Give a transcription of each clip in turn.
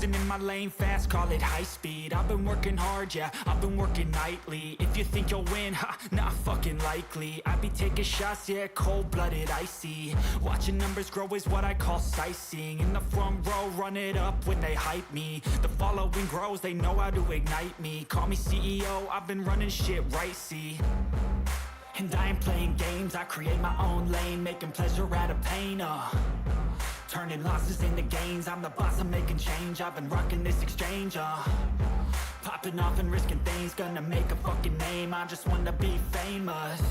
Investing in my lane fast, call it high speed. I've been working hard, yeah, I've been working nightly. If you think you'll win, ha, not fucking likely. I be taking shots, yeah, cold-blooded, icy. Watching numbers grow is what I call sightseeing. In the front row, run it up when they hype me. The following grows, they know how to ignite me. Call me CEO, I've been running shit right, see. And I ain't playing games, I create my own lane, making pleasure out of pain, turning losses into gains, I'm the boss, I'm making change. I've been rocking this exchange, popping off and risking things, gonna make a fucking name. I just wanna be famous,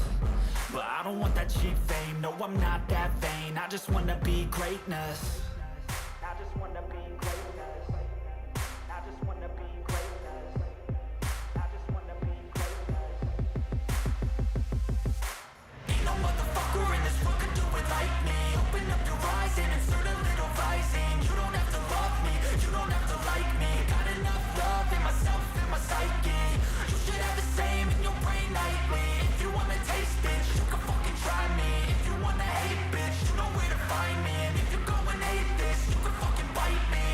but I don't want that cheap fame. No, I'm not that vain, I just wanna be greatness. I just wanna be greatness. I just wanna be greatness. I just wanna be greatness. Ain't no motherfucker in this world could do it like me. Open up your eyes and insert a little rising. You don't have to love me, you don't have to like me. Got enough love in myself and my psyche. You should have the same in your brain nightly. If you wanna taste, bitch, you can fucking try me. If you wanna hate, bitch, you know where to find me. And if you're going hate this, you can fucking bite me.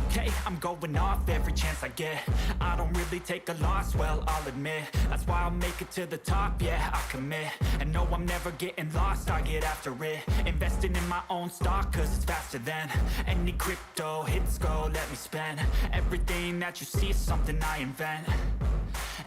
Okay, I'm going off every chance I get. I don't really take a loss, well, I'll admit. That's why I'll make it to the top, yeah, I commit. And no, I'm never getting lost, I get after it. Investing in my own stock, cause it's faster than any crypto hits go, let me spend. Everything that you see is something I invent,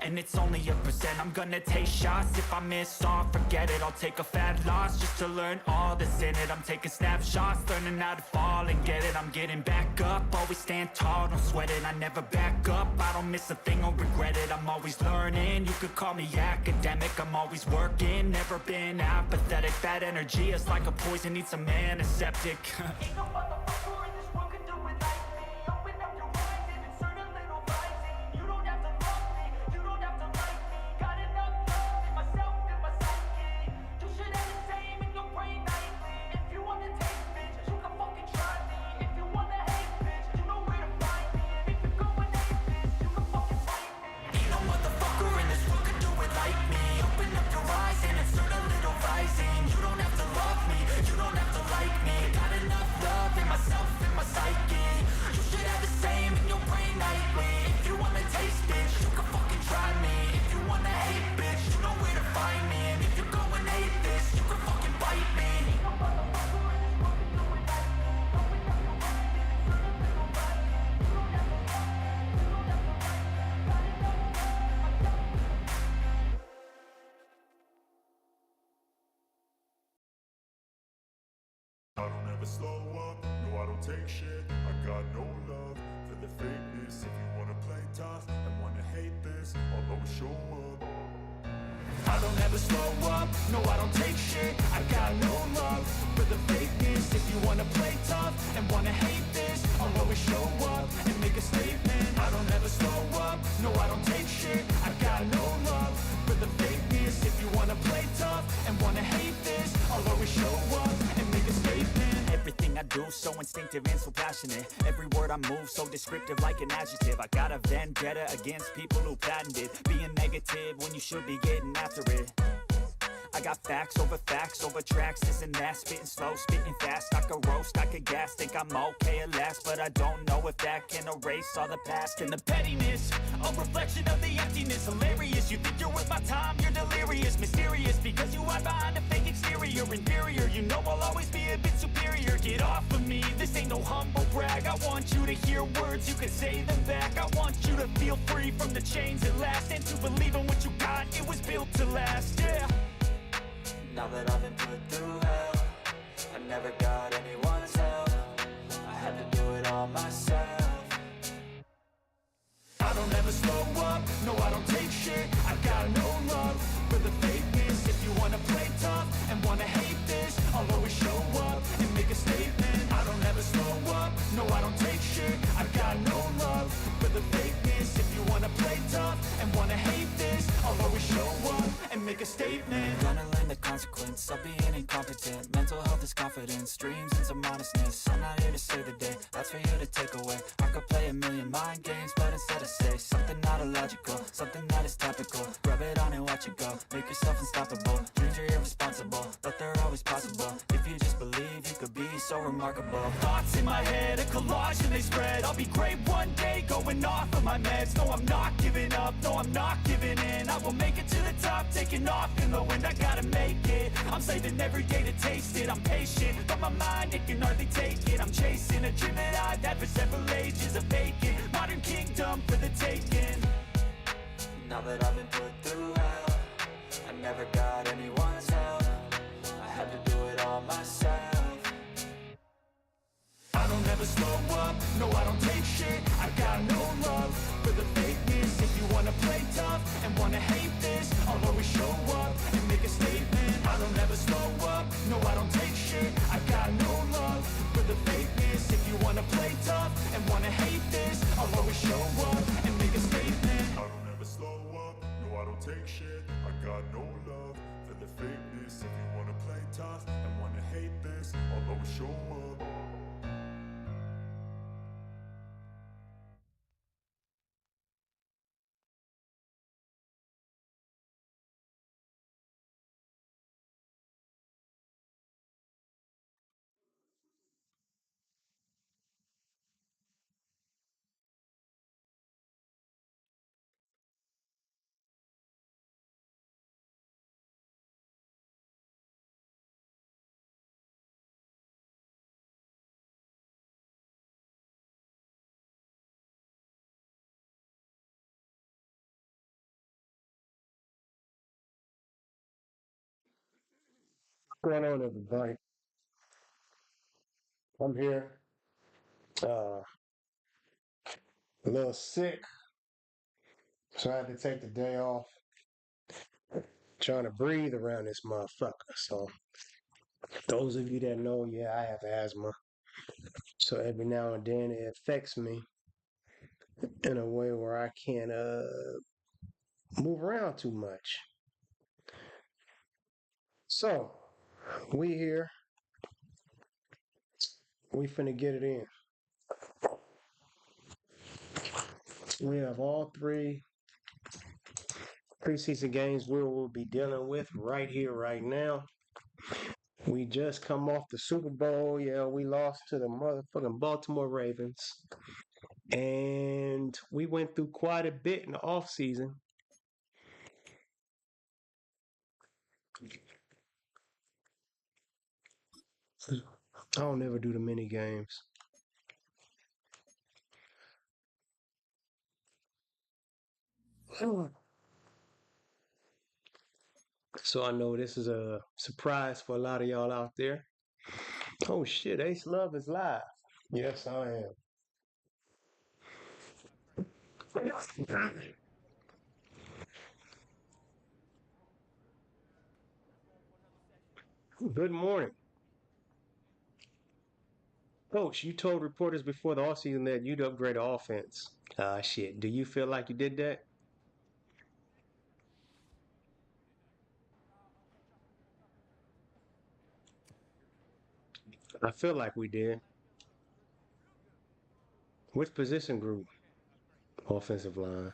and it's only a percent. I'm gonna take shots, if I miss all, forget it. I'll take a fat loss just to learn all that's in it. I'm taking snapshots, learning how to fall and get it. I'm getting back up, always stand tall, don't sweat it. I never back up, I don't miss a thing or regret it. I'm always learning, you could call me academic. I'm always working, never been apathetic. That energy is like a poison, needs some antiseptic. Ain't no motherfucker in this world could do it like me. Open up your eyes and insert a little rising. You don't have to love me, you don't have to like me. Got enough love in myself and my psyche. You should have the same in your brain nightly. If you wanna taste, bitch, you can fucking try me. If you wanna hate, bitch, you know where to find me. And if you're going hate this, you can fucking fight me. Ain't no motherfucker in this world could do it like me. Open up your eyes and insert a little rising. You don't have to love me, you don't have to like me. Got enough love in myself and my psyche. You should have the same in your brain nightly. If you wanna taste, bitch, you can fucking try me. If you wanna hate, bitch, you know where to find me. And if you're going hate this, you can fucking bite me. Ain't no motherfucker in this world could do it like me. Open up your eyes and insert a little rising. You don't have to love me, you don't have to like me. Got enough love in myself and my psyche. I don't ever slow up, no I don't take shit. I got no love for the fakeness. If you wanna play tough and wanna hate this, I'll always show up. I don't ever slow up, no I don't take shit. I got no love for the fakeness. If you wanna play tough and wanna hate this, I'll always show up and make a statement. I don't ever slow up, no I don't take shit. I got no love for the fakeness. If you wanna play tough and wanna hate this, I'll always show up and make a statement. Everything I do so instinctive and so passionate. Every word I move so descriptive like an adjective. I got a vendetta against people who patented being negative when you should be getting after it. I got facts over tracks, this and that. Spitting slow, spitting fast. I could roast, I could gas. Think I'm okay at last, but I don't know if that can erase all the past. And the pettiness, a reflection of the emptiness. Hilarious, you think you're worth my time, you're delirious. Mysterious, because you hide behind a fake exterior. Inferior, you know I'll always be a bit superior. Get off of me, this ain't no humble brag. I want you to hear words, you can say them back. I want you to feel free from the chains at last, and to believe in what you got, it was built to last, yeah. Now that I've been put through hell, I never got anyone's help. I had to do it all myself. I don't ever slow up, no I don't take shit. I got no love for the fakeness. If you wanna play tough and wanna hate this, I'll always show up and make a statement. I don't ever slow up, no I don't take shit. I got no love for the fakeness. If you wanna play tough and wanna hate this, I'll always show up and make a statement. Gonna learn the consequence of being incompetent. Mental health is confidence, dreams and some honestness. I'm not here to save the day, that's for you to take away. I could play a million mind games, but instead I say something out of illogical, something that is topical. Rub it on and watch it go, make yourself unstoppable. Dreams are irresponsible, but they're always possible. If you just believe, you could be so remarkable. Thoughts in my head, a collage and they spread. I'll be great one day, going off of my meds. No, I'm not giving up, no, I'm not giving in. I will make it to the top, taking off in the wind. I gotta make it, I'm saving every day to taste it. I'm patient, but my mind, it can hardly take it. I'm chasing a dream that I've had for several ages. A vacant, modern kingdom for the taking. Now that I've been put through hell, I never got anyone's help. I had to do it all myself. I don't ever slow up, no I don't take shit. I got no love for the fakeness. If you wanna play tough and wanna hate this, I'll always show up and make a statement. I don't ever slow up, no I don't take shit. I got no love for the fakeness. If you wanna play tough and wanna hate this, I'll always show up and make a statement. I don't ever slow up, no I don't take shit. I got no love for the fakeness. If you wanna play tough and wanna hate this, I'll always show up. What's going on, everybody? I'm here, a little sick, so I had to take the day off. Trying to breathe around this motherfucker. So, those of you that know, yeah, I have asthma. So every now and then it affects me in a way where I can't move around too much. So, we here, we finna get it in. We have all three preseason games we will be dealing with right here, right now. We just come off the Super Bowl. Yeah, we lost to the motherfucking Baltimore Ravens. And we went through quite a bit in the off season. I don't ever do the mini games. So I know this is a surprise for a lot of y'all out there. Oh shit, Ace Love is live. Yes, I am. Good morning. Coach, you told reporters before the offseason that you'd upgrade the offense. Shit. Do you feel like you did that? I feel like we did. Which position group? Offensive line.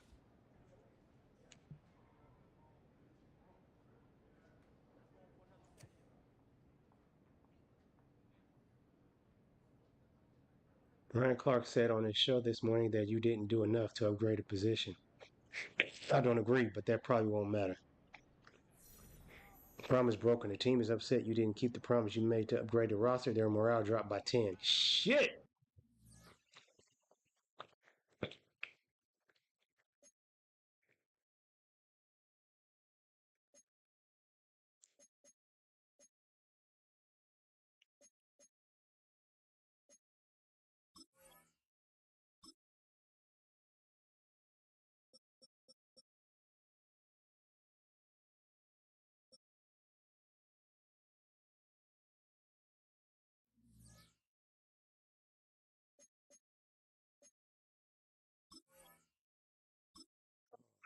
Ryan Clark said on his show this morning that you didn't do enough to upgrade a position. I don't agree, but that probably won't matter. Promise broken. The team is upset you didn't keep the promise you made to upgrade the roster. Their morale dropped by 10. Shit!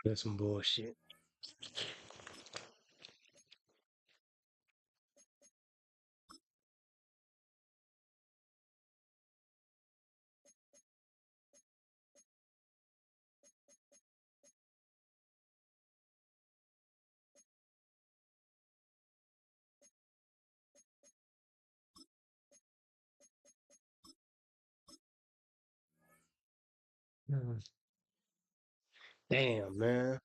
That's some bullshit. Mm. Damn, man.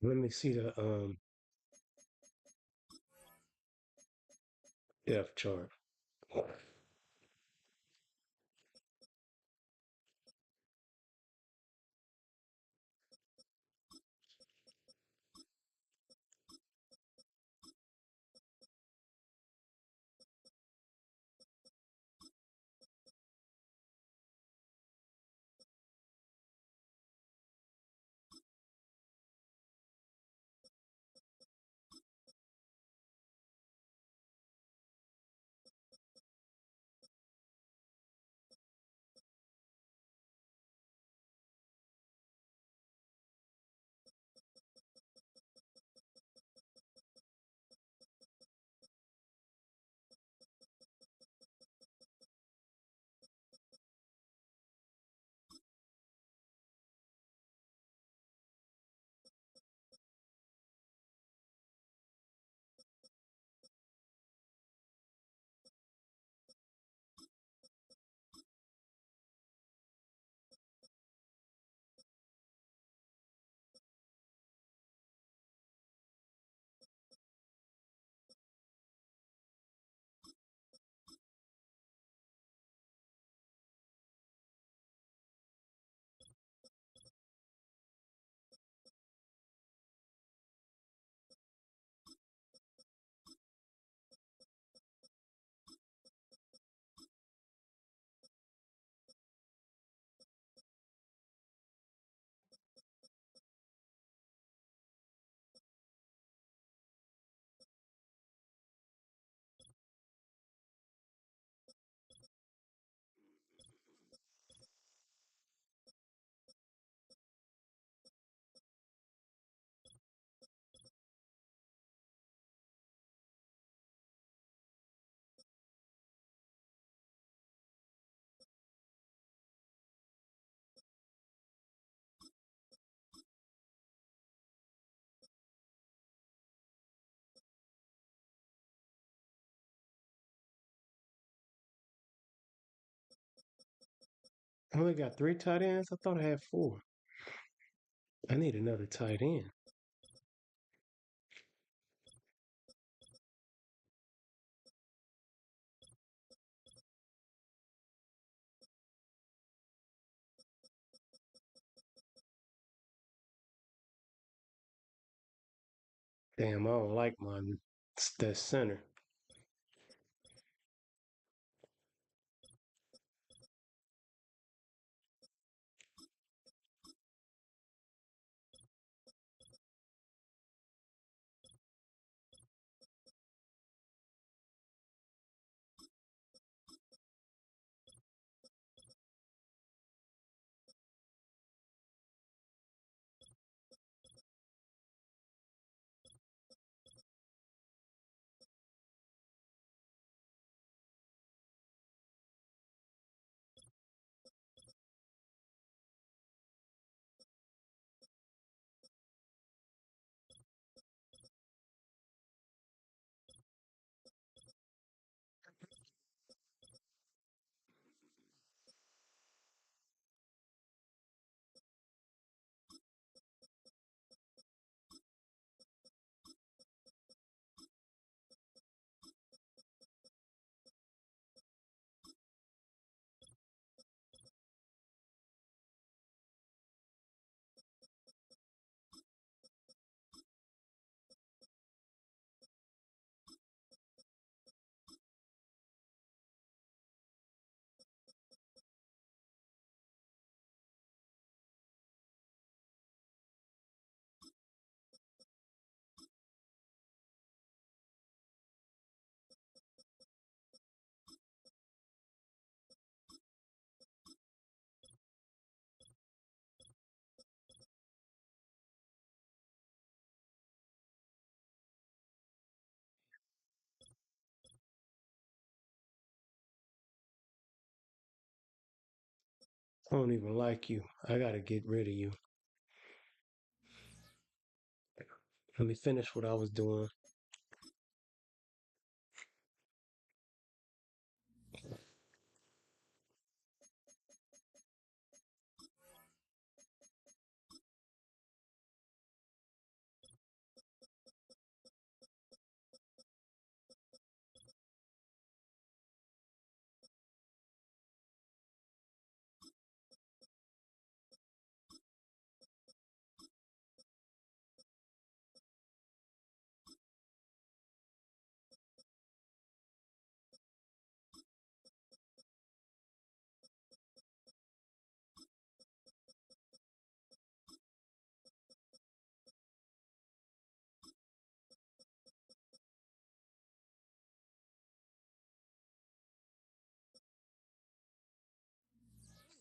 Let me see the depth chart. I only got three tight ends. I thought I had four. I need another tight end. Damn, I don't like my that center. I don't even like you. I gotta get rid of you. Let me finish what I was doing.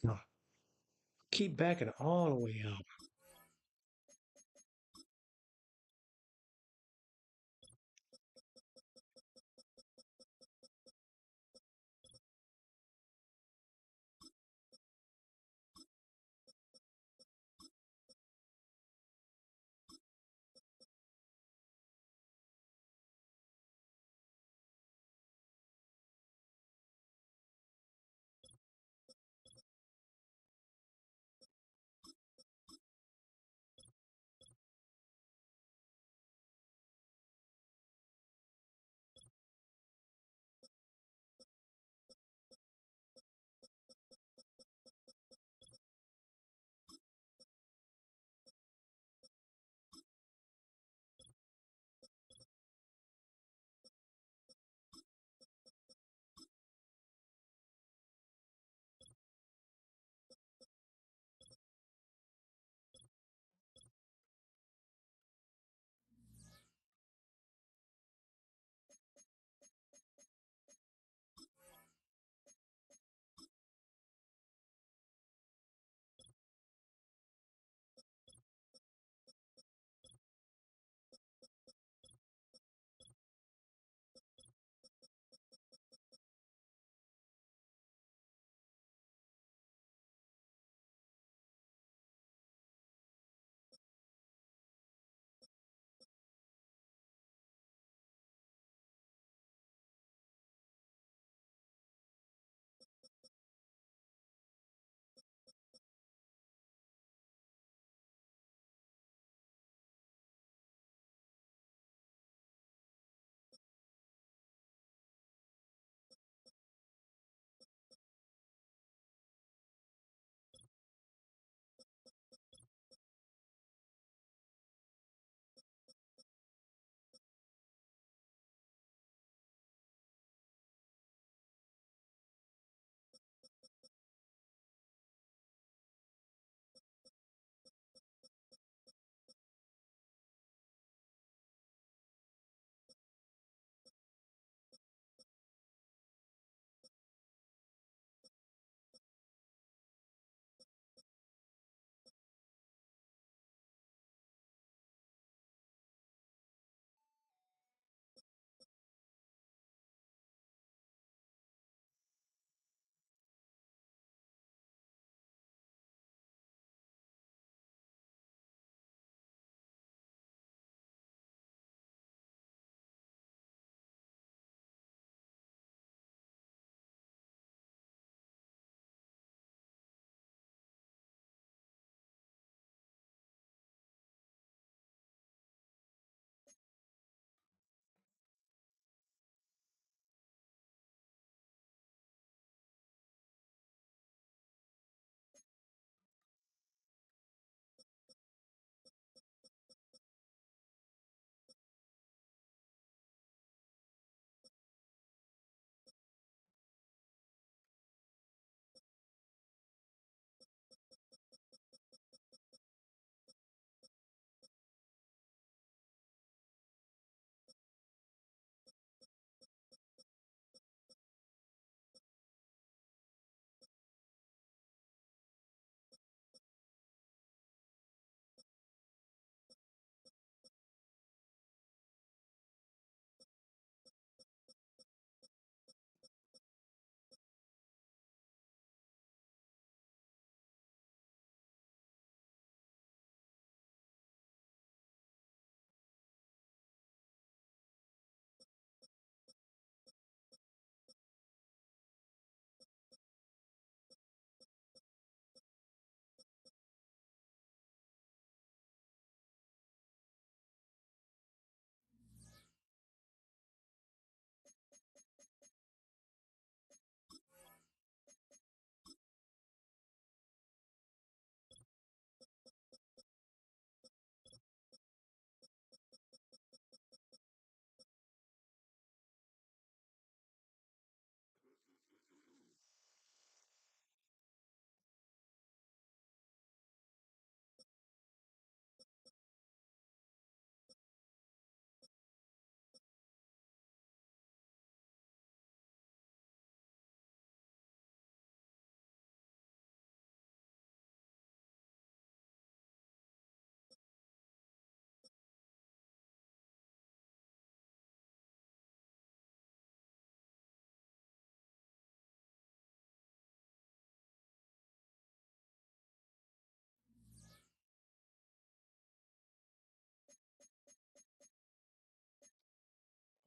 No, keep backing all the way out.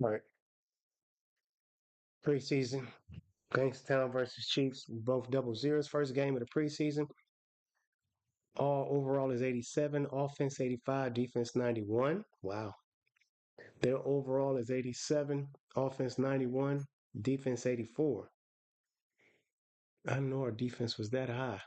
Right. Preseason. Gangstown versus Chiefs. Both double zeros. First game of the preseason. All overall is 87. Offense 85. Defense 91. Wow. Their overall is 87. Offense 91. Defense 84. I didn't know our defense was that high.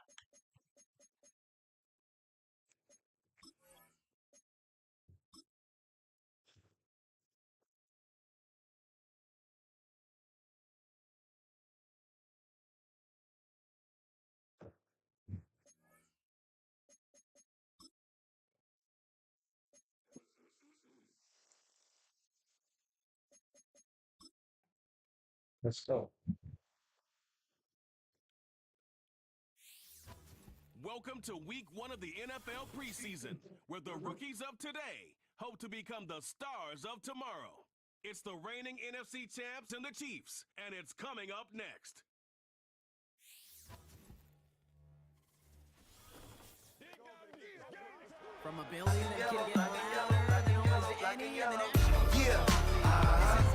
Let's go. Welcome to week 1 of the NFL preseason, where the rookies of today hope to become the stars of tomorrow. It's the reigning NFC champs and the Chiefs, and it's coming up next. From a building that can get louder than almost any in the national. Yeah,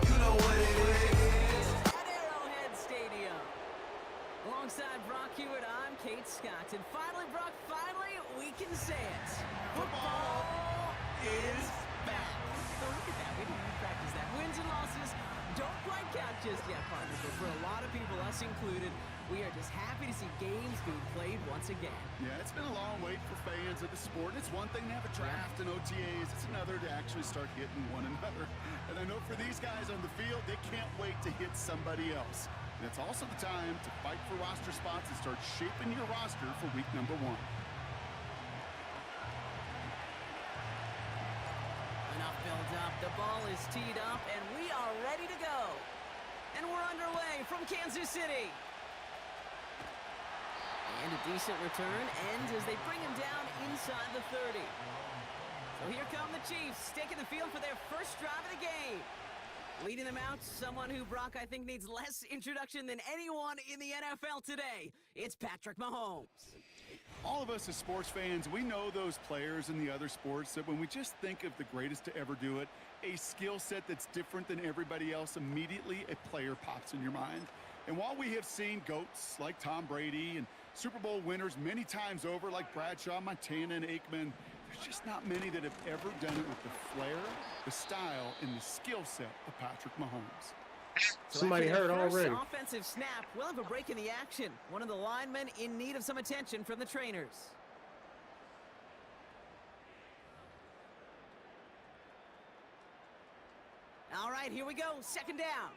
you know what it is. At Arrowhead Stadium. Alongside Brock Hewitt, I'm Kate Scott. And finally, Brock, we can say it. Football is back. So look at that. We didn't even practice that. Wins and losses don't quite count just yet, partner. But for a lot of people, us included, we are just happy to see games being played once again. Yeah, it's been a long wait for fans of the sport. It's one thing to have a draft and OTAs. It's another to actually start hitting one another. And I know for these guys on the field, they can't wait to hit somebody else. And it's also the time to fight for roster spots and start shaping your roster for week number 1. Enough build up. The ball is teed up, and we are ready to go. And we're underway from Kansas City. And a decent return ends as they bring him down inside the 30. So here come the Chiefs, taking the field for their first drive of the game. Leading them out, someone who, Brock, I think needs less introduction than anyone in the NFL today. It's Patrick Mahomes. All of us as sports fans, we know those players in the other sports that when we just think of the greatest to ever do it, a skill set that's different than everybody else, immediately a player pops in your mind. And while we have seen GOATs like Tom Brady and Super Bowl winners many times over like Bradshaw, Montana, and Aikman, there's just not many that have ever done it with the flair, the style, and the skill set of Patrick Mahomes. Somebody hurt already. Offensive snap. We'll have a break in the action. One of the linemen in need of some attention from the trainers. All right, here we go. Second down.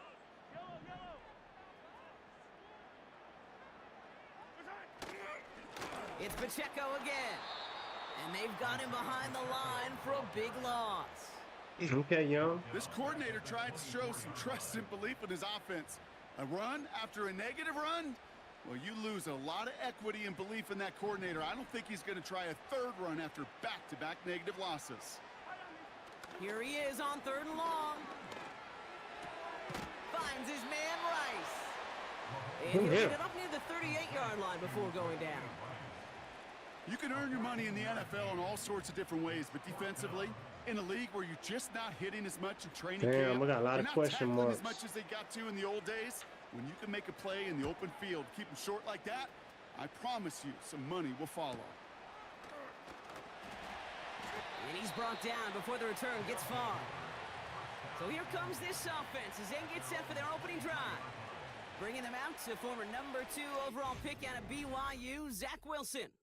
It's Pacheco again. And they've got him behind the line for a big loss. Okay, Young. This coordinator tried to show some trust and belief in his offense. A run after a negative run? Well, you lose a lot of equity and belief in that coordinator. I don't think he's going to try a third run after back-to-back negative losses. Here he is on 3rd and long. Finds his man Rice. And he'll get up near the 38-yard line before going down. You can earn your money in the NFL in all sorts of different ways, but defensively, in a league where you're just not hitting as much in training camp, we got a lot of question marks. as much as they got to in the old days, when you can make a play in the open field, keep them short like that, I promise you some money will follow. And he's brought down before the return gets far. So here comes this offense as they get set for their opening drive. Bringing them out to former number 2 overall pick out of BYU, Zach Wilson.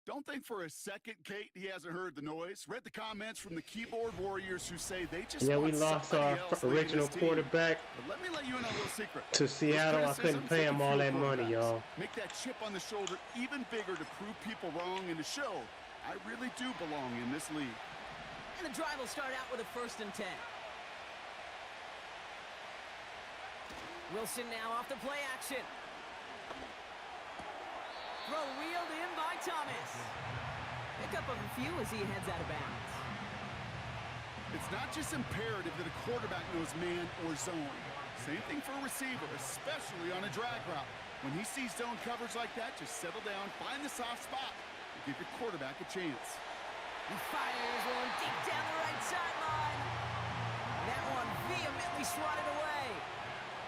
Don't think for a second, Kate, he hasn't heard the noise. Read the comments from the keyboard warriors who say they just we lost our original quarterback but let me let you in on a little secret. to Seattle. I couldn't pay him all that money, y'all. Make that chip on the shoulder even bigger to prove people wrong and to show I really do belong in this league. And the drive will start out with a 1st and 10. Wilson now off the play action. Throw wheeled in by Thomas. Pick up of a few as he heads out of bounds. It's not just imperative that a quarterback knows man or zone. Same thing for a receiver, especially on a drag route. When he sees zone coverage like that, just settle down, find the soft spot, and give your quarterback a chance. He fires one deep down the right sideline. That one vehemently swatted away.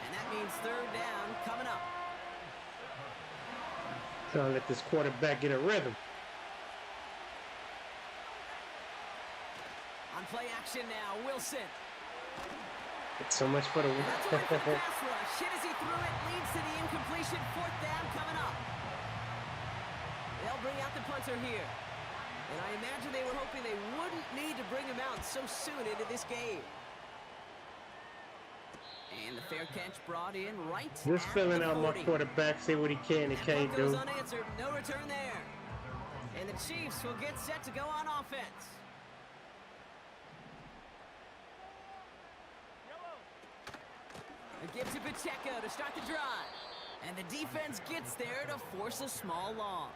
And that means third down coming up. Trying to let this quarterback get a rhythm. On play action now, Wilson. It's so much for the That's away from the pass rush. Hit as he threw it, leads to the incompletion. Fourth down coming up. They'll bring out the punter here. And I imagine they were hoping they wouldn't need to bring him out so soon into this game. And the fair catch brought in right Just at filling the out 40. my quarterback, see what he can and can't That goes do. unanswered, no return there. And the Chiefs will get set to go on offense. A give to Pacheco to start the drive. And the defense gets there to force a small loss.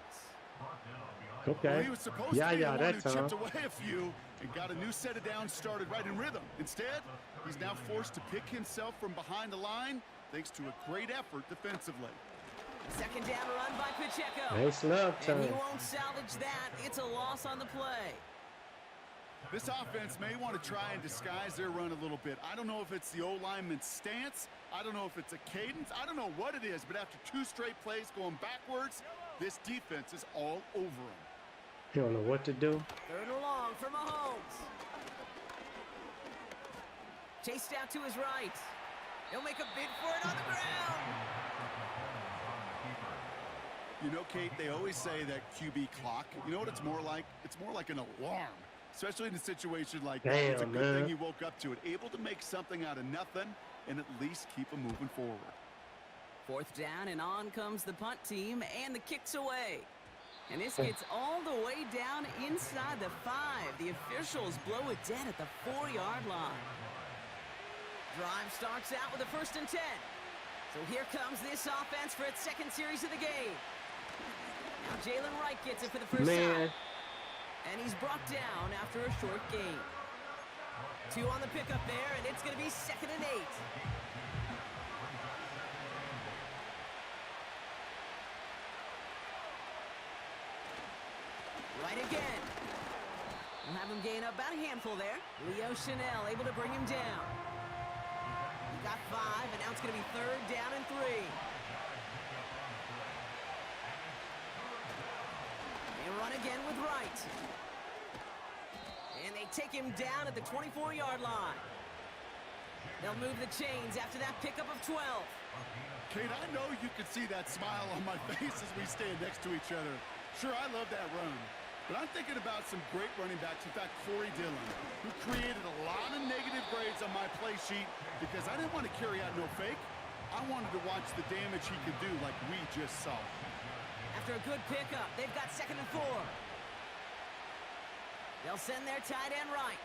Well, Okay. he was supposed Yeah, to be yeah, the one that who chipped time. away a few and got a new set of downs started right in rhythm. Instead, he's now forced to pick himself from behind the line thanks to a great effort defensively. Second down run by Pacheco. Nice love And he time. won't salvage that. It's a loss on the play. This offense may want to try and disguise their run a little bit. I don't know if it's the O-lineman's stance. I don't know if it's a cadence. I don't know what it is, but after two straight plays going backwards, this defense is all over him. You don't know what to do. Third and long for Mahomes. Chased out to his right. He'll make a bid for it on the ground. You know, Kate, they always say that QB clock. You know what it's more like? It's more like an alarm, especially in a situation like that. It's a Damn, good man. thing you woke up to it, able to make something out of nothing and at least keep them moving forward. Fourth down, and on comes the punt team, and the kick's away. And this gets all the way down inside the 5. The officials blow it dead at the 4-yard line. Drive starts out with a 1st and 10. So here comes this offense for its second series of the game. Now Jalen Wright gets it for the first Man. time. And he's brought down after a short gain. 2 on the pickup there, and it's going to be 2nd and 8. Right again. We'll have him gain up about a handful there. Leo Chanel able to bring him down. He got 5, and now it's going to be 3rd down and 3. They run again with Wright. And they take him down at the 24-yard line. They'll move the chains after that pickup of 12. Kate, I know you can see that smile on my face as we stand next to each other. Sure, I love that run. But I'm thinking about some great running backs. In fact, Corey Dillon, who created a lot of negative grades on my play sheet because I didn't want to carry out no fake. I wanted to watch the damage he could do like we just saw. After a good pickup, they've got 2nd and 4. They'll send their tight end right.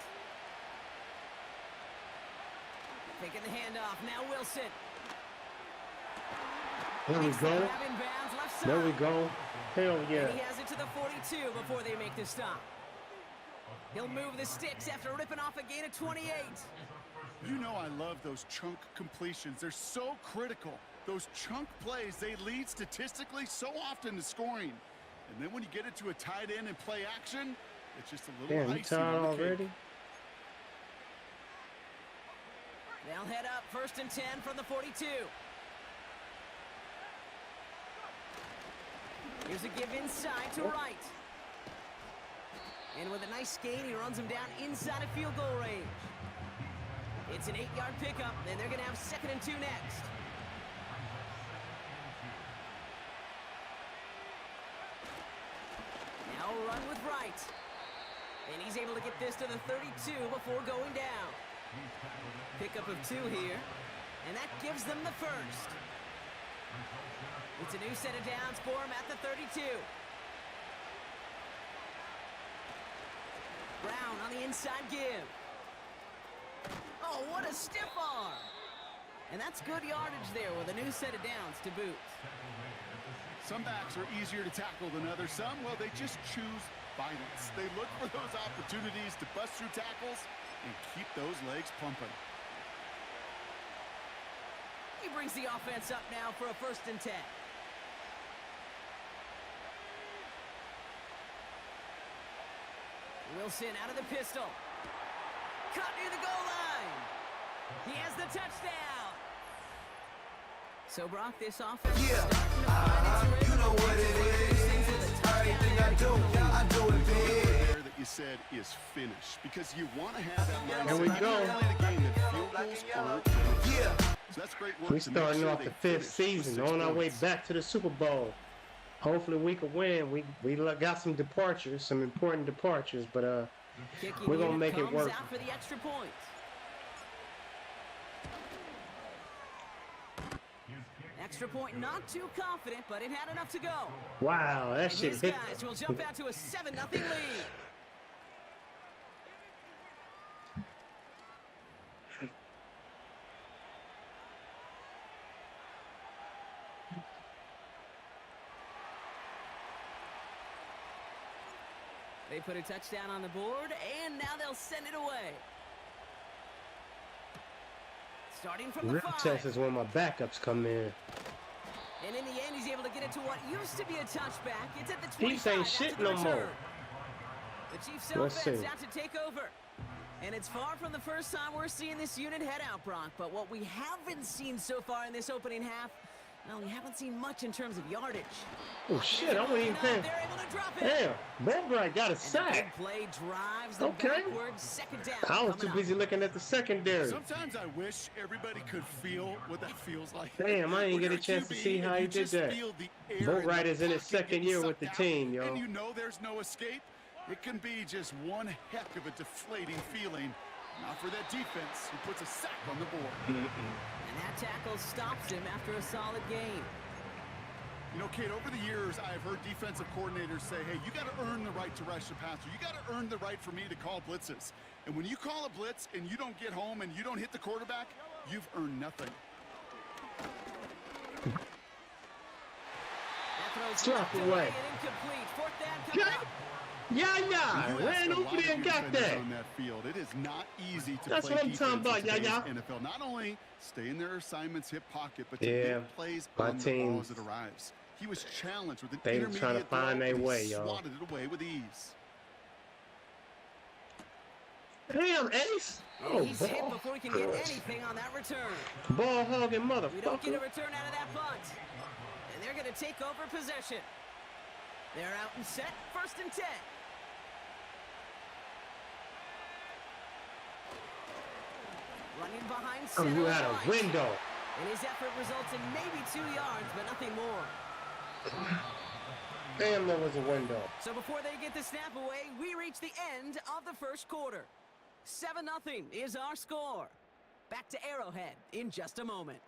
Taking the handoff, now Wilson. There we go. Grab in bounds, left side. There we go. Hell yeah. And he has it to the 42 before they make the stop. He'll move the sticks after ripping off a gain of 28. You know I love those chunk completions. They're so critical. Those chunk plays, they lead statistically so often to scoring. And then when you get it to a tight end and play action, it's just a little Damn, you icy tired on the cake. already? They'll head up 1st and 10 from the 42. Here's a give inside to Wright. And with a nice gain, he runs him down inside of field goal range. It's an 8-yard pickup, and they're going to have 2nd and 2 next. Now a run with Wright. And he's able to get this to the 32 before going down. Pickup of 2 here, and that gives them the 1st. It's a new set of downs for him at the 32. Brown on the inside give. Oh, what a stiff arm. And that's good yardage there with a new set of downs to boot. Some backs are easier to tackle than others. Some, well, they just choose violence. They look for those opportunities to bust through tackles and keep those legs pumping. He brings the offense up now for a 1st and 10. Wilson out of the pistol. Caught near the goal line. He has the touchdown. So, Brock, this offense Yeah. is starting to find its rhythm. You know what it is. Everything I do it big. There that you said is finish because you want to have that mindset. Here we go. Early in the game that field goals aren't finished. Yeah. So that's great work. We to make starting sure off they the fifth finish with season, 6 on our way points. back to the Super Bowl. Hopefully we can win. We got some departures, some important departures, but Kicking we're gonna unit make it comes work. out for the extra point. Extra point, not too confident, but it had enough to go. Wow, that And shit his hit. guys will jump out to a 7-0 lead. They put a touchdown on the board, and now they'll send it away. Starting from the Real 5. test is when my backups come in. And in the end, he's able to get it to what used to be a touchback. It's at the 25 Chiefs ain't after shit the no return. more. The Chiefs Let's offense see. out to take over. And it's far from the first time we're seeing this unit head out, Brock. But what we haven't seen so far in this opening half, well, we haven't seen much in terms of yardage. Oh shit, I wasn't even paying. They're able to drop it. Damn, Bobright got a And the big sack. play drives them Okay. backwards. Second down. I was too coming up. busy looking at the secondary. Sometimes I wish everybody could feel what that feels like. Damn, I didn't When get a you're chance to QB see how and he you did just that. feel the air Bobright in the is in his pocket second getting year with the sucked team, out, yo. And you know there's no escape. It can be just one heck of a deflating feeling. Not for that defense, who puts a sack on the board. And that tackle stops him after a solid game. You know, Kate, over the years, I've heard defensive coordinators say, hey, you got to earn the right to rush the passer. You got to earn the right for me to call blitzes. And when you call a blitz and you don't get home and you don't hit the quarterback, you've earned nothing. That throw's Slap knocked away. and incomplete. Fourth down coming Yeah. up. Yeah, You ran ask a over lot there of and your got defenders that. on that field. It is not easy to That's play what I'm defense talking about, in today's yeah. NFL. Not only stay in their assignment's hip pocket, but to Yeah, make plays my on the ball teams, as it arrives. He was challenged with an they intermediate trying to find throw, their and he way, y'all. swatted it away with ease. Damn, Ace. Oh, He's hit before he can get anything on that return. ball hogging We don't get a motherfucker. return out of that punt. And they're going to take over possession. They're out and set. 1st and 10. Running behind Oh, center you had line. a window. And his effort results in maybe 2 yards, but nothing more. Damn, there was a window. So before they get the snap away, we reach the end of the first quarter. 7-0 is our score. Back to Arrowhead in just a moment.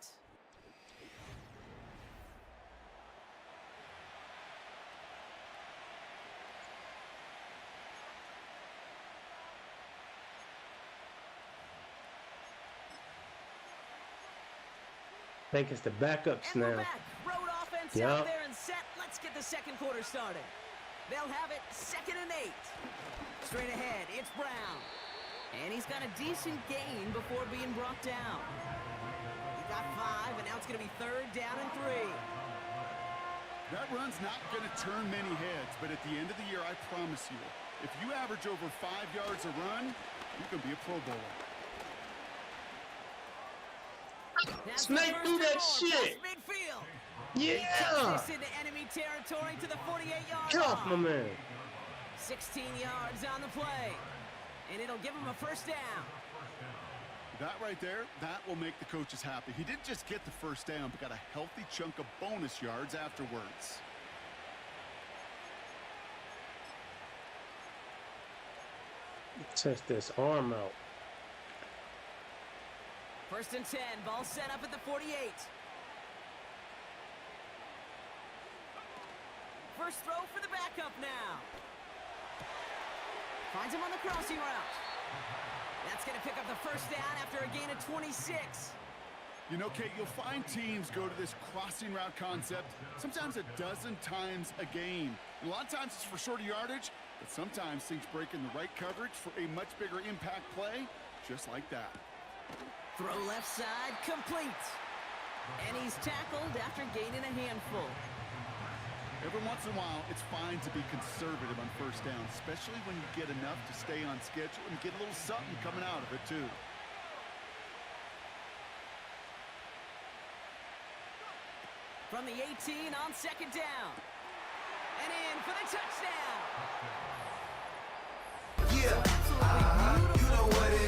I think it's the backups And we're now. back. Road offense Yeah. out there and set. Let's get the second quarter started. They'll have it 2nd and 8. Straight ahead, it's Brown. And he's got a decent gain before being brought down. He got 5, and now it's going to be 3rd down and 3. That run's not going to turn many heads, but at the end of the year, I promise you, if you average over 5 yards a run, you can be a Pro Bowler. That's Snake the through first that and more shit. past midfield. Yeah. This into enemy territory to the 48-yard Get off my line. man. 16 yards on the play. And it'll give him a 1st down. That right there, that will make the coaches happy. He didn't just get the 1st down, but got a healthy chunk of bonus yards afterwards. Test this arm out. 1st and 10. Ball set up at the 48. First throw for the backup now. Finds him on the crossing route. That's going to pick up the 1st down after a gain of 26. You know, Kate, you'll find teams go to this crossing route concept sometimes a dozen times a game. And a lot of times it's for shorter yardage, but sometimes things break in the right coverage for a much bigger impact play, just like that. Throw left side, complete. And he's tackled after gaining a handful. Every once in a while, it's fine to be conservative on 1st down, especially when you get enough to stay on schedule and get a little something coming out of it, too. From the 18 on second down. And in for the touchdown. Yeah, you know what it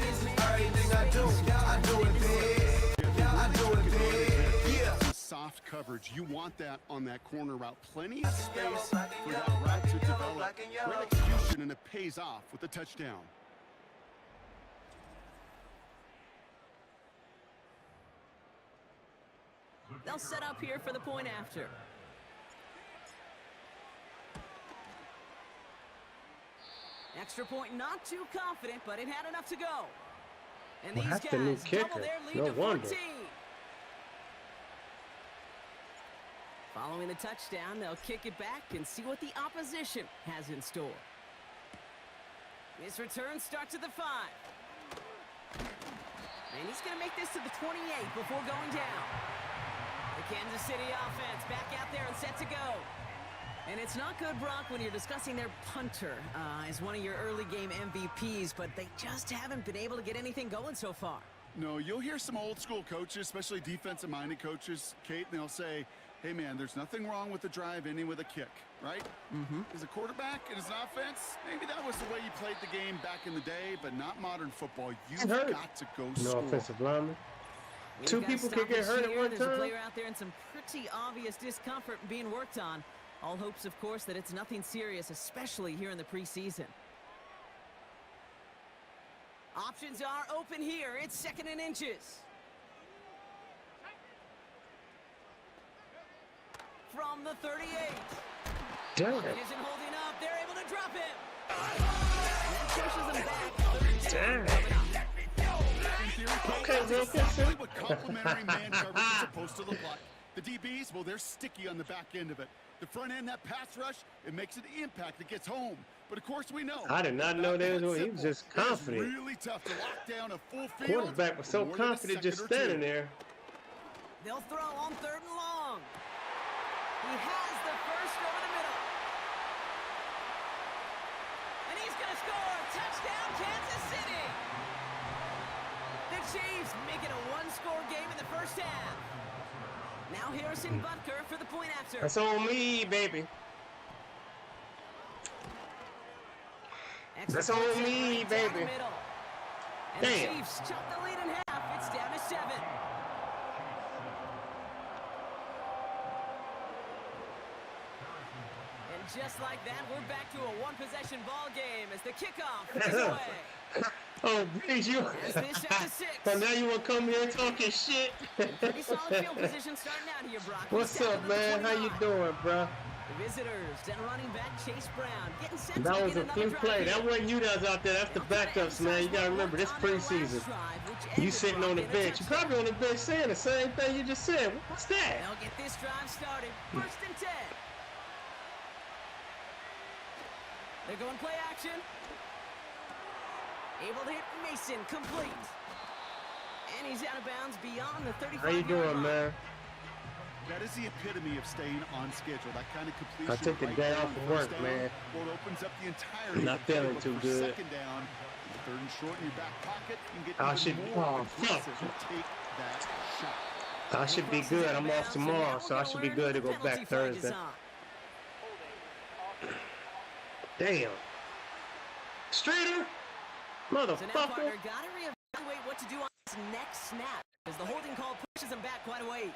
is. Everything I do it big. I do it big. Yeah. Soft coverage. You want that on that corner route. Plenty of space for that route to develop. Great execution, and it pays off with the touchdown. They'll set up here for the point after. Extra point, not too confident, but it had enough to go. And Well, these that's the new guys kicker. double their lead No to wonder. 14. Following the touchdown, they'll kick it back and see what the opposition has in store. This return starts at the 5. And he's going to make this to the 28 before going down. The Kansas City offense back out there and set to go. And it's not good, Brock, when you're discussing their punter as one of your early game MVPs, but they just haven't been able to get anything going so far. No, you'll hear some old school coaches, especially defensive-minded coaches, Kate, and they'll say, hey, man, there's nothing wrong with the drive ending with a kick, right? As a quarterback and as an offense, maybe that was the way you played the game back in the day, but not modern football. You've got to go No score. offensive lineman. We've Two got people can get stoppage hurt at here. one There's a time. player out there in some pretty obvious discomfort being worked on. All hopes, of course, that it's nothing serious, especially here in the preseason. Options are open here. It's 2nd and inches. From the 38. Damn. Isn't holding up. They're able to drop him. And pushes him back. Damn. Okay, real quick, Exactly what complimentary man coverage is supposed to look like. The DBs, well, they're sticky on the back end of it. The front end, that pass rush, it makes an impact. It gets home. But of course, we know. I did not know that he was just confident. It's really tough to lock down a full field. Quarterback was so for more than a confident just second or standing two. there. They'll throw on 3rd and long. He has the first over the middle. And he's going to score. Touchdown, Kansas City. The Chiefs make it a one-score game in the first half. Now Harrison Butker for the point after. That's on me, baby. That's on me, baby. And Damn. the Chiefs chop the lead in half. It's down to 7. And just like that, we're back to a one-possession ball game as the kickoff is away. Oh, please, you. As this set to 6. So now you want to come here talking shit? Pretty solid field position starting out here, Brock. What's He's down up, to the man? How you 29. doing, bro? The visitors, then running back Chase Brown, getting set to That was begin a another fluke drive play. here. That wasn't you that was out there. That's the backups, man. You got to remember, this preseason. You sitting on the bench. You're probably on the bench saying the same thing you just said. What's that? They'll get this drive started. 1st and 10. They're going play action. Able to hit Mason, complete. And he's out of bounds beyond the 35. How you doing, man? That is the epitome of staying on schedule. That kind of completion. I took the right day there off on of first work, down, man. Well, it opens up the entirety. Not of the feeling playbook too for good. 2nd down, 3rd and short in your back pocket. You can get I even should- more oh, fuck. aggressive and take that shot. I should be good. I'm off tomorrow, so I should be good to go back Thursday. Damn. Streeter? So now Motherfucker. partner got to reevaluate what to do on his next snap as the holding call pushes him back quite a ways.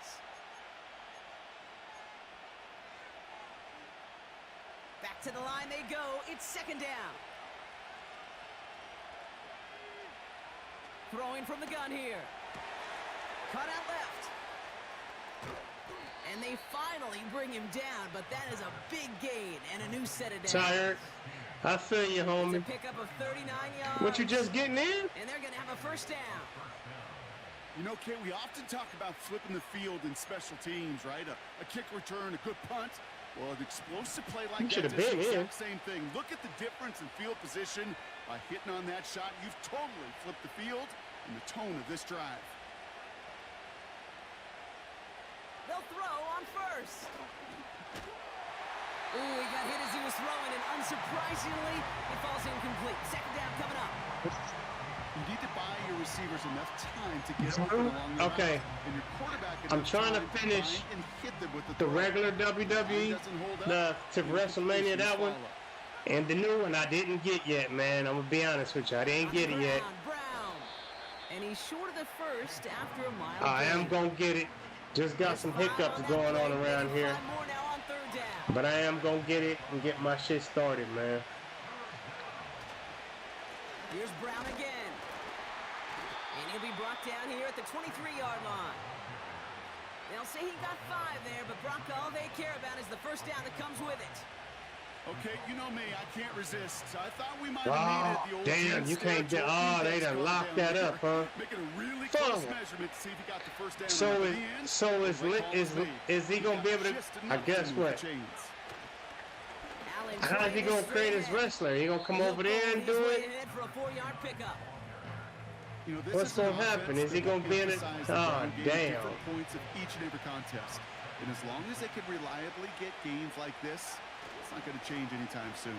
Back to the line they go. It's 2nd down. Throwing from the gun here. Cut out left. And they finally bring him down, but that is a big gain and a new set of downs. Tired. I feel you, It's a homie. pickup of 39 yards. What, you just getting in? And they're going to have a 1st down. You know, Kate, we often talk about flipping the field in special teams, right? A kick return, a good punt. Well, an explosive play like You that should've does been the in. exact same thing. Look at the difference in field position. By hitting on that shot, you've totally flipped the field and the tone of this drive. They'll throw on 1st. Ooh, he got hit as he was throwing, and unsurprisingly, it falls incomplete. 2nd down coming up. You need to buy your receivers enough time to get open along the Okay. route, and your quarterback I'm enough trying to time finish find and hit them with the throw. regular WWE, Doesn't hold up, to and WrestleMania, completions that one, follow. and the new one I didn't get yet, man. I'm gonna be honest with you, I didn't get it yet. Brown. And he's short of the first after a mile. I am gonna get it. Just got some hiccups going on around here, 5 more now on third down. but I am gonna get it and get my shit started, man. Here's Brown again. And he'll be brought down here at the 23-yard line. They'll say he got 5 there, but Brock, all they care about is the first down that comes with it. Okay, you know me, I can't resist. I thought we might Oh, have needed the old damn, you can't get. Oh, they done locked that up, huh? Making a really Fuck. close measurement to see if he got the first down. So at is the end. so is Great call is to me. is he gonna be able to? Just I enough guess to move what? the chains. Allen How's he gonna create his wrestler? He gonna come over there and do it? Ahead for a 4-yard pickup. You know, this What's is an gonna happen? offense Is he that will gonna be in it? emphasize the Oh, ground game at damn. different points of each and every contest. And as long as they can reliably get gains like this, it's not going to change anytime soon.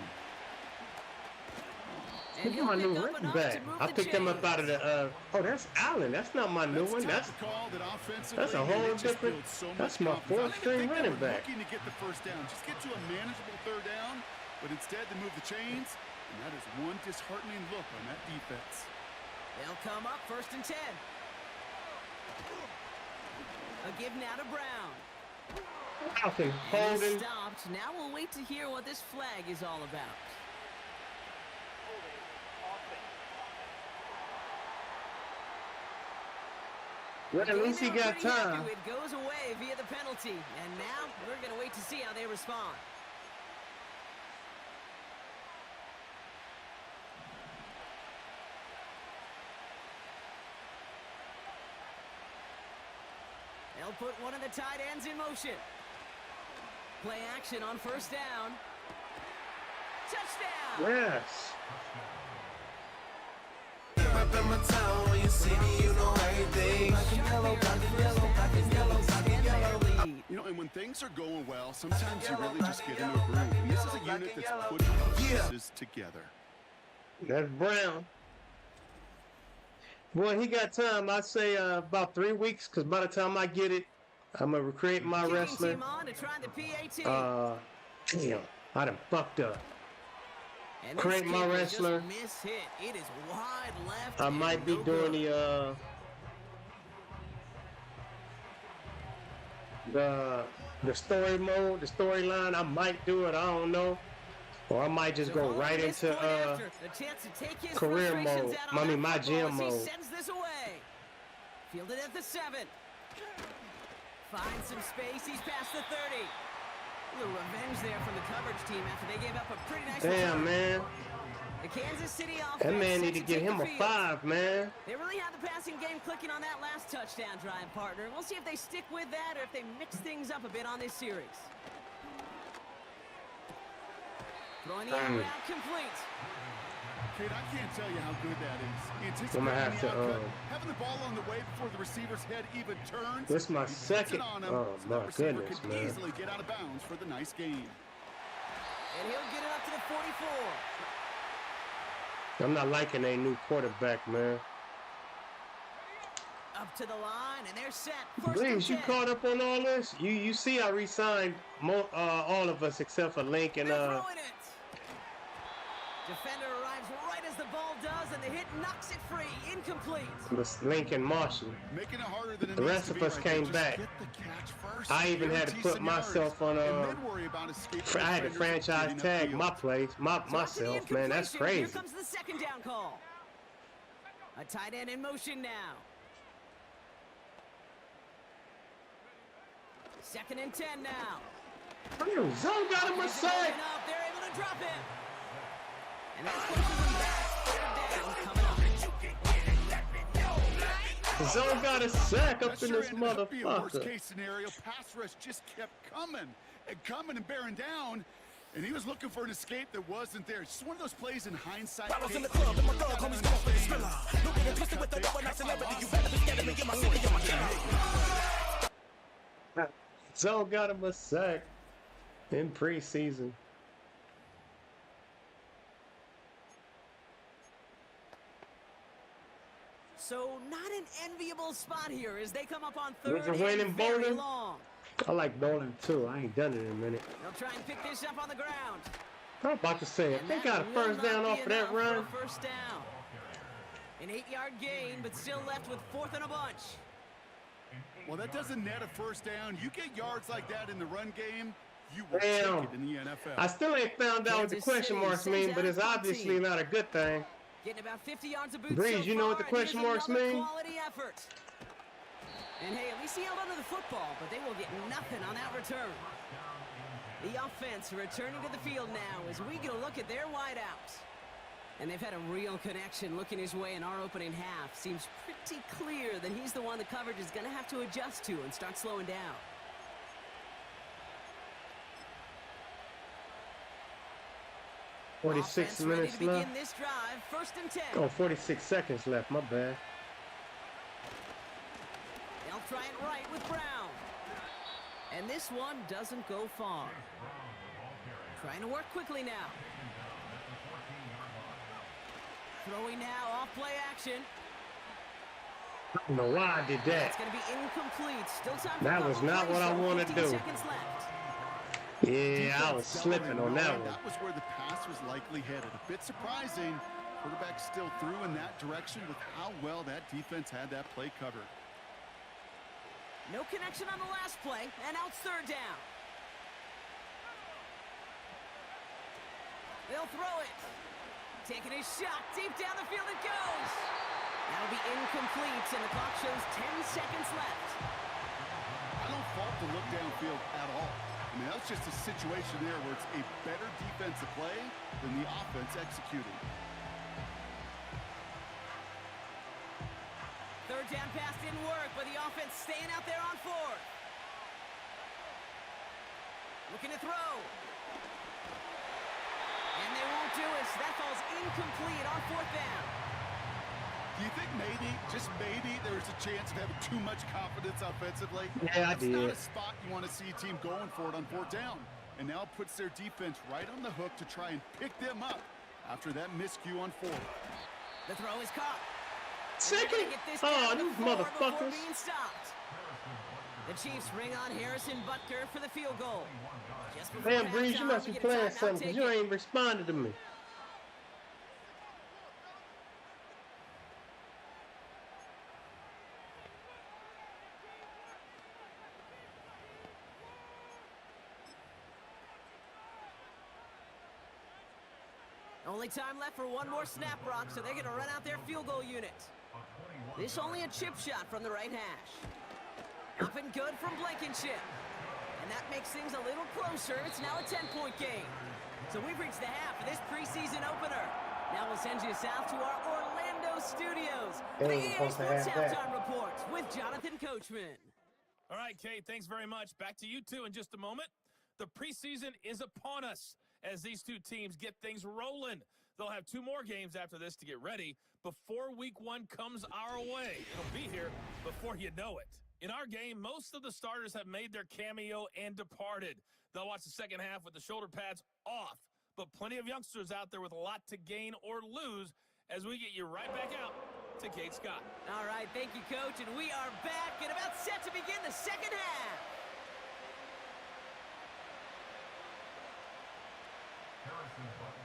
And Look at my he'll new pick up running enough back. to move I the picked him up chains. out of the. Oh, that's Allen. That's not my new one. That's That's a call that offensively, that's a man, whole it just different- builds so that's much my confidence. I fourth didn't string think they running were back. looking to get the first down, just get to a manageable third down, but instead they move the chains, and that is one disheartening look on that defense. They'll come up first and 10. A give now to Brown. Falcon And holding. he's stopped. Now we'll wait to hear what this flag is all about. Well, at least he They were got pretty happy time. It goes away via the penalty. And now we're going to wait to see how they respond. They'll put one of the tight ends in motion. Play action on first down. Touchdown! Yes. You know, and when things are going well, sometimes you really just get into a groove. And this is a unit that's putting pieces together. That's Brown. Boy, he got time. I say about 3 weeks, because by the time I get it, I'm going to recreate my Kicking wrestler. team on to try the PAT. Damn, I done fucked up. And this create my kick was wrestler. just miss-hit. It is wide left. I and might be no doing good. the story mode, the storyline. I might do it. I don't know. Or I might just go So right this into point after, the chance to take his career frustrations mode. out on I mean, that my football gym as he mode. sends this away. Fielded at the 7. Finds some space. He's past the 30. A little revenge there from the coverage team after they gave up a pretty nice Damn, return. man. The Kansas City offense That man set need to to get take him the a field. 5, man. They really had the passing game clicking on that last touchdown drive, partner. We'll see if they stick with that or if they mix things up a bit on this series. Throwing the air out complete. Kate, I can't tell you how good that is. I'm gonna have Anticipating to, the outcut, having the ball on the way before the receiver's head even turns. This is my he puts it second. on him, Oh, so my that receiver goodness, could man. easily get out of bounds for the nice gain. And he'll get it up to the 44. I'm not liking a new quarterback, man. Up to the line, and they're set. First Please, and you 10. caught up on all this? You see I re-signed all of us except for Link and They're throwing it. Defender arrives right as the ball does, and the hit knocks it free. Incomplete. Link and Marshall. Making it harder than it The needs rest to of be us right came there. back. Just get the catch first. I even had to Guarantee put some yards, myself on and then worry about escaping I had to defenders franchise getting tag upfield. my place, So after the myself, man. That's incompletion, Here crazy. comes the second down call. A tight end in motion now. Second and 10 now. Damn, Zone got him a He's sack. holding up. They're able to drop him. And that pushes him back. Third down coming up. Zone got a sack up That in sure this ended up being a worst motherfucker. case scenario. Pass rush just kept coming and bearing down. And he was looking for an escape that wasn't there. It's just one of those plays in hindsight. I was in the club, and my thug homies going for the thriller. Don't get it twisted with the double night celebrity. You better be scared of me in my city, I'm a killer. Zone got him a sack in preseason. So not an enviable spot here as they come up on Was third it winning and very bowling? long. I like bowling too. I ain't done it in a minute. They'll try and pick this up on the ground. I'm about to say, if And they that got a will first down not be off of that enough for run, a first down. An 8-yard gain, but still left with 4th and a bunch. Well, that doesn't net a first down. You get yards like that in the run game, you will Damn. take it in the NFL. I still ain't found out what the Kansas question City marks sends mean, out but it's a punt obviously team. not a good thing. Getting about 50 yards of boots Breeze, so you know what the far, and here's question marks another mean? Quality effort. And hey, at least he held onto the football, but they will get nothing on that return. The offense returning to the field now as we get a look at their wideouts. And they've had a real connection looking his way in our opening half. Seems pretty clear that he's the one the coverage is going to have to adjust to and start slowing down. Offense 46 ready minutes to begin left. this drive. 1st and 10. Oh, 46 seconds left. My bad. They'll try it right with Brown. And this one doesn't go far. Trying to work quickly now. Throwing now, off play action. I don't know why I did that. It's going to be incomplete. Still time for That a was couple not plays, what I though. wanna 15 do. seconds left. Yeah, I was slipping on that one. That was where the pass was likely headed. A bit surprising. Quarterback still threw in that direction with how well that defense had that play covered. No connection on the last play, and now it's 3rd down. They'll throw it. Taking his shot, deep down the field it goes. That'll be incomplete, and the clock shows 10 seconds left. I don't fault the look downfield at all. I mean, that's just a situation there where it's a better defensive play than the offense executing. 3rd down pass didn't work, but the offense staying out there on 4th. Looking to throw. And they won't do it, so that falls incomplete on 4th down. Do you think maybe, just maybe, there's a chance of having too much confidence offensively? Yeah, I That's not did. a spot you want to see a team going for it on 4th down. And now it puts their defense right on the hook to try and pick them up after that miscue on 4th. The throw is caught. Second? Get this Oh, down to these 4 before motherfuckers. being stopped. The Chiefs bring on Harrison Butker for the field goal. Just before Damn, Breeze, you halftime, must we be get a playing timeout something because you taken. ain't responded to me. Only time left for one more snap, Brock, so they're going to run out their field goal unit. This only a chip shot from the right hash. Up and good from Blankenship. And that makes things a little closer. It's now a 10-point game. So we've reached the half of this preseason opener. Now we'll send you south to our Orlando studios. For the Hey, EA supposed to Sports have that. Halftime Report with Jonathan Coachman. All right, Kate, thanks very much. Back to you two in just a moment. The preseason is upon us as these two teams get things rolling. They'll have 2 more games after this to get ready before week 1 comes our way. It'll be here before you know it. In our game, most of the starters have made their cameo and departed. They'll watch the second half with the shoulder pads off, but plenty of youngsters out there with a lot to gain or lose as we get you right back out to Kate Scott. All right, thank you, Coach, and we are back and about set to begin the second half.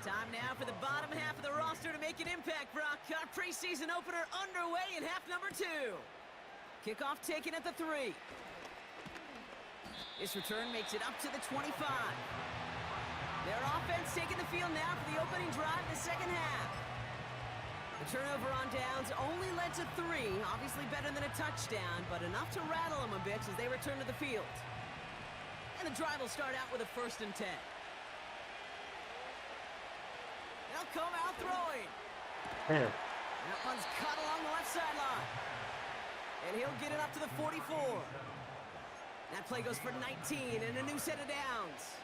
Time now for the bottom half of the roster to make an impact, Brock. Our preseason opener underway in half number 2. Kickoff taken at the 3. This return makes it up to the 25. Their offense taking the field now for the opening drive of the second half. The turnover on downs only led to 3. Obviously better than a touchdown, but enough to rattle them a bit as they return to the field. And the drive will start out with a 1st and 10. They'll come out throwing. Damn. That one's cut along the left sideline. And he'll get it up to the 44. That play goes for 19 and a new set of downs.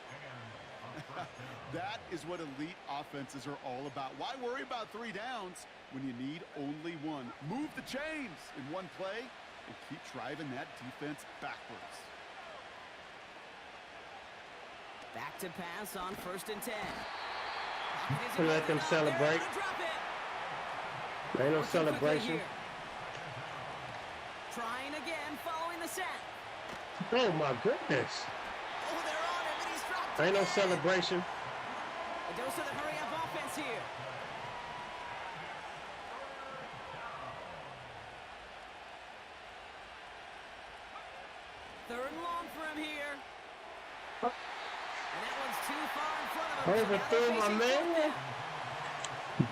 That is what elite offenses are all about. Why worry about 3 downs when you need only 1? Move the chains in one play and keep driving that defense backwards. Back to pass on 1st and 10. To let them celebrate. There ain't no celebration. again following the sack. Oh my goodness. Oh, they're on him, and he's dropped Ain't no again. celebration. A dose of the hurry-up offense here. Third and long for him here. And that one's too far in front of him. Overthrew my man.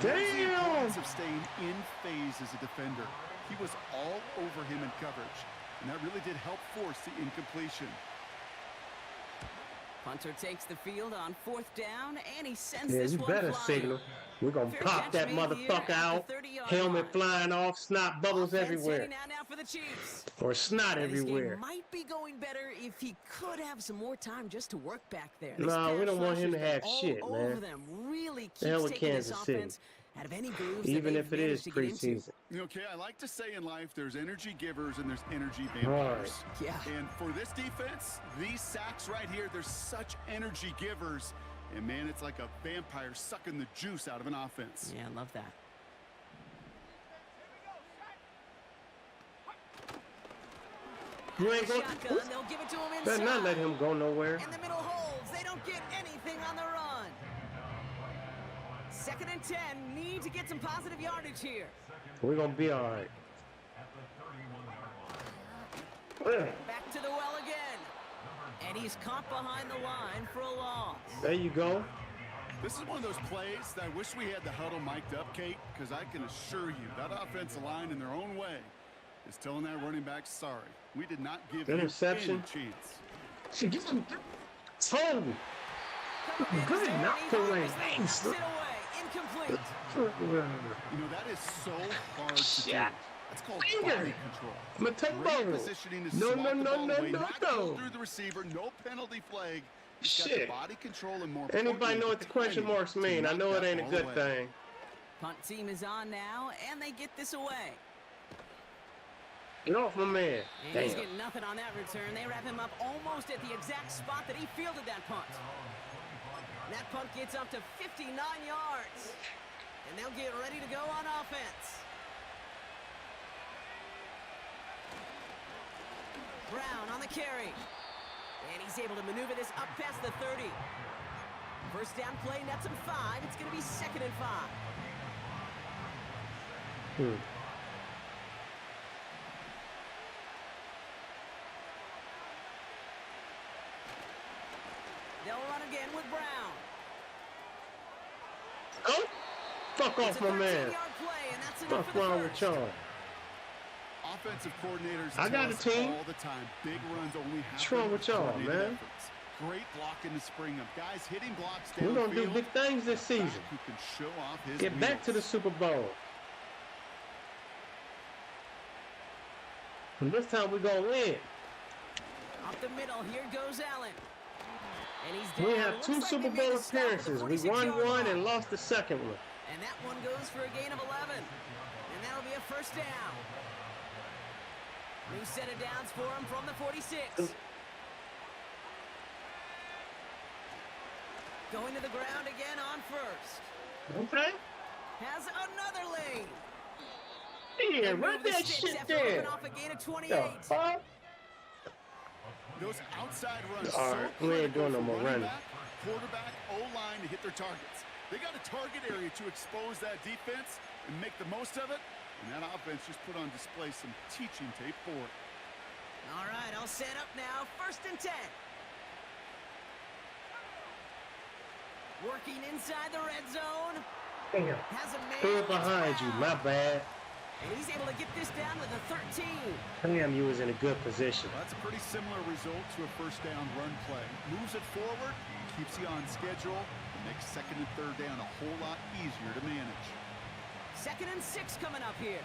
There's the Damn. importance of staying in phase as a defender. He was all over him in coverage, and that really did help force the incompletion. Punter takes the field on fourth down, and he sends Yeah, this you one better flying. signal. We're going to Fair pop catch that made here motherfucker at the out. 30-yard Helmet line. flying off, snot bubbles Offense everywhere. heading out now for the Chiefs. Or snot And this everywhere. game might be going better if he could have some more time just to work back there. No, we don't want him to have all shit, over man. them. Really The hell keeps with taking this Kansas City. offense out of any grooves Even that if they've it managed is to get into. preseason. Okay, I like to say in life there's energy givers and there's energy vampires. Yeah. And for this defense, these sacks right here, they're such energy givers. And man, it's like a vampire sucking the juice out of an offense. Yeah, I love that. You ain't going Shotgun, they'll give it to him better not let inside. him go nowhere. And the middle holds. They don't get anything on the run. 2nd and 10. Need to get some positive yardage here. We're going to be all right. Back to the well again. And he's caught behind the line for a loss. There you go. This is one of those plays that I wish we had the huddle mic'd up, Kate, because I can assure you that offensive line in their own way is telling that running back, sorry, we did not give you Interception. any chance. She gets him. Total. Good knock away. Thanks. Knocks it away. Incomplete. You know, that is so hard to do. Shit. That's called Finger. body control. I'm going to take Great ball. positioning to No, swat no, the no, ball no, away, no, not go no. through the receiver, no penalty flag. He's got Shit. the body control and more Anybody importantly, know what the question timing marks to mean? I knock know it that ain't a ball good away. thing. Punt team is on now, and they get this away. Get off my man. And he's Damn. getting nothing on that return. They wrap him up almost at the exact spot that he fielded that punt. And that punt gets up to 59 yards. And they'll get ready to go on offense. Brown on the carry. And he's able to maneuver this up past the 30. First down play, nets him 5. It's going to be 2nd and 5. They'll run again with Brown. Oh, fuck It's off a my man. 13-yard play, and that's enough Fuck for the wrong with first. y'all. Offensive coordinators I got tell a us team. all the time, big runs only happen What's wrong with y'all, coordinated man? efforts. Great blocking to spring them. Guys hitting blocks We're going to do downfield. big things this season. Back who can show off his Get back to the wheels. Super Bowl. And this time we're going to win. Up the middle, here goes Allen. And he's down. We It have looks 2 like they Super made Bowl the stop at the appearances. We won 46-yard one line. and lost the second one. And that one goes for a gain of 11. And that'll be a first down. New set of downs for him from the 46. Going to the ground again on first. Okay? Has another lane. Yeah, Move run the that sticks shit after there. ripping off a gain of 28. The fuck? Those outside runs All so right, we ain't critical doing no for more running running. back, quarterback, O-line to hit their targets. They got a target area to expose that defense and make the most of it. And that offense just put on display some teaching tape for it. All right, I'll set up now. 1st and 10. Working inside the red zone. Damn. Has a man. Threw it It's behind you. Brown. My bad. And he's able to get this down to the 13. Damn, you was in a good position. Well, that's a pretty similar result to a first down run play. Moves it forward, keeps you on schedule, and makes 2nd and 3rd down a whole lot easier to manage. 2nd and 6 coming up here.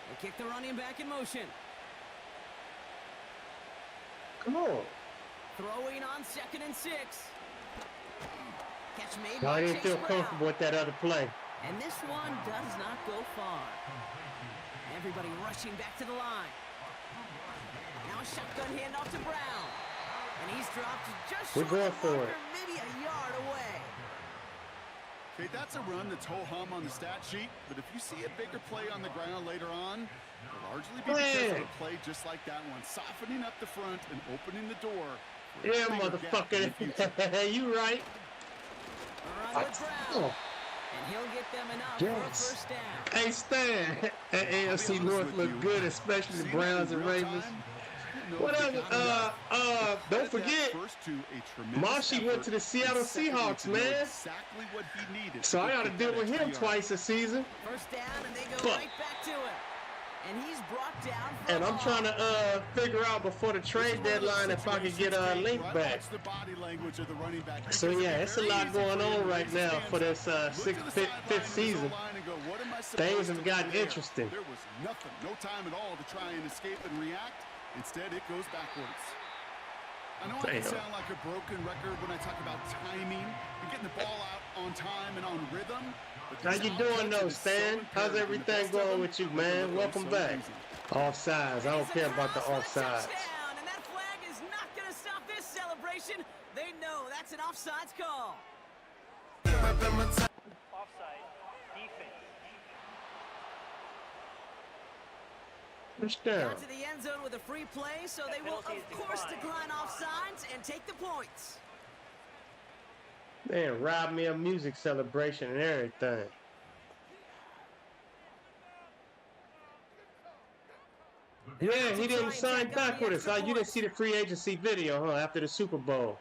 They kick the running back in motion. Come on. Throwing on 2nd and 6. Catch made No, I by didn't Chase feel Brown. comfortable with that other play. And this one does not go far. Everybody rushing back to the line. Now a shotgun handoff to Brown. And he's dropped just We're short going of the for marker, it. maybe a yard away. Okay, that's a run that's ho-hum on the stat sheet, but if you see a bigger play on the ground later on, it'll largely be because of a play just like that one, softening up the front and opening the door. Yeah, motherfucker. You right. Run with Brown. And he'll get them enough for a first down. Hey, Stan, that AFC North look good, especially the Browns and Ravens. Whatever. Don't forget, Marshy went to the Seattle Seahawks, man. So I got to deal with him twice a season. First down, and they go right back to it. And he's brought down for and I'm trying to figure out before the trade deadline if I could get a link back. So yeah, it's a lot going on right now for this fifth season. Things have gotten interesting. There was nothing, no time at all to try and escape and react. Instead, it goes backwards. I know I can sound like a broken record when I talk about timing and getting the ball out on time and on rhythm. How you doing though, Stan? How's everything going with you, man? Welcome back. Offsides. I don't care about the offsides. And that flag is not going to stop this celebration. They know that's an offsides call. Offside. Defense. Down to the end zone with a free play, so they will, of course, decline offsides and take the points. Man, robbed me a music celebration and everything. Yeah, he didn't sign back with us. You didn't see the free agency video, huh, after the Super Bowl.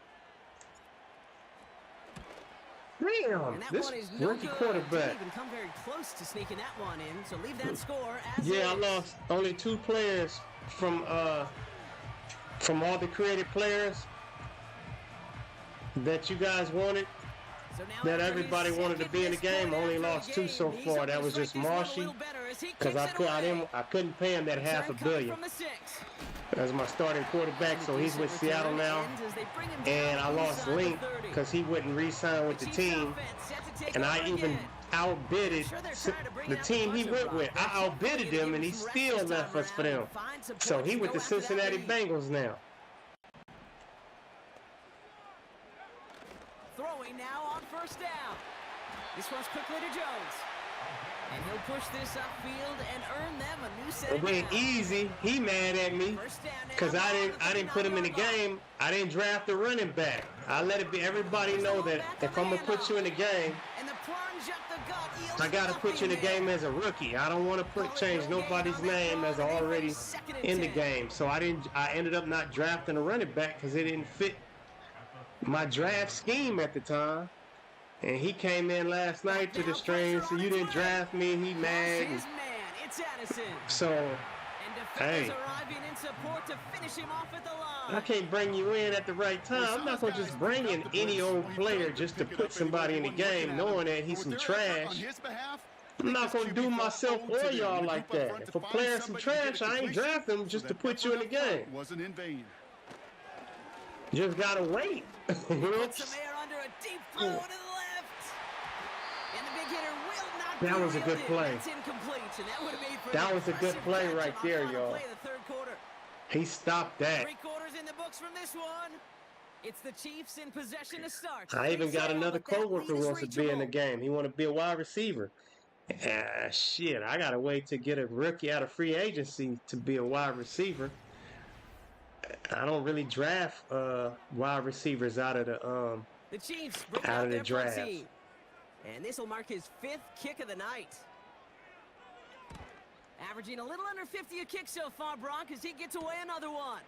Damn, this rookie quarterback. Didn't even come very close to sneaking that one in, so leave that score as yeah, I lost only 2 players from all the created players that you guys wanted, that everybody wanted to be in the game. I only lost 2 so far. That was just Marshy, because I couldn't pay him that $500 million as my starting quarterback, so he's with Seattle now. And I lost Link because he wouldn't re-sign with the team, and I even outbidded the team he went with. I outbidded him, and he still left us for them. So he with the Cincinnati Bengals now. Throwing now on first down. This one's quickly to Jones. And he'll push this upfield and earn them a new set of downs. Easy. He mad at me because I didn't put him in the game. I didn't draft a running back. I let it be everybody know that if I'm gonna put you in the game, I gotta put you in the game as a rookie. I don't want to change nobody's name as already in the game. So I ended up not drafting a running back because it didn't fit my draft scheme at the time. And he came in last night to the stream, so you didn't draft me. He mad. So, hey, I can't bring you in at the right time. I'm not going to just bring in any old player just to put somebody in the game knowing that he's some trash. I'm not going to do myself or y'all like that. If a player's some trash, I ain't draft him just to put you in the game. Just got to wait. That was a good play. That was a good play right there, y'all. He stopped that. 3 quarters in the books from this one. It's the Chiefs in possession to start. I even got another coworker who wants to be in the game. He want to be a wide receiver. Shit, I gotta wait to get a rookie out of free agency to be a wide receiver. I don't really draft wide receivers out of the Chiefs out of the draft. And this will mark his 5th kick of the night. Averaging a little under 50 a kick so far, Brock, as he gets away another one.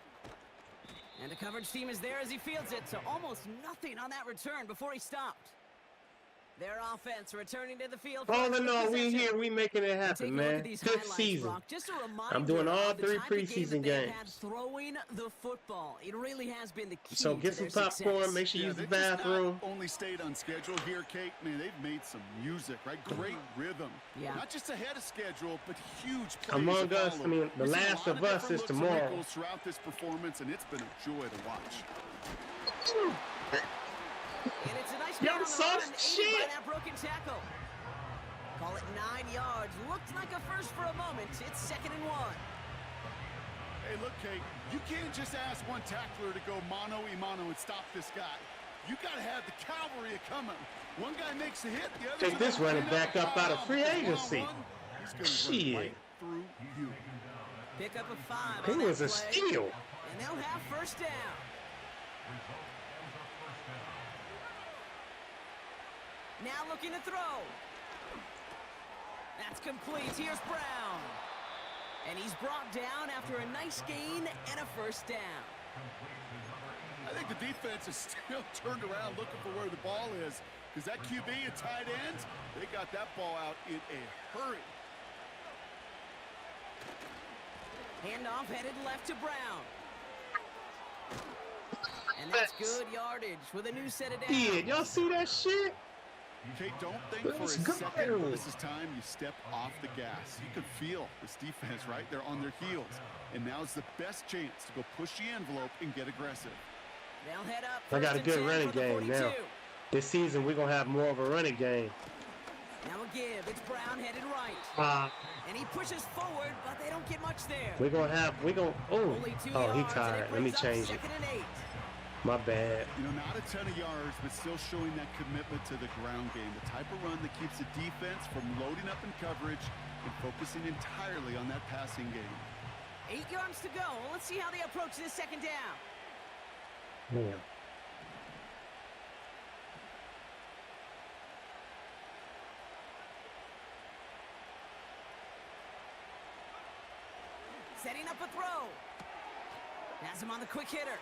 And the coverage team is there as he fields it, so almost nothing on that return before he stopped. Their offense returning to the field. All in all, we here, we making it happen, man. 5th season. I'm doing all 3 preseason games. Throwing the football. It really has been the key. So get some popcorn, make sure you use the bathroom. Only stayed on schedule here, Kate. Man, they've made some music, right? Great rhythm. Yeah. Not just ahead of schedule, but huge plays. Among Us, I mean, The Last of Us is tomorrow. Throughout this performance, and it's been a joy to watch. And it's a nice y'all saw that shit. That broken tackle. Call it 9 yards. Looked like a first for a moment. It's 2nd and 1. Hey, look, Kate. You can't just ask one tackler to go mano-a-mano and stop this guy. You got to have the cavalry coming. One guy makes a hit, the other Take this running back up out of free agency. Shit. Right through you. Pick up a 5 He on that was a play, steal. and they'll have first down. Now looking to throw. That's complete. Here's Brown. And he's brought down after a nice gain and a first down. I think the defense is still turned around looking for where the ball is, because that QB and tight end, they got that ball out in a hurry. Handoff headed left to Brown. And that's good yardage with a new set of downs. Yeah, y'all see that shit? Okay, don't think Let's for a go. second this is time you step off the gas. You can feel this defense, right? They're on their heels. And now's the best chance to go push the envelope and get aggressive. They'll head up. I got a good running game now. This season, we're going to have more of a running game. Now a give. It's Brown headed right. And he pushes forward, but they don't get much there. We're going to have, oh, he tired. Let me change it. My bad. You know, not a ton of yards, but still showing that commitment to the ground game. The type of run that keeps the defense from loading up in coverage and focusing entirely on that passing game. 8 yards to go. Let's see how they approach this second down. Yeah. Setting up a throw. Has him on the quick hitter.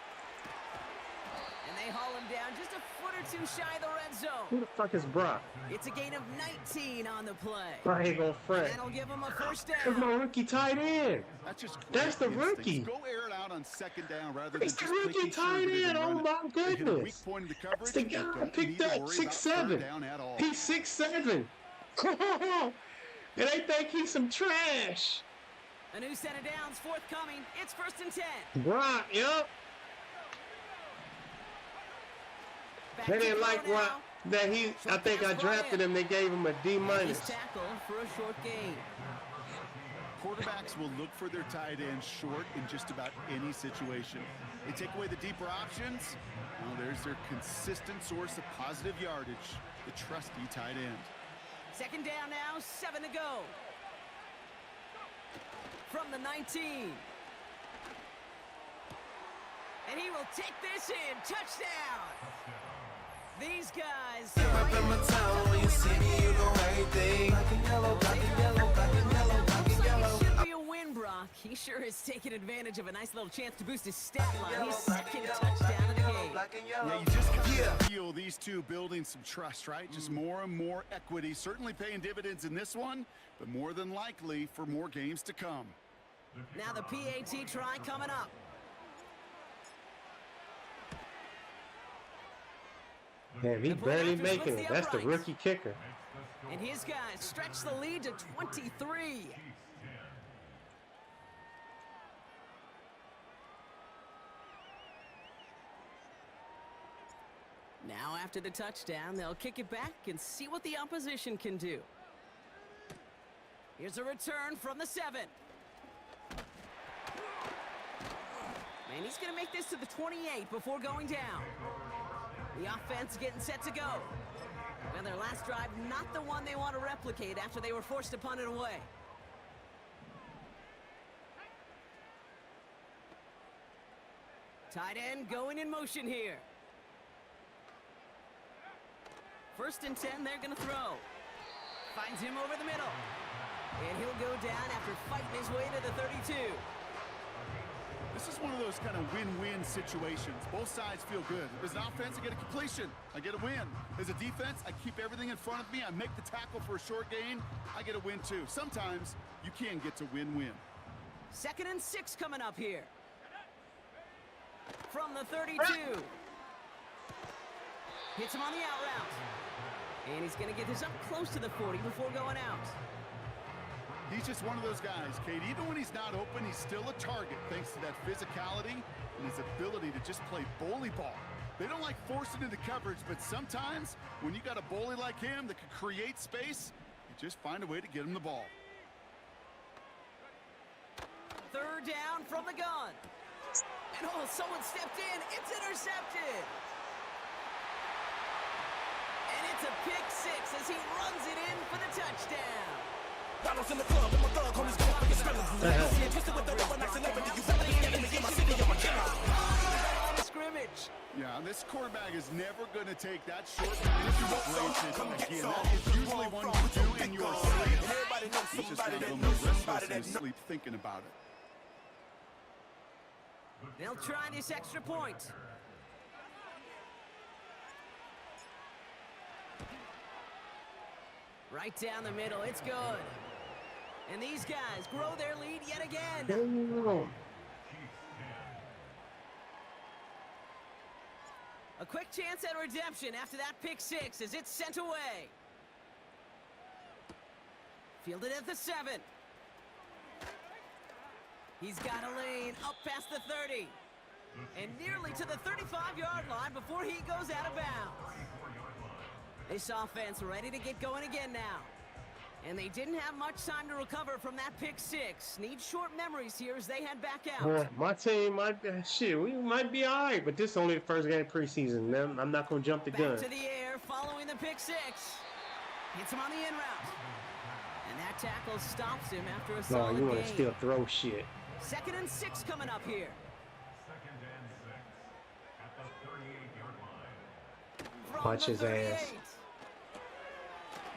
And they haul him down just a foot or two shy of the red zone. Who the fuck is Brock? It's a gain of 19 on the play. I ain't gonna front. That'll give him a first That's down. my rookie tight end. That's just great That's the instincts. rookie. Go air it out on second down rather than It's just the rookie making sure tight that they end. can Oh run it. my They hit a goodness. weak point in the coverage. It's the You guy don't I picked need to up, worry about 6'7". third down at all. He's 6'7". And they think he's some trash. A new set of downs forthcoming. It's 1st and 10. Brock, yep. Back They to didn't throw like now. what that I think I drafted him. They gave him a D And he's minus. tackled for a short gain. Quarterbacks will look for their tight end short in just about any situation. They take away the deeper options. Well, there's their consistent source of positive yardage, the trusty tight end. Second down now, 7 to go. From the 19. And he will take this in. Touchdown. These guys. Up in my town, when you see me, you know everything. Black and yellow, black and yellow, black and yellow, black and yellow. Should be a win, Brock. He sure is taking advantage of a nice little chance to boost his stat line. His second touchdown of the game. Yeah, you just kind of feel these two building some trust, right? Just more and more equity. Certainly paying dividends in this one, but more than likely for more games to come. Now the PAT try coming up. Damn, he barely making it. That's the rookie kicker. And his guys stretch the lead to 23. Now after the touchdown, they'll kick it back and see what the opposition can do. Here's a return from the 7. And he's going to make this to the 28 before going down. The offense getting set to go. Well, their last drive, not the one they want to replicate after they were forced to punt it away. Tight end going in motion here. 1st and 10, they're going to throw. Finds him over the middle. And he'll go down after fighting his way to the 32. This is one of those kind of win-win situations. Both sides feel good. As an offense, I get a completion. I get a win. As a defense, I keep everything in front of me. I make the tackle for a short gain. I get a win, too. Sometimes you can get to win-win. 2nd and 6 coming up here. From the 32. Hits him on the out route. And he's going to get this up close to the 40 before going out. He's just one of those guys, Kate. Even when he's not open, he's still a target thanks to that physicality and his ability to just play bully ball. They don't like forcing into coverage, but sometimes when you got a bully like him that can create space, you just find a way to get him the ball. 3rd down from the gun. And oh, someone stepped in. It's intercepted. And it's It's a pick six as he runs it in for the touchdown. Bottles in the club, and my thug homies going for the thriller. Twisted with the rubber, nice celebrity. You better be scared of me in my city, I'm a killer. Scrimmage. Yeah, this quarterback is never going to take that short pass and place it again. That is usually one you do in your sleep. Everybody knows He's just somebody got to that go knows restless somebody in that his knows. sleep thinking about it. They'll try this extra point. Right down the middle, it's good. And these guys grow their lead yet again. A quick chance at redemption after that pick six as it's sent away. Fielded at the 7. He's got a lane up past the 30. And nearly to the 35-yard line before he goes out of bounds. This offense ready to get going again now. And they didn't have much time to recover from that pick six. Need short memories here as they head back out. Well, my team might be, we might be all right, but this is only the first game of preseason. Man, I'm not going to jump the gun. Back to the air following the pick six. Hits him on the in route. And that tackle stops him after a solid you want to gain. still throw shit. 2nd and 6 coming up here. From Watch the his 38. ass.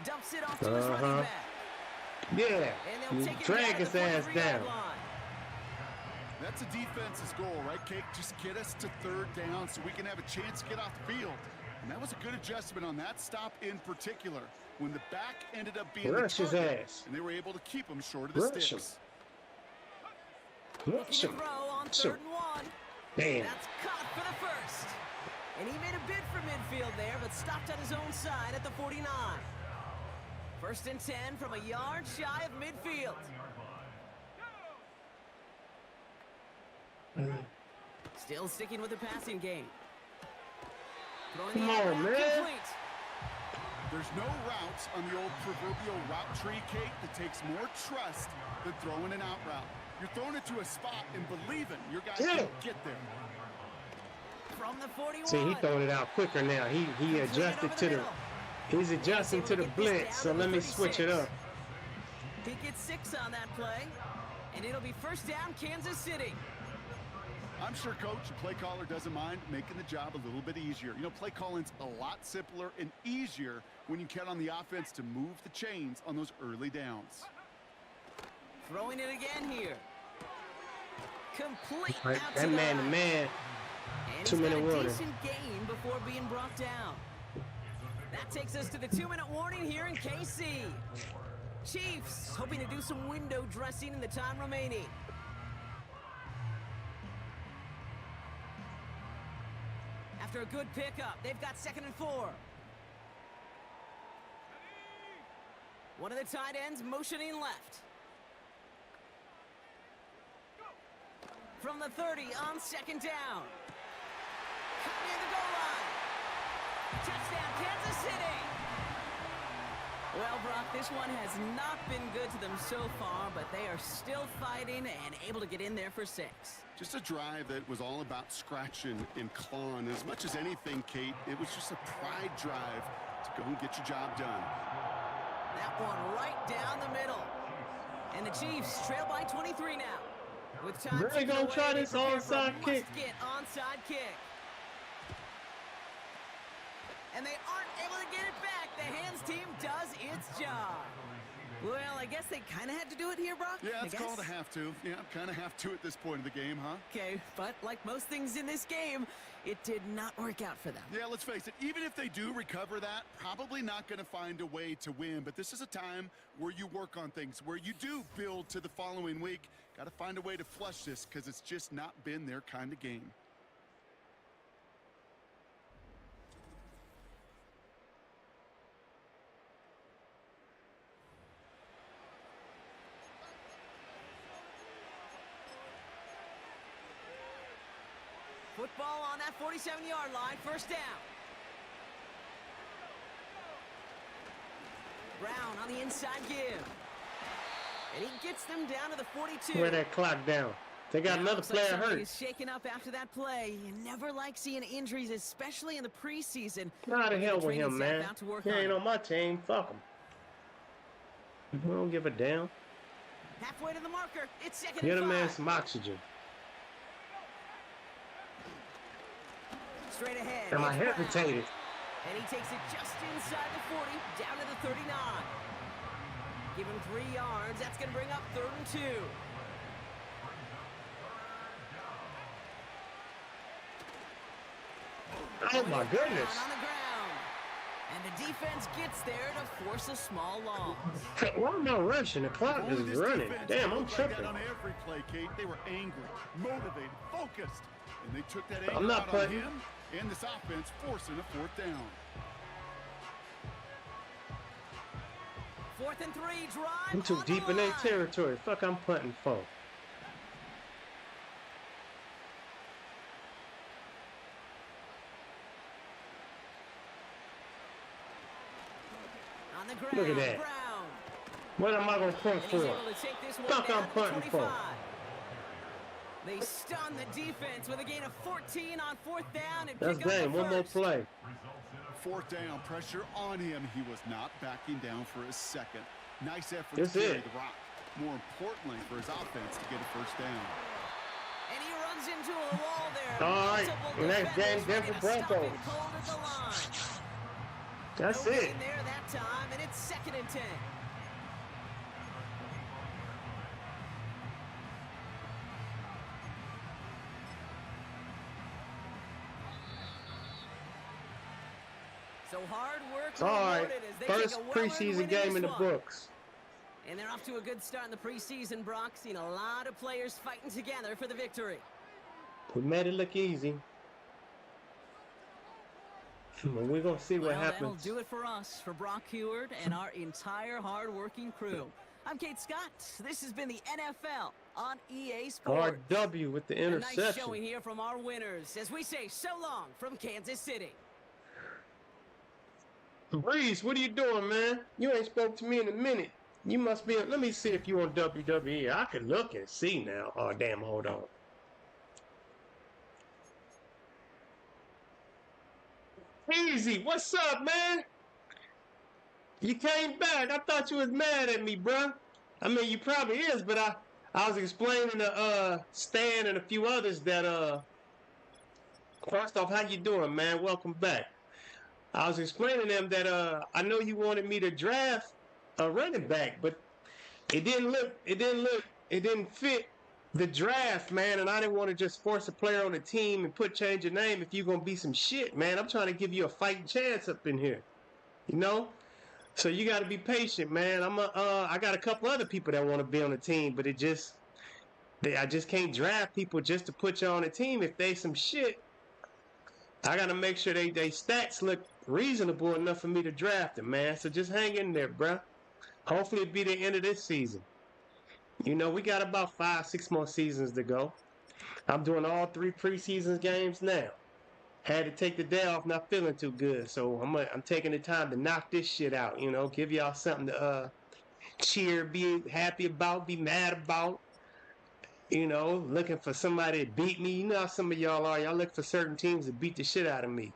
Dumps it off to his running back. Yeah, And they'll you take it drag down his to the ass 43-yard down. line. That's a defense's goal, right, Cake? Just get us to 3rd down so we can have a chance to get off the field. And that was a good adjustment on that stop in particular, when the back ended up being Rush the his target, ass. and they were able to keep him short of the Rush sticks. Looking Rush to him. throw on Rush him. 3rd and 1. Damn. That's caught for the first. And he made a bid for midfield there, but stopped on his own side at the 49. 1st and 10 from a yard shy of midfield. Still sticking with the passing game. Throwing Come the on, route man. complete. There's no routes on the old proverbial route tree, Cake, that takes more trust than throwing an out route. You're throwing it to a spot and believing your guys can get there. From the 41. See, he throwing it out quicker now. He adjusted to the. He's adjusting to the blitz, so let me switch it up. He gets 6 on that play, and it'll be 1st down, Kansas City. I'm sure Coach, the play caller, doesn't mind making the job a little bit easier. You know, play calling's a lot simpler and easier when you count on the offense to move the chains on those early downs. Throwing it again here. Complete Right, out that to the man to line. man. And 2 he's got minute a warning. decent gain before being brought down. That takes us to the 2-minute warning here in KC. Chiefs hoping to do some window dressing in the time remaining. After a good pickup, they've got 2nd and 4. One of the tight ends motioning left. From the 30 on 2nd down. Cut near the goal line. Touchdown, Kansas City. Well, Brock, this one has not been good to them so far, but they are still fighting and able to get in there for 6. Just a drive that was all about scratching and clawing. As much as anything, Kate, it was just a pride drive to go and get your job done. That one right down the middle. And the Chiefs trail by 23 now. With time Really ticking gonna away, try they this prepare for a onside kick? must-get onside kick. And they aren't able to get it back. The hands team does its job. Well, I guess they kind of had to do it here, Brock. Yeah, I it's guess. called a have to. Yeah, kind of have to at this point of the game, huh? Okay, but like most things in this game, it did not work out for them. Yeah, let's face it, even if they do recover that, probably not going to find a way to win. But this is a time where you work on things, where you do build to the following week. Got to find a way to flush this because it's just not been their kind of game. Football on that 47-yard line, 1st down. Brown on the inside give. And he gets them down to the 42. Wear that clock down. They got another looks like player something hurt. is shaken up after that play. You never like seeing injuries, especially in the preseason. How the Maybe hell the with training him, staff man? out to work He ain't on it. on my team. Fuck him. I don't give a damn. Halfway to the marker. It's second Get a and man 5. some oxygen. Straight ahead. Am I it's Brown. hesitated? And he takes it just inside the 40, down to the 39. Give him 3 yards. That's going to bring up 3rd and 2. Oh my goodness. On the ground. And the defense gets there to force a small loss. Why am I rushing? The clock Only is this running. defense Damn, I'm looked like that tripping. on every play, Kate. They were angry, motivated, focused, and they took that anger I'm not out putting- on him and this offense, forcing a 4th down. 4th and 3, drive. I'm too on the deep in their line. territory. Fuck, I'm punting for. On the ground. Look at that. Brown. What am I gonna punt And he's for? able to take this one Fuck, down I'm to the punting for. 25. They stun the defense with a gain of 14 on 4th down and That's pick up the game. One more first. play. 4th down, pressure on him. He was not backing down for a second. Nice effort That's to carry it. the rock. More importantly for his offense to get a 1st down. And he runs into a wall there. All right. Multiple Next game, defenders ready Denver to stop him Broncos. cold at the line. That's No it. gain there that time, and it's 2nd and 10. So hard work All right. rewarded as they First take a well-earned preseason win game in the this one. books. And they're off to a good start in the preseason, Brock. Seen a lot of players fighting together for the victory. We made it look easy. We're going to see what Well, that'll happens. do it for us, for Brock Heward and our entire hard-working crew. I'm Kate Scott. This has been the NFL on EA Sports. RW with the A nice interception. showing here from our winners as we say so long from Kansas City. Breeze, what are you doing, man? You ain't spoke to me in a minute. You must be. Let me see if you on WWE. I can look and see now. Oh, damn, hold on. Easy, what's up, man? You came back. I thought you was mad at me, bruh. I mean, you probably is, but I was explaining to Stan and a few others that first off, how you doing, man? Welcome back. I was explaining to them that I know you wanted me to draft a running back, but it didn't fit the draft, man, and I didn't want to just force a player on the team and change your name if you're gonna be some shit, man. I'm trying to give you a fighting chance up in here, you know. So you got to be patient, man. I got a couple other people that want to be on the team, but I just can't draft people just to put you on the team if they some shit. I got to make sure they stats look reasonable enough for me to draft them, man. So just hang in there, bruh. Hopefully it'll be the end of this season. You know, we got about 5-6 more seasons to go. I'm doing all 3 preseason games now. Had to take the day off, not feeling too good. So I'm taking the time to knock this shit out, you know, give y'all something to cheer, be happy about, be mad about. You know, looking for somebody to beat me. You know how some of y'all are. Y'all look for certain teams to beat the shit out of me.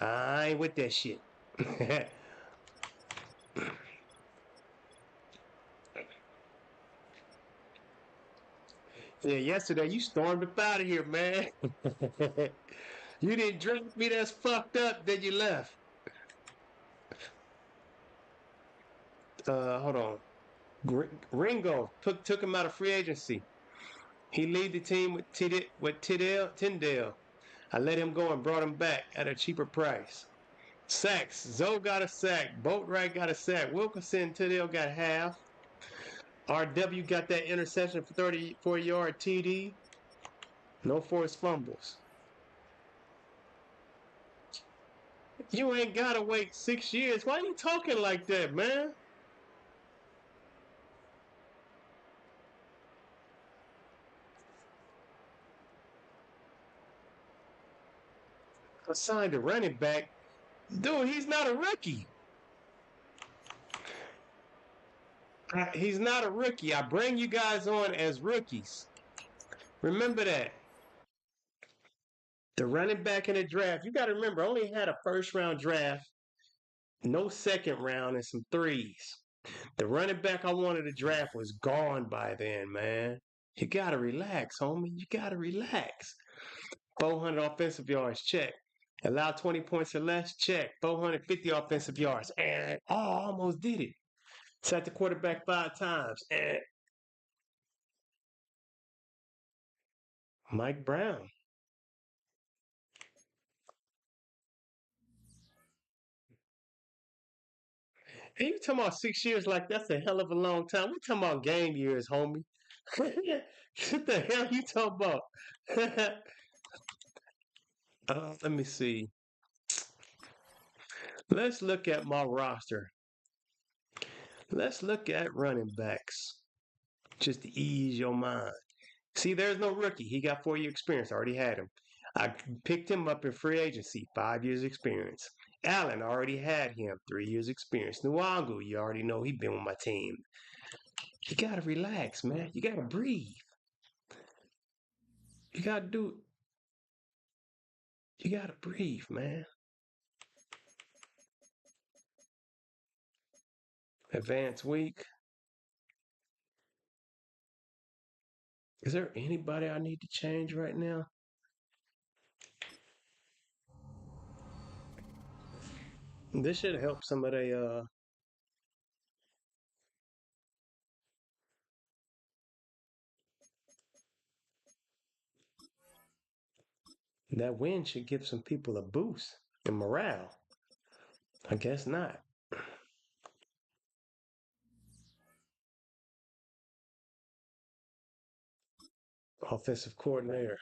I ain't with that shit. Yeah, yesterday you stormed up out of here, man. You didn't drink me, that's fucked up, then you left. Hold on. Ringo took him out of free agency. He lead the team with Tyndale. I let him go and brought him back at a cheaper price. Sacks. Zoe got a sack. Boatwright got a sack. Wilkinson, Tyndale got half. RW got that interception for 34-yard TD. No forced fumbles. You ain't got to wait 6 years. Why are you talking like that, man? I signed a running back. Dude, he's not a rookie. He's not a rookie. I bring you guys on as rookies. Remember that. The running back in the draft, you got to remember, only had a first round draft, no second round, and some threes. The running back I wanted to draft was gone by then, man. You got to relax, homie. You got to relax. 400 offensive yards, check. Allow 20 points or less, check. 450 offensive yards, and I almost did it. Sacked the quarterback 5 times, and Mike Brown. And you talking about 6 years like that's a hell of a long time. We talking about game years, homie. What the hell you talking about? Let me see. Let's look at my roster. Let's look at running backs. Just to ease your mind. See, there's no rookie. He got 4-year experience. I already had him. I picked him up in free agency, 5 years experience. Allen already had him, 3 years experience. Nwangu, you already know he been with my team. You gotta relax, man. You gotta breathe. You gotta do. You gotta breathe, man. Advanced week. Is there anybody I need to change right now? This should help some of the that win should give some people a boost in morale. I guess not. Offensive coordinator.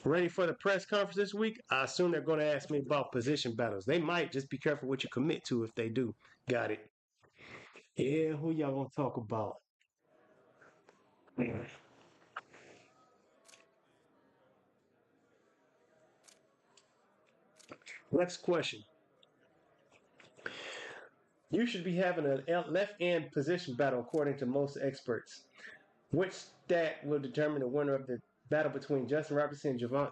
Ready for the press conference this week? I assume they're going to ask me about position battles. They might. Just be careful what you commit to if they do. Got it. Yeah, who y'all going to talk about? Next question. You should be having a left end position battle according to most experts. Which stat will determine the winner of the battle between Justin Robinson and Javon?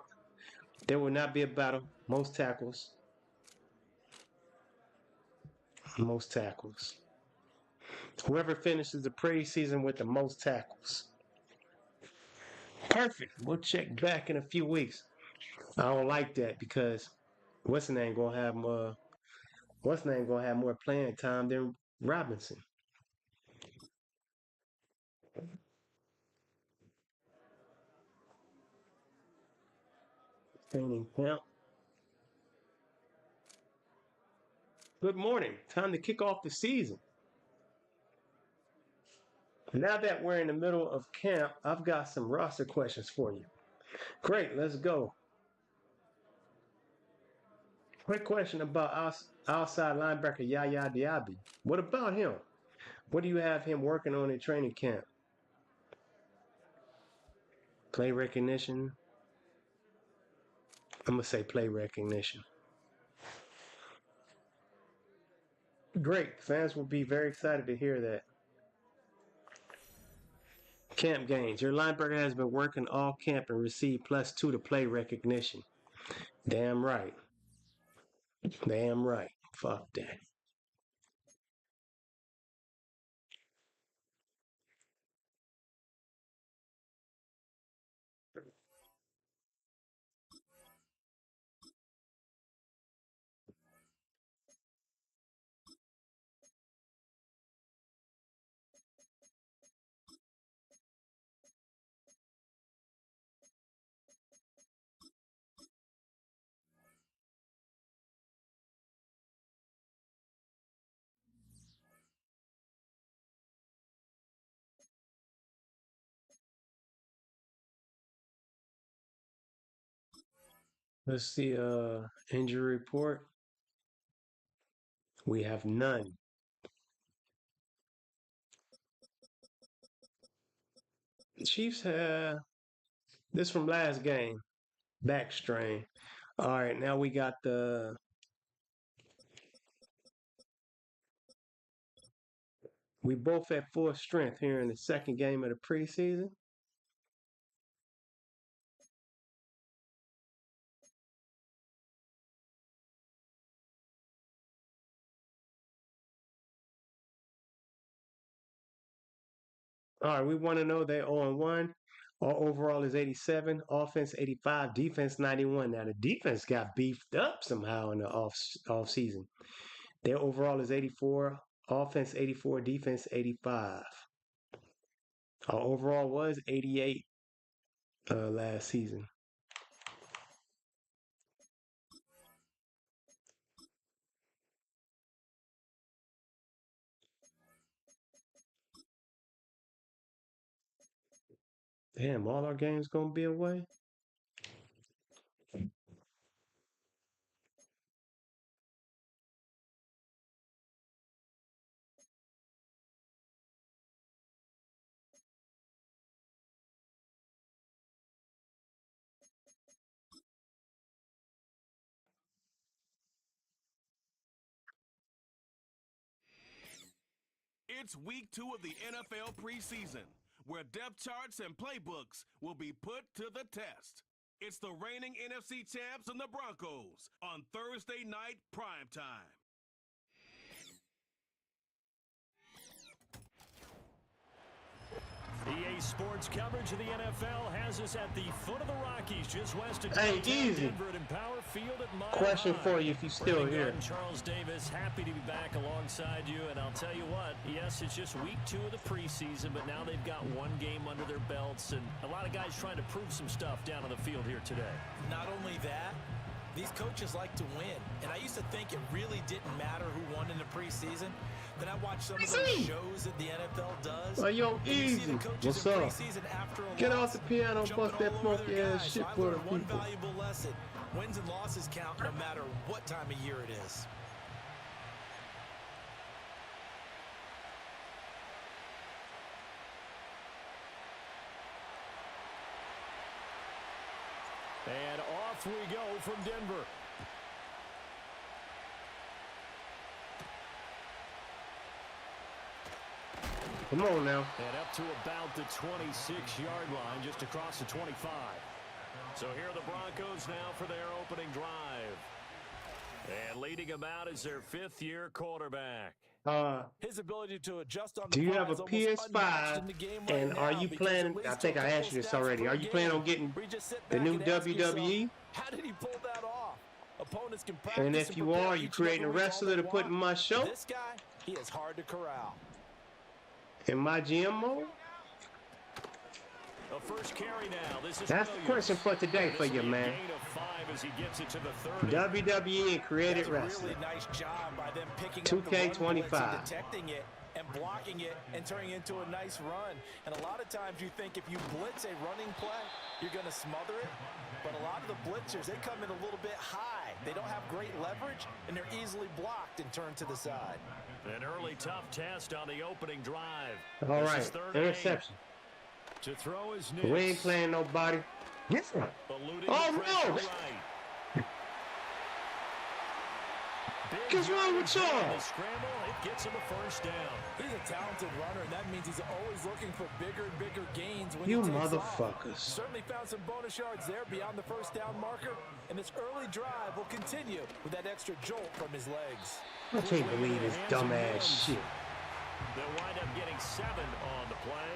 There will not be a battle. Most tackles. Most tackles. Whoever finishes the preseason with the most tackles. Perfect. We'll check back in a few weeks. I don't like that because what's the name gonna have more playing time than Robinson. Training camp. Good morning. Time to kick off the season. Now that we're in the middle of camp, I've got some roster questions for you. Great, let's go. Quick question about outside linebacker Yaya Diaby. What about him? What do you have him working on in training camp? Play recognition. I'm going to say play recognition. Great. Fans will be very excited to hear that. Camp gains. Your linebacker has been working all camp and received +2 to play recognition. Damn right. Damn right. Fuck that. Let's see injury report. We have none. Chiefs have this from last game. Back strain. All right, now we got the We both at full strength here in the second game of the preseason. All right, we want to know they 0-1. Our overall is 87, offense 85, defense 91. Now the defense got beefed up somehow in the off season. Their overall is 84, offense 84, defense 85. Our overall was 88 last season. Damn, all our games gonna be away? It's week 2 of the NFL preseason, where depth charts and playbooks will be put to the test. It's the reigning NFC champs and the Broncos on Thursday night primetime. EA Sports coverage of the NFL has us at the foot of the Rockies, just west of Hey, easy. Denver at Empower Field at Mile Question High. for you if you're still Brendan here. Gordon, Charles Davis, happy to be back alongside you. And I'll tell you what, yes, it's just week 2 of the preseason, but now they've got one game under their belts, and a lot of guys trying to prove some stuff down on the field here today. Not only that, these coaches like to win. And I used to think it really didn't matter who won in the preseason. Then I watched some of those shows that the NFL does. Oh, yo, easy. What's up? Get off the piano, bust that funky ass shit for the one people. valuable lesson. Wins and losses count no matter what time of year it is. And off we go from Denver. Come on now. And up to about the 26-yard line, just across the 25. So here are the Broncos now for their opening drive. And leading them out is their 5th-year quarterback. His ability to adjust on Do the you fly have a is almost unmatched PS5? in the game right And are now you because planning? it leads I to think a I couple asked you this stats already. per Are you planning on game getting where you just sit the back new and ask yourself, WWE? how did he pull that off? Opponents can practice And if you prepare are, you each and creating a every week all wrestler they to put in want. my show? This guy, he is hard to corral. In my GM mode? A first carry now. This is That's the question for today for you, man. Gain of 5 as he gets it to the 30. WWE and created That's a wrestling. really nice job by them picking up the run blitz 2K25. and detecting it and blocking it and turning it into a nice run. And a lot of times you think if you blitz a running play, you're going to smother it. But a lot of the blitzers, they come in a little bit high. They don't have great leverage, and they're easily blocked and turned to the side. An early tough test on the opening drive. All This right, is 3rd and 8. interception. To throw his We ain't playing nobody. Yes, sir. Oh, no! What's wrong with y'all? Scramble, it gets him a first down. He's a talented runner, and that means he's always looking for bigger and bigger gains when You he takes off. motherfuckers. Certainly found some bonus yards there beyond the first down marker, and this early drive will continue with that extra jolt from his legs. I can't believe this dumbass shit. They'll wind up getting 7 on the play,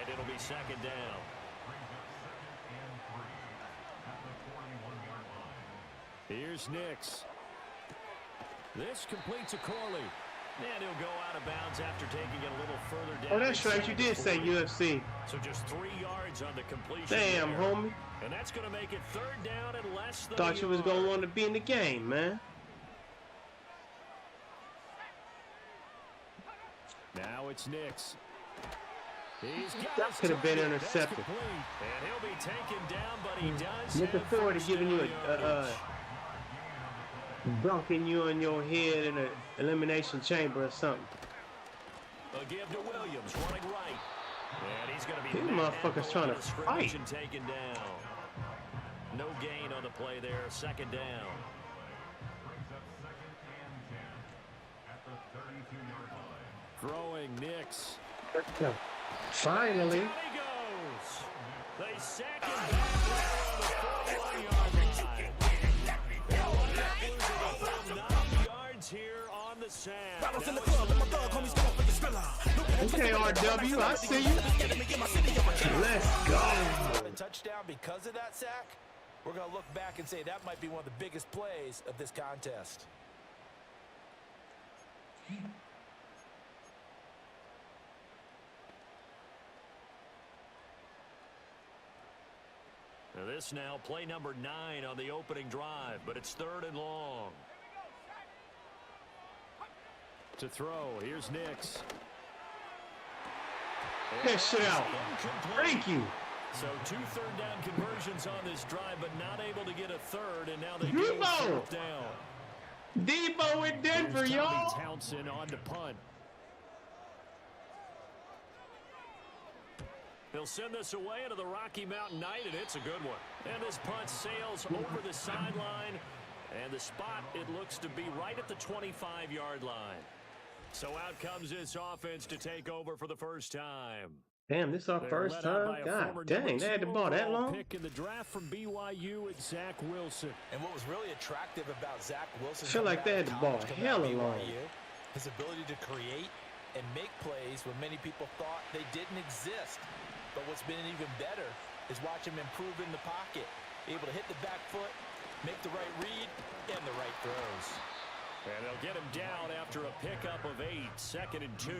and it'll be 2nd down. Here's Nix. This completes a Corley. And he'll go out of bounds after taking it a little further down. Oh, that's right. You did say UFC. So just 3 yards on the completion. Damn, there. homie. And that's going to make it 3rd down and less than Thought you was going to want to be in the game, man. Now it's Nix. That could have been intercepted. And he'll be taken down, but he does. Looking have forward to first giving you down dunking you in your head in an elimination chamber or something. A give to Williams, running right. And he's going to be These motherfuckers trying to fight. and taken down. No gain on the play there. 2nd down. Throwing Nix. Finally. Down he goes. They sack him back on the 41-yard line. They'll wind up losing a full 9 yards here on the sack. Now it's Okay, RW, I see you. Let's go. A touchdown because of that sack. We're going to look back and say that might be one of the biggest plays of this contest. Now this now play number 9 on the opening drive, but it's 3rd and long. To throw, here's Nix. That shit out. Thank you. So 2 third-down conversions on this drive, but not able to get a third, and now they go Debo. 4th down. Debo in Denver, Here's y'all. Tommy Townsend on to punt. They'll send this away into the Rocky Mountain night, and it's a good one. And this punt sails over the sideline, and the spot, it looks to be right at the 25-yard line. So out comes this offense to take over for the first time. Damn, this is our first time? God dang, they had the ball that long? Pick in the draft from BYU at Zach Wilson. And what was really attractive about Zach Wilson, I feel like they had the ball hella long. His ability to create and make plays when many people thought they didn't exist. But what's been even better is watch him improve in the pocket, able to hit the back foot, make the right read, and the right throws. And they'll get him down after a pickup of 8, 2nd and 2.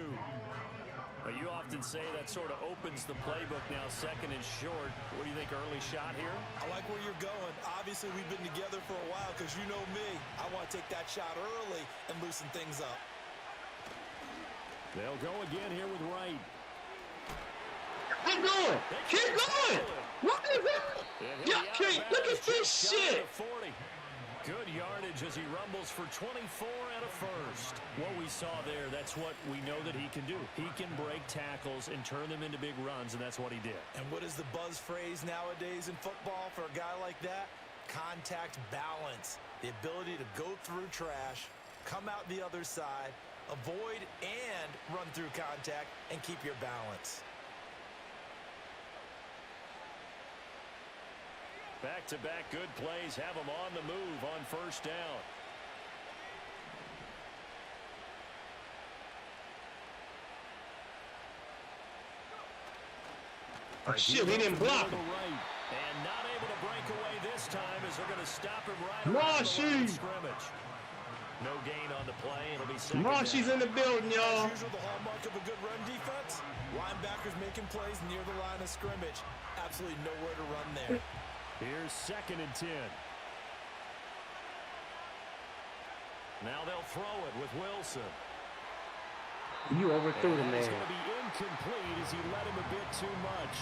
But you often say that sort of opens the playbook now, 2nd and short. What do you think, early shot here? I like where you're going. Obviously, we've been together for a while because you know me. I want to take that shot early and loosen things up. They'll go again here with Wright. Keep going. Keep going. What is that? Y'all can't look at this shit. 40. Good yardage as he rumbles for 24 and a first. What we saw there, that's what we know that he can do. He can break tackles and turn them into big runs, and that's what he did. And what is the buzz phrase nowadays in football for a guy like that? Contact balance. The ability to go through trash, come out the other side, avoid and run through contact, and keep your balance. Back-to-back good plays have him on the move on first down. Oh, shit, we didn't block him. And not able to break away this time as they're going to stop him right Marshy. around the line of scrimmage. No gain on the play. It'll be second Marshy's in the building, y'all. As usual, the hallmark of a good run defense, linebackers making plays near the line of scrimmage. Absolutely nowhere to run there. Here's 2nd and 10. Now they'll throw it with Wilson. You overthrew the man. It's going to be incomplete as he led him a bit too much.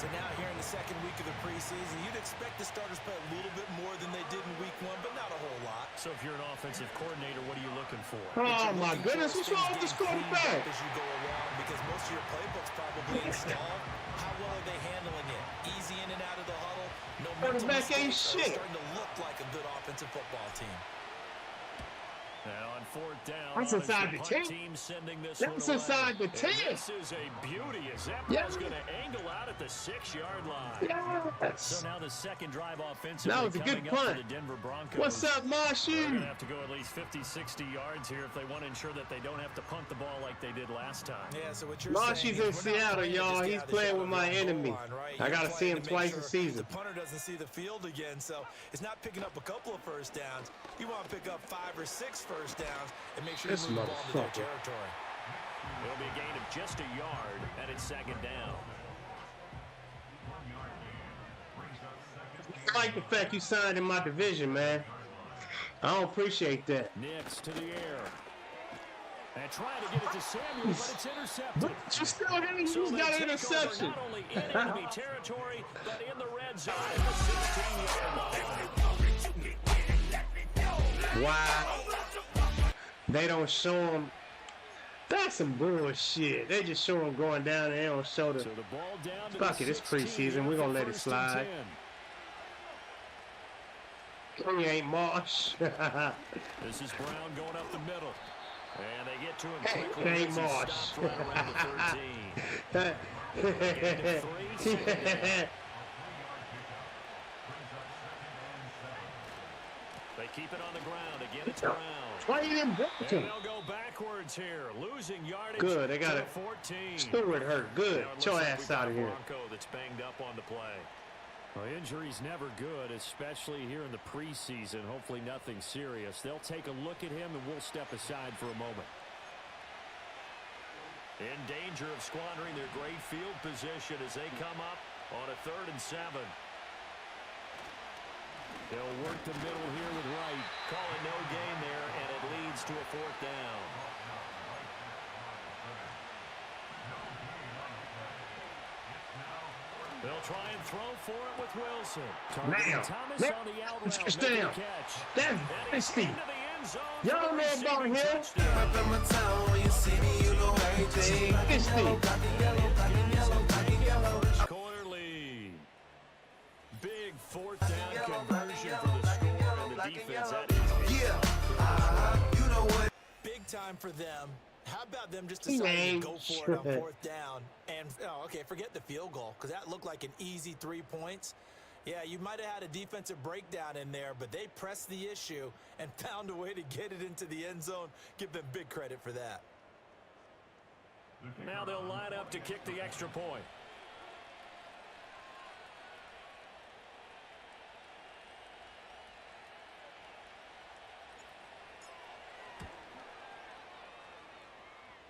So now here in the second week of the preseason, you'd expect the starters play a little bit more than they did in week 1, but not a whole lot. So if you're an offensive coordinator, what are you looking for? Oh, my goodness. What's wrong with this quarterback? As you go along, because most of your playbook's probably installed. How well are they handling it? Easy in and out of the huddle. No mental Quarterback ain't mistakes. shit. Starting to look like a good offensive football team. Now on 4th down, That's inside the 10. team sending this That's one inside the away. 10. And this is a beauty as that ball's going to angle out at the 6-yard line. Yes. So now the second drive offensively That was a good coming up for punt. the Denver Broncos. What's up, They're Marshy? going to have to go at least 50, 60 yards here if they want to ensure that they don't have to punt the ball like they did last time. Yeah, so what you're Marshy's saying in is we're not Seattle, playing to y'all. just get He's out of the playing shot with of my the goal enemy. line, right? I You're got to see playing him make twice sure a season. The punter doesn't see the field again, so it's not picking up a couple of first downs. You want to pick up 5 or 6 first downs and make sure you This move the ball into their motherfucker. territory. It'll be a gain of just a yard, and it's 2nd down. I like the fact you signed in my division, man. I don't appreciate that. Nix to the air. And trying to get it to Samuel, but it's intercepted. But you still hitting. So He's they got an take over interception. not only in enemy territory, but in the red zone at the 16-yard line. Wow. They don't show him. That's some bullshit. They just show him going down and they don't show the. So the ball down to Fuck the it, it's 16 preseason. We're gonna let it first slide. and 10. He ain't Marsh. This is Brown going up the middle. And they get to him quickly. Hey, He's Marsh. stopped right around the 13. Gain of 3, second down. They keep it on the ground. Again, it's Brown. Why you didn't break And to him? they'll go backwards here. Losing yardage. Good, they got to it. 14. Stewart hurt. Good. Now it Get your looks like ass we've got out of a here. Bronco that's banged up on the play. Well, injury's never good, especially here in the preseason. Hopefully nothing serious. They'll take a look at him, and we'll step aside for a moment. In danger of squandering their great field position as they come up on a 3rd and 7. They'll work the middle here with Wright. Call it no gain there, and it leads to a 4th down. They'll try and throw for it with Wilson. Now, Thomas on the out route. let's Making down. the catch. That's nasty. Y'all know about him. Corner lead. Big 4th down conversion for the score and the defense. That is Big time for them. How about them just deciding to go for it on 4th down? And, okay, forget the field goal, because that looked like an easy 3 points. Yeah, you might have had a defensive breakdown in there, but they pressed the issue and found a way to get it into the end zone. Give them big credit for that. Now they'll line up to kick the extra point.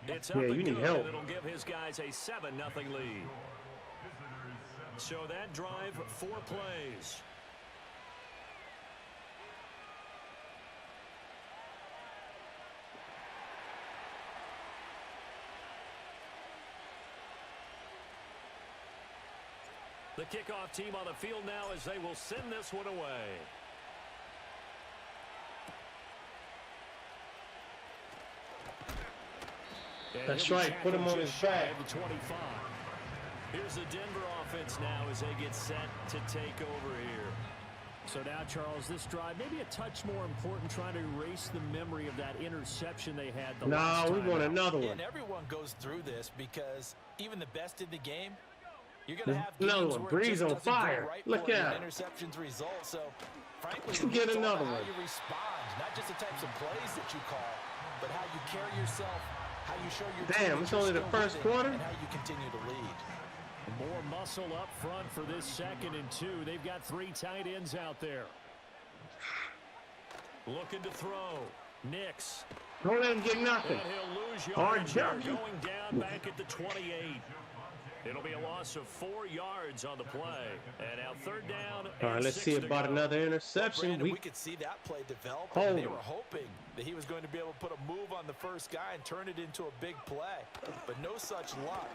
It's up Yeah, and you need good, help. and it'll give his guys a 7-0 lead. So that drive, 4 plays. The kickoff team on the field now as they will send this one away. That's right. Put him on his back. 25. Here's the Denver offense now as they get set to take over here. So now, Charles, this drive maybe a touch more important, trying to erase the memory of that interception they had the last No, we time want out. another one. And everyone goes through this because even the best in the game, you're going to have Another games one. where it Breeze just on doesn't go fire. right Look for you, out. and interceptions result. So, frankly, Let's get it's all another about one. how you respond, not just the types of plays that you call, but how you carry yourself, how you show your team Damn, that it's you're only the still first winning, quarter? and how you continue to lead. More muscle up front for this 2nd and 2. They've got 3 tight ends out there. Looking to throw. Nix. Don't let him get nothing. And he'll lose Or yardage here, jump. going down back at the 28. It'll be a loss of 4 yards on the play. And now 3rd down. All right, let's see about another interception. Brandon, we could see that play develop. Hold And they him. were hoping that he was going to be able to put a move on the first guy and turn it into a big play. But no such luck.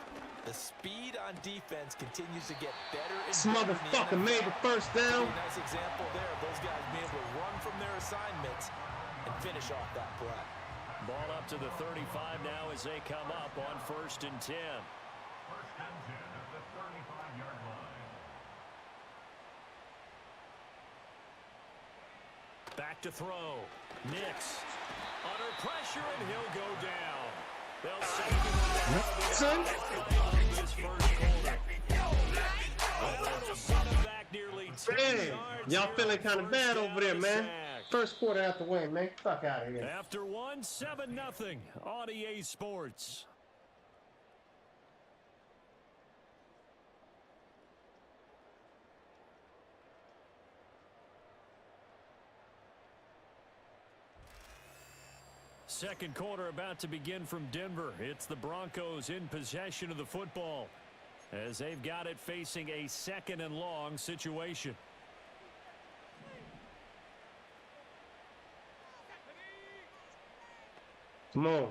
The speed on defense continues to get better and This better in the motherfucker NFL. made the first down. A nice example there of those guys being able to run from their assignments and finish off that play. Ball up to the 35 now as they come up on 1st and 10. Back to throw. Nix. Under pressure, and he'll go down. They'll save him. Son. His first quarter. They'll send him back nearly 10 Hey, yards y'all here feeling on kind of first bad down over there, and a man. sack. First quarter out the way, man. Fuck out of here. After one, 7-0 on EA Sports. Second quarter about to begin from Denver. It's the Broncos in possession of the football as they've got it facing a 2nd and long situation. Come on.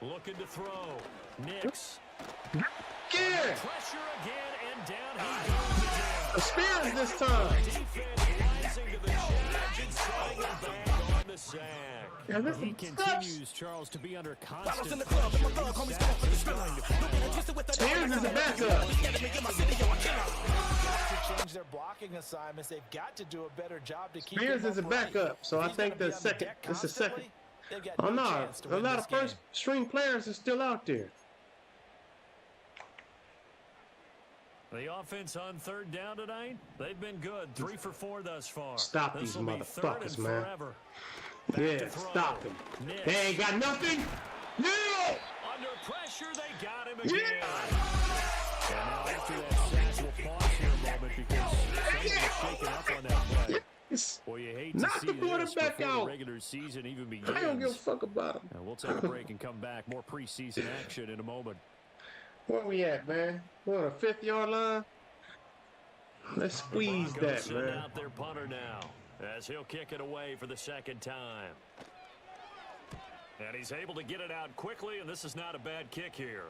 Looking to throw. Nix. Get Pressure again, and down he goes again. the Spears this time. Defense rising to the challenge and setting him back on the sack. Yeah, this He is continues, Charles, to be under constant Spears is a backup. To change their blocking assignments, they've got to do a better job to keep Spears him is a upright. backup, so If I he's think gonna the be on second. deck This is second. constantly, they've got Oh, no no. chance to A win lot this of game. first-string players are still out there. The offense on third down tonight, they've been good. 3 for 4 thus far. Stop these This'll be third motherfuckers, and man. forever. Back Yeah, to throw. stop them. Nix. They ain't got nothing. Yeah! Under pressure, they got him again. And now after that sack, we'll pause here a moment because someone was shaken up on that play. Well, you hate to Knock see the this quarterback before out. the regular season even begins. I don't give a fuck about him. And we'll take a break and come back. More preseason action in a moment. Where we at, man? We're on the 5th-yard line. Let's squeeze The that, Broncos send man. out their punter now as he'll kick it away for the second time. And he's able to get it out quickly, and this is not a bad kick here.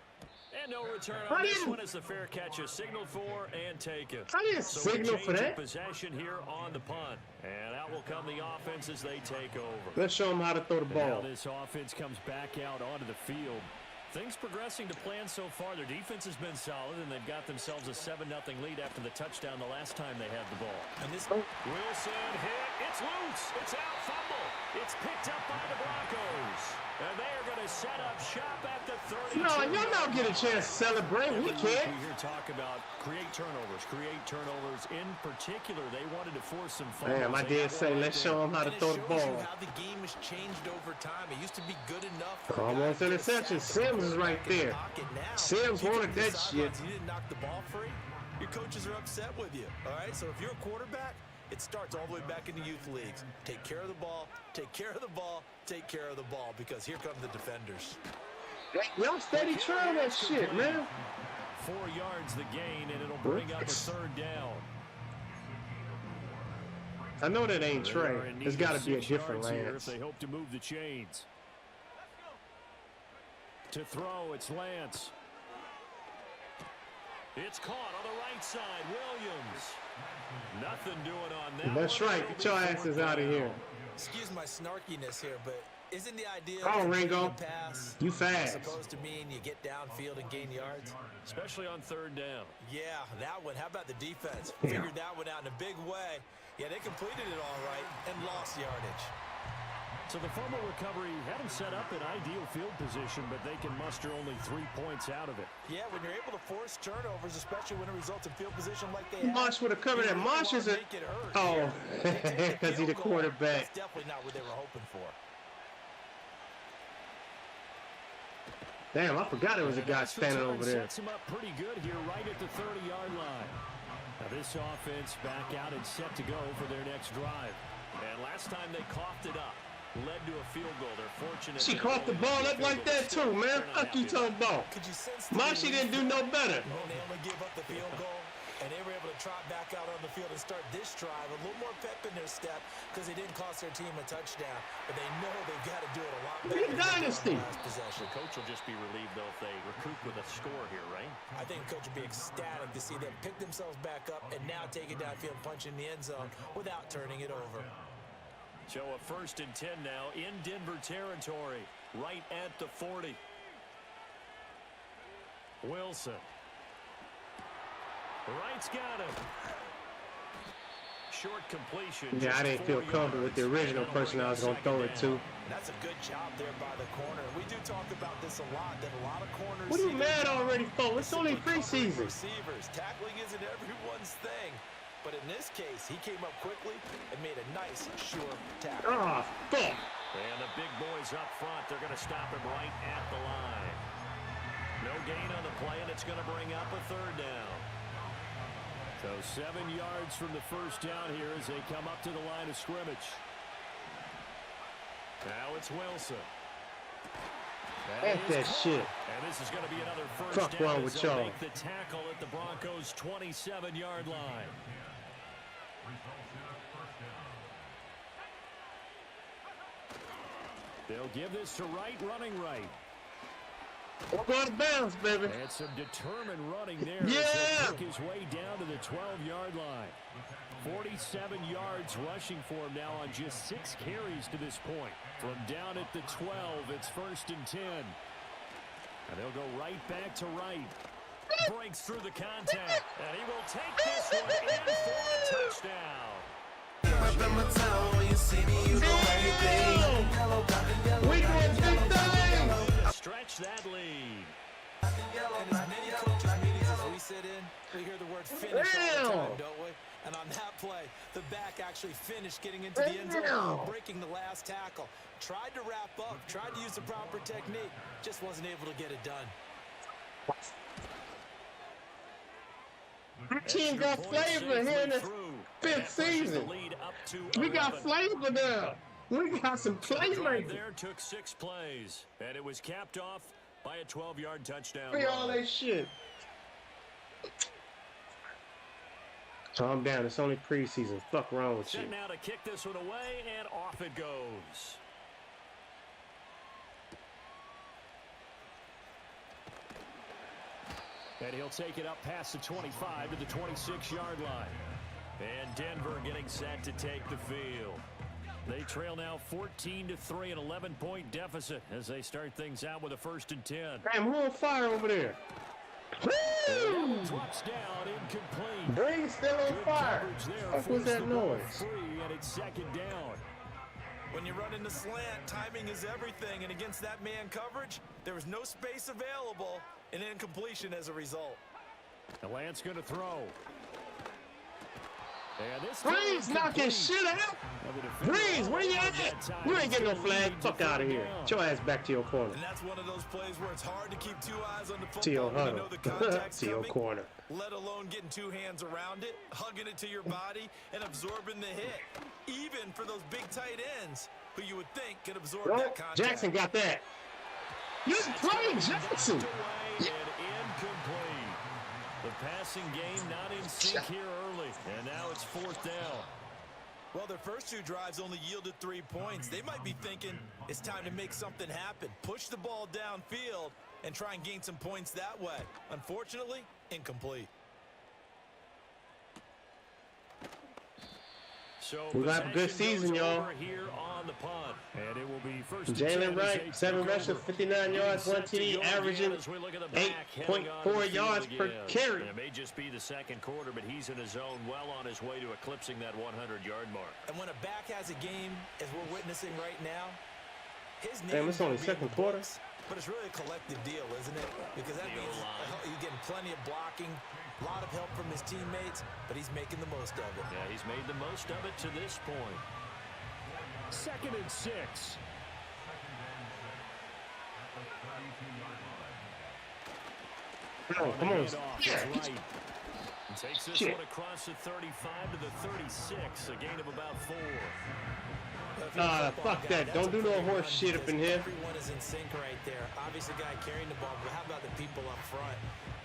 And no return on this one as the fair catch is signaled for and taken. I didn't So we signal for change that. possession here on the punt. And out will come the offense as they take over. Let's show them how to throw the And now ball. this offense comes back out onto the field. Things progressing to plan so far. Their defense has been solid, and they've got themselves a 7-0 lead after the touchdown the last time they had the ball. And this Wilson hit. It's loose. It's out. Fumble. It's picked up by the Broncos. And they are going to set up shop at the 30. No, y'all don't get a chance to celebrate. We can't. We hear talk about create turnovers. In particular, they wanted to force some fumbles. Damn, I They did got say, one let's right show them how to and it throw the shows you ball. how the game has changed over time. It used to be good enough for Almost a guy to get a interception. sack and Sims is put it right back in the there. pocket. Now, Sims you wanted get to the that sidelines, shit. You didn't knock the ball free. Your coaches are upset with you. All right, so if you're a quarterback, it starts all the way back in the youth leagues. Take care of the ball, take care of the ball, take care of the ball, because here come the defenders. Y'all steady trying that shit, man. 4 yards the gain, and it'll bring up a third down. I know that ain't They Trey. are in There's need got of to be a 6 different yards here Lance. if they hope to move the chains. To throw, it's Lance. It's caught on the right side. Williams. Nothing doing on that. That's one. right. It'll Get be your fourth asses out of down. here. Excuse my snarkiness here, but isn't the idea Come on, of Ringo. completing a pass You fast. supposed to mean you get downfield and gain yards? Especially on third down. Yeah, that one. How about the defense? Figured that one out in a big way. Yeah, they completed it all right and lost yardage. So the fumble recovery had them set up in ideal field position, but they can muster only 3 points out of it. Yeah, when you're able to force turnovers, especially when it results in field position like they have. Marsh would have covered that. Marsh is a... Oh, because he's the quarterback. That's definitely not what they were hoping for. Damn, I forgot there was a guy standing over there. Sets him up pretty good here right at the 30-yard line. Now this offense back out and set to go for their next drive. And last time they coughed it up, led to a field goal. They're fortunate. She caught the ball up like that too, man. Fuck you talking about. Could you sense Marshy didn't do no better. When they only give up the field goal, and they were able to trot back out on the field and start this drive, a little more pep in their step because they didn't cost their team a touchdown. But they know they've got to do it a lot better. Look at Dynasty. Last possession. The coach will just be relieved, though, if they recoup with a score here, right? I think the coach will be ecstatic to see them pick themselves back up and now take it downfield, punch in the end zone without turning it over. So a 1st and 10 now in Denver territory, right at the 40. Wilson. Wright's got him. Short completion. Yeah, I didn't feel comfortable with the original person I was going to throw it to. That's a good job there by the corner. We do talk about this a lot, that a lot of corners... What are you mad already for? It's only preseason. Receivers. Tackling isn't everyone's thing. But in this case, he came up quickly and made a nice, sure tackle. Oh, fuck. And the big boys up front, they're going to stop him right at the line. No gain on the play, and it's going to bring up a third down. So 7 yards from the first down here as they come up to the line of scrimmage. Now it's Wilson. F that shit. And this is going to be another first Fuck down wrong as with they'll y'all. make the tackle at the Broncos' 27-yard line. They'll give this to Wright, running right. We're going to bounce, baby. And some determined running there. Yeah. As he took his way down to the 12-yard line. 47 yards rushing for him now on just 6 carries to this point. From down at the 12, it's 1st and 10. And they'll go right back to Wright. Breaks through the contact. And he will take this one in for a touchdown. We doing big things. Stretch that lead. And as many coaches meetings as we sit in, we hear the word finish all the time, don't we? And on that play, the back actually finished getting into the end zone, breaking the last tackle. Tried to wrap up, tried to use the proper technique, just wasn't able to get it done. Our team got flavor here in this 5th season. We got flavor now. We got some playmakers. There took 6 plays, and it was capped off by a 12-yard touchdown. Free all that shit. Calm down. It's only preseason. Fuck wrong with you. Set now to kick this one away, and off it goes. And he'll take it up past the 25 to the 26-yard line. And Denver getting set to take the field. They trail now 14-3, an 11-point deficit as they start things out with a 1st and 10. Damn, who on fire over there? Woo! Touchdown incomplete. Brady's still on fire. What was that noise? Free, and it's 2nd down. When you run in the slant, timing is everything, and against that man coverage, there was no space available, and incompletion as a result. The Lance going to throw. And this Breeze knocking shit out. Breeze, where you at? You ain't getting no flag. Fuck out of here. Get your ass back to your corner. And that's one of those plays where it's hard to keep 2 eyes on the football to your when you know the contact's to your coming, corner. let alone getting 2 hands around it, hugging it to your body, and absorbing the hit. Even for those big tight ends who you would think could absorb that contact. Jackson got that. You playing Jackson. And incomplete. The passing game not in sync here early, and now it's 4th down. Well, their first 2 drives only yielded 3 points. They might be thinking it's time to make something happen. Push the ball downfield and try and gain some points that way. Unfortunately, incomplete. So we got a good season, y'all. Here on the punt, and it will be first. Jalen Wright, 7 rushes, 59 yards, 1 TD, averaging 8.4 yards per carry. It may just be the 2nd quarter, but he's in his zone, well on his way to eclipsing that 100-yard mark. And when a back has a game, as we're witnessing right now, his name. Damn, it's only 2nd quarter. But it's really a collective deal, isn't it? Because that means he's getting plenty of blocking, a lot of help from his teammates, but he's making the most of it. Yeah, he's made the most of it to this point. 2nd and 6. Come on. Yeah. Takes this one across the 35 to the 36, a gain of about 4. Fuck that. Don't do no horse shit up in here. Everyone is in sync right there. Obviously, the guy carrying the ball, but how about the people up front?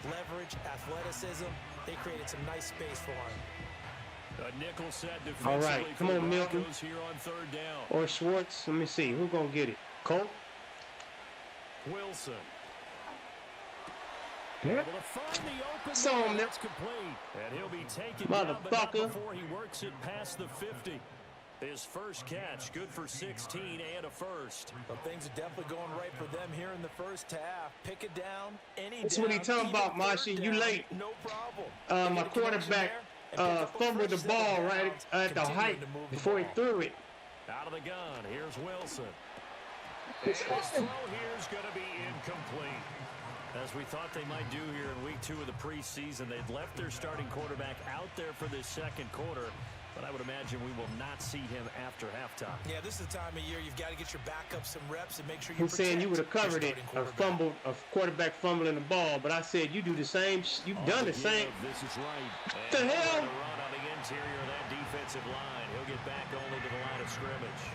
Leverage, athleticism, they created some nice space for him. A nickel set all right, come on, Milton. Here on 3rd down. Or Schwartz. Let me see. Who's going to get it? Cole? Wilson. Yeah. Saw him. That's complete. And he'll be taken down, but not before he works it past the 50. His first catch, good for 16 and a 1st. Well, things are definitely going right for them here in the first half. Pick it down, any That's down. What he talking about, Marsha. You late. No problem. My quarterback fumbled the ball right at the height before he threw it. Out of the gun, here's Wilson. And his throw here is going to be incomplete. As we thought they might do here in week 2 of the preseason, they'd left their starting quarterback out there for this 2nd quarter. But I would imagine we will not see him after halftime. Yeah, this is the time of year you've got to get your backup some reps and make sure you. Who's saying you would have covered it? A quarterback fumbling the ball, but I said you do the same. You've done the same. This is right. What the hell? Run on the interior of that defensive line. He'll get back only to the line of scrimmage.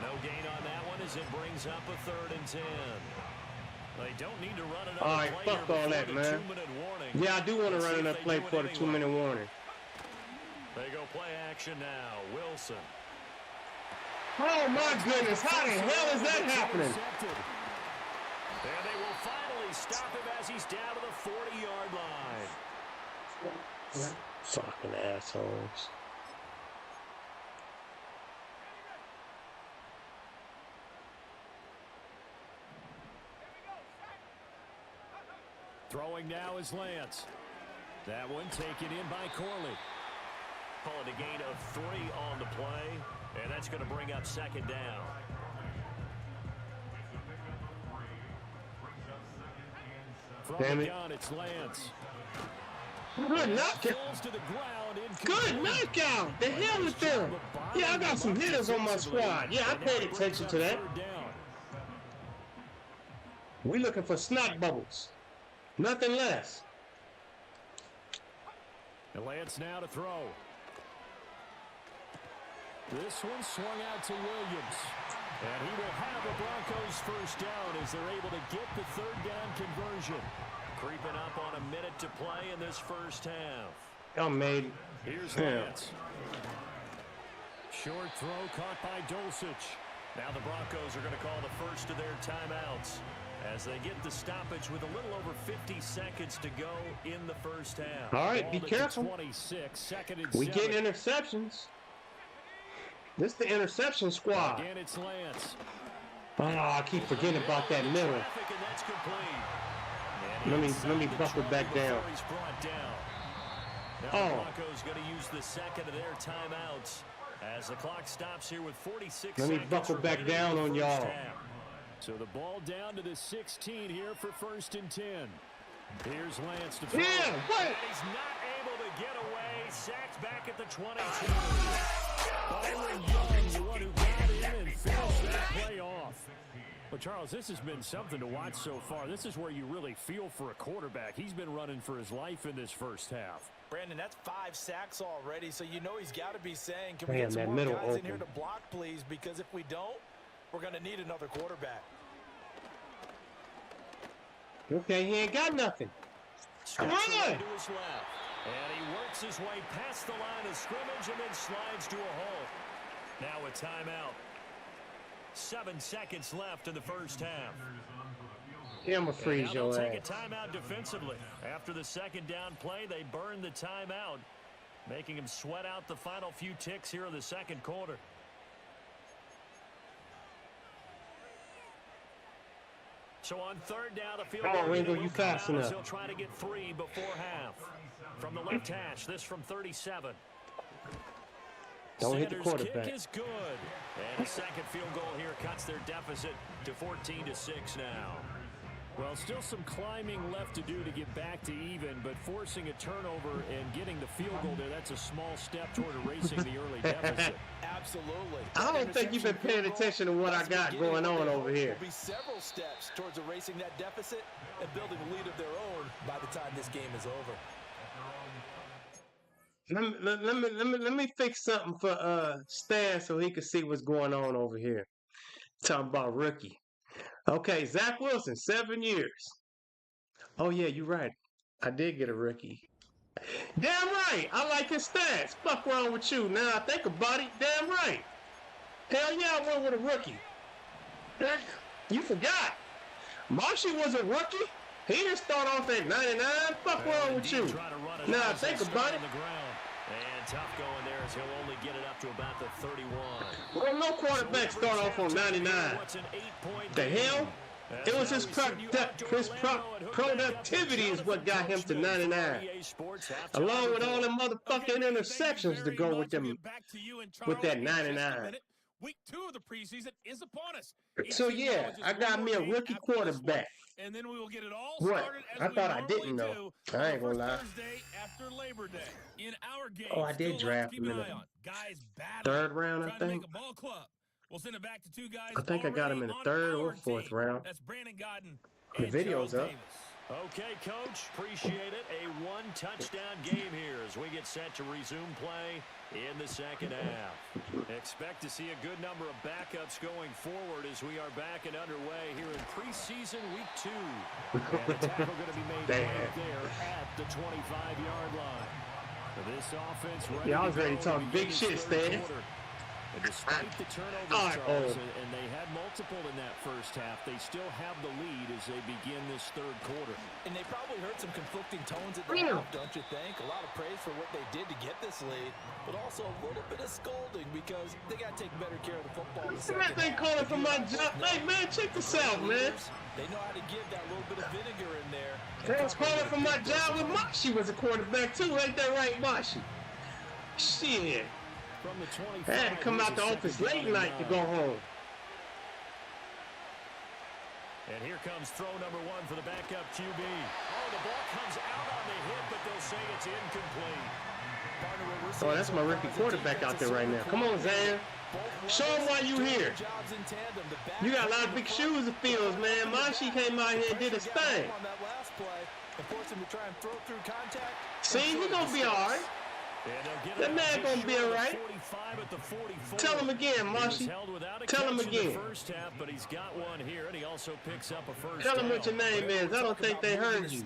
No gain on that one as it brings up a 3rd and 10. They don't need to run another all right, play fuck all that, man. Yeah, I do want to run another play for the 2-minute warning. They go play action now. Wilson. Oh, my goodness. How the hell is that happening? And they will finally stop him as he's down to the 40-yard line. Fucking assholes. Throwing now is Lance. That one taken in by Corley. Call it a gain of 3 on the play, and that's going to bring up second down. Damn it. Gun, it's Lance. Good knockout. Good knockout. The hell is that? Yeah, I got some hitters on my squad. Yeah, I paid attention to that. We looking for snot bubbles. Nothing less. And Lance now to throw. This one swung out to Williams. And he will have the Broncos first down as they're able to get the third down conversion. Creeping up on a minute to play in this first half. I'm made. Here's Lance. Short throw caught by Dulcich. Now the Broncos are going to call the first of their timeouts as they get the stoppage with a little over 50 seconds to go in the first half. All right, be careful. 26, second and we 7. get interceptions. This the interception squad. Again, it's Lance. Oh, I keep forgetting about that middle. Let me buckle back down. Now the Broncos going to use the second of their timeouts as the clock stops here with 46 seconds. Let me buckle back down on y'all. So the ball down to the 16 here for first and 10. Here's Lance to throw. Yeah, what? And he's not able to get away. Sacked back at the 22. Byron Young, the one who got in and finished that play off. Well, Charles, this has been something to watch so far. This is where you really feel for a quarterback. He's been running for his life in this first half. Brandon, that's 5 sacks already, so you know he's got to be saying, can we Man, get some that more middle guys in here open. to block, please? Because if we don't, we're going to need another quarterback. Okay, he ain't got nothing. Come on! To his left. And he works his way past the line of scrimmage and then slides to a hole. Now a timeout. 7 seconds left in the first half. Yeah, I'm going to freeze your Take a ass. timeout defensively. After the second down play, they burn the timeout, making him sweat out the final few ticks here in the second quarter. So on third down, the field goal Ringo, will you come fast out as enough. he'll try to get 3 before half. From the left hash, this from 37. Don't hit the Center's quarterback. kick is good. And a second field goal here cuts their deficit to 14-6 now. Well, still some climbing left to do to get back to even, but forcing a turnover and getting the field goal there, that's a small step toward erasing the early deficit. Absolutely. I don't think you've been paying attention to what I got going on over here. Will be several steps towards erasing that deficit and building a lead of their own by the time this game is over. Let me fix something for Stan so he can see what's going on over here. Talking about rookie. Okay, Zach Wilson, 7 years. Oh yeah, you're right. I did get a rookie. Damn right. I like his stats. Fuck wrong with you. Now I think about it. Damn right. Hell yeah, I went with a rookie. You forgot. Marshy was a rookie. He didn't start off at 99. Fuck wrong with you. Now think about it. And tough going there as he'll only get it up to about the 31. Well, no quarterback start off on 99. The hell? It was his productivity is what got him to 99. Along with all the motherfucking interceptions to go with them, with that 99. Week 2 of the preseason is upon us. So yeah, I got me a rookie quarterback. And then we will get it all What? started as I we thought I normally didn't know. do I ain't gonna lie. Thursday after Labor Day. In our game, Oh, I did draft him in the third round, I think. We'll send it back to 2 guys. I think I got him in the third or fourth round. That's Brandon Godden. The video's up. Okay, Coach, appreciate it. A 1-touchdown game here as we get set to resume play in the second half. Expect to see a good number of backups going forward as we are back and underway here in preseason week 2. And the tackle going to be made right there at the 25-yard line. This offense ready Yeah, I was ready to talk big shit, Stan. And despite the turnovers, Charles, and they had multiple in that first half, they still have the lead as they begin this third quarter. And they probably heard some conflicting tones at the half, don't you think? A lot of praise for what they did to get this lead, but also a little bit of scolding because they got to take better care of the football in the second half. They calling for my job. Hey, man, check this out, man. They know how to give that little bit of vinegar in there. They was calling for my job with Marshy was a quarterback, too. Ain't that right, Marshy? Shit. From the 25, I had to come out the office late night to go home. And here comes throw number 1 for the backup QB. Oh, the ball comes out on the hit, but they'll say it's incomplete. Oh, that's my rookie quarterback out there right now. Come on, Zan. Show him why you here. You got a lot of big shoes to fill, man. Mashi came out here and did his thing. See, he gonna be all right. That man gonna be all right. Tell him again, Mashi. Tell him again. First half, but he's got one here, and he also picks up a first Tell him down. what your name is. I don't think they heard you.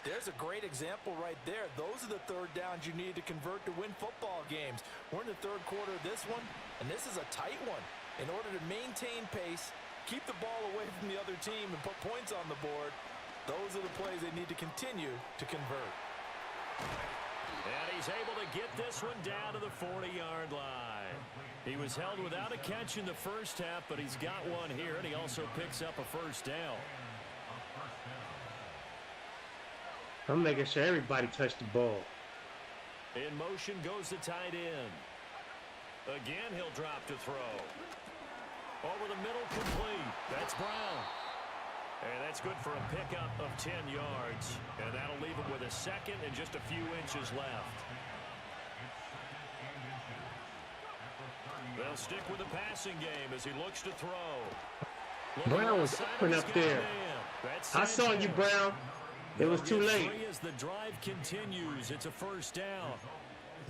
There's a great example right there. Those are the third downs you need to convert to win football games. We're in the third quarter of this one, and this is a tight one. In order to maintain pace, keep the ball away from the other team, and put points on the board, those are the plays they need to continue to convert. And he's able to get this one down to the 40-yard line. He was held without a catch in the first half, but he's got one here, and he also picks up a first down. I'm making sure everybody touched the ball. In motion goes the tight end. Again, he'll drop to throw. Over the middle, complete. That's Brown. And that's good for a pickup of 10 yards. And that'll leave him with a second and just a few inches left. They'll stick with the passing game as he looks to throw. Brown was open up there. I saw you, Brown. It was too late. As the drive continues, it's a first down.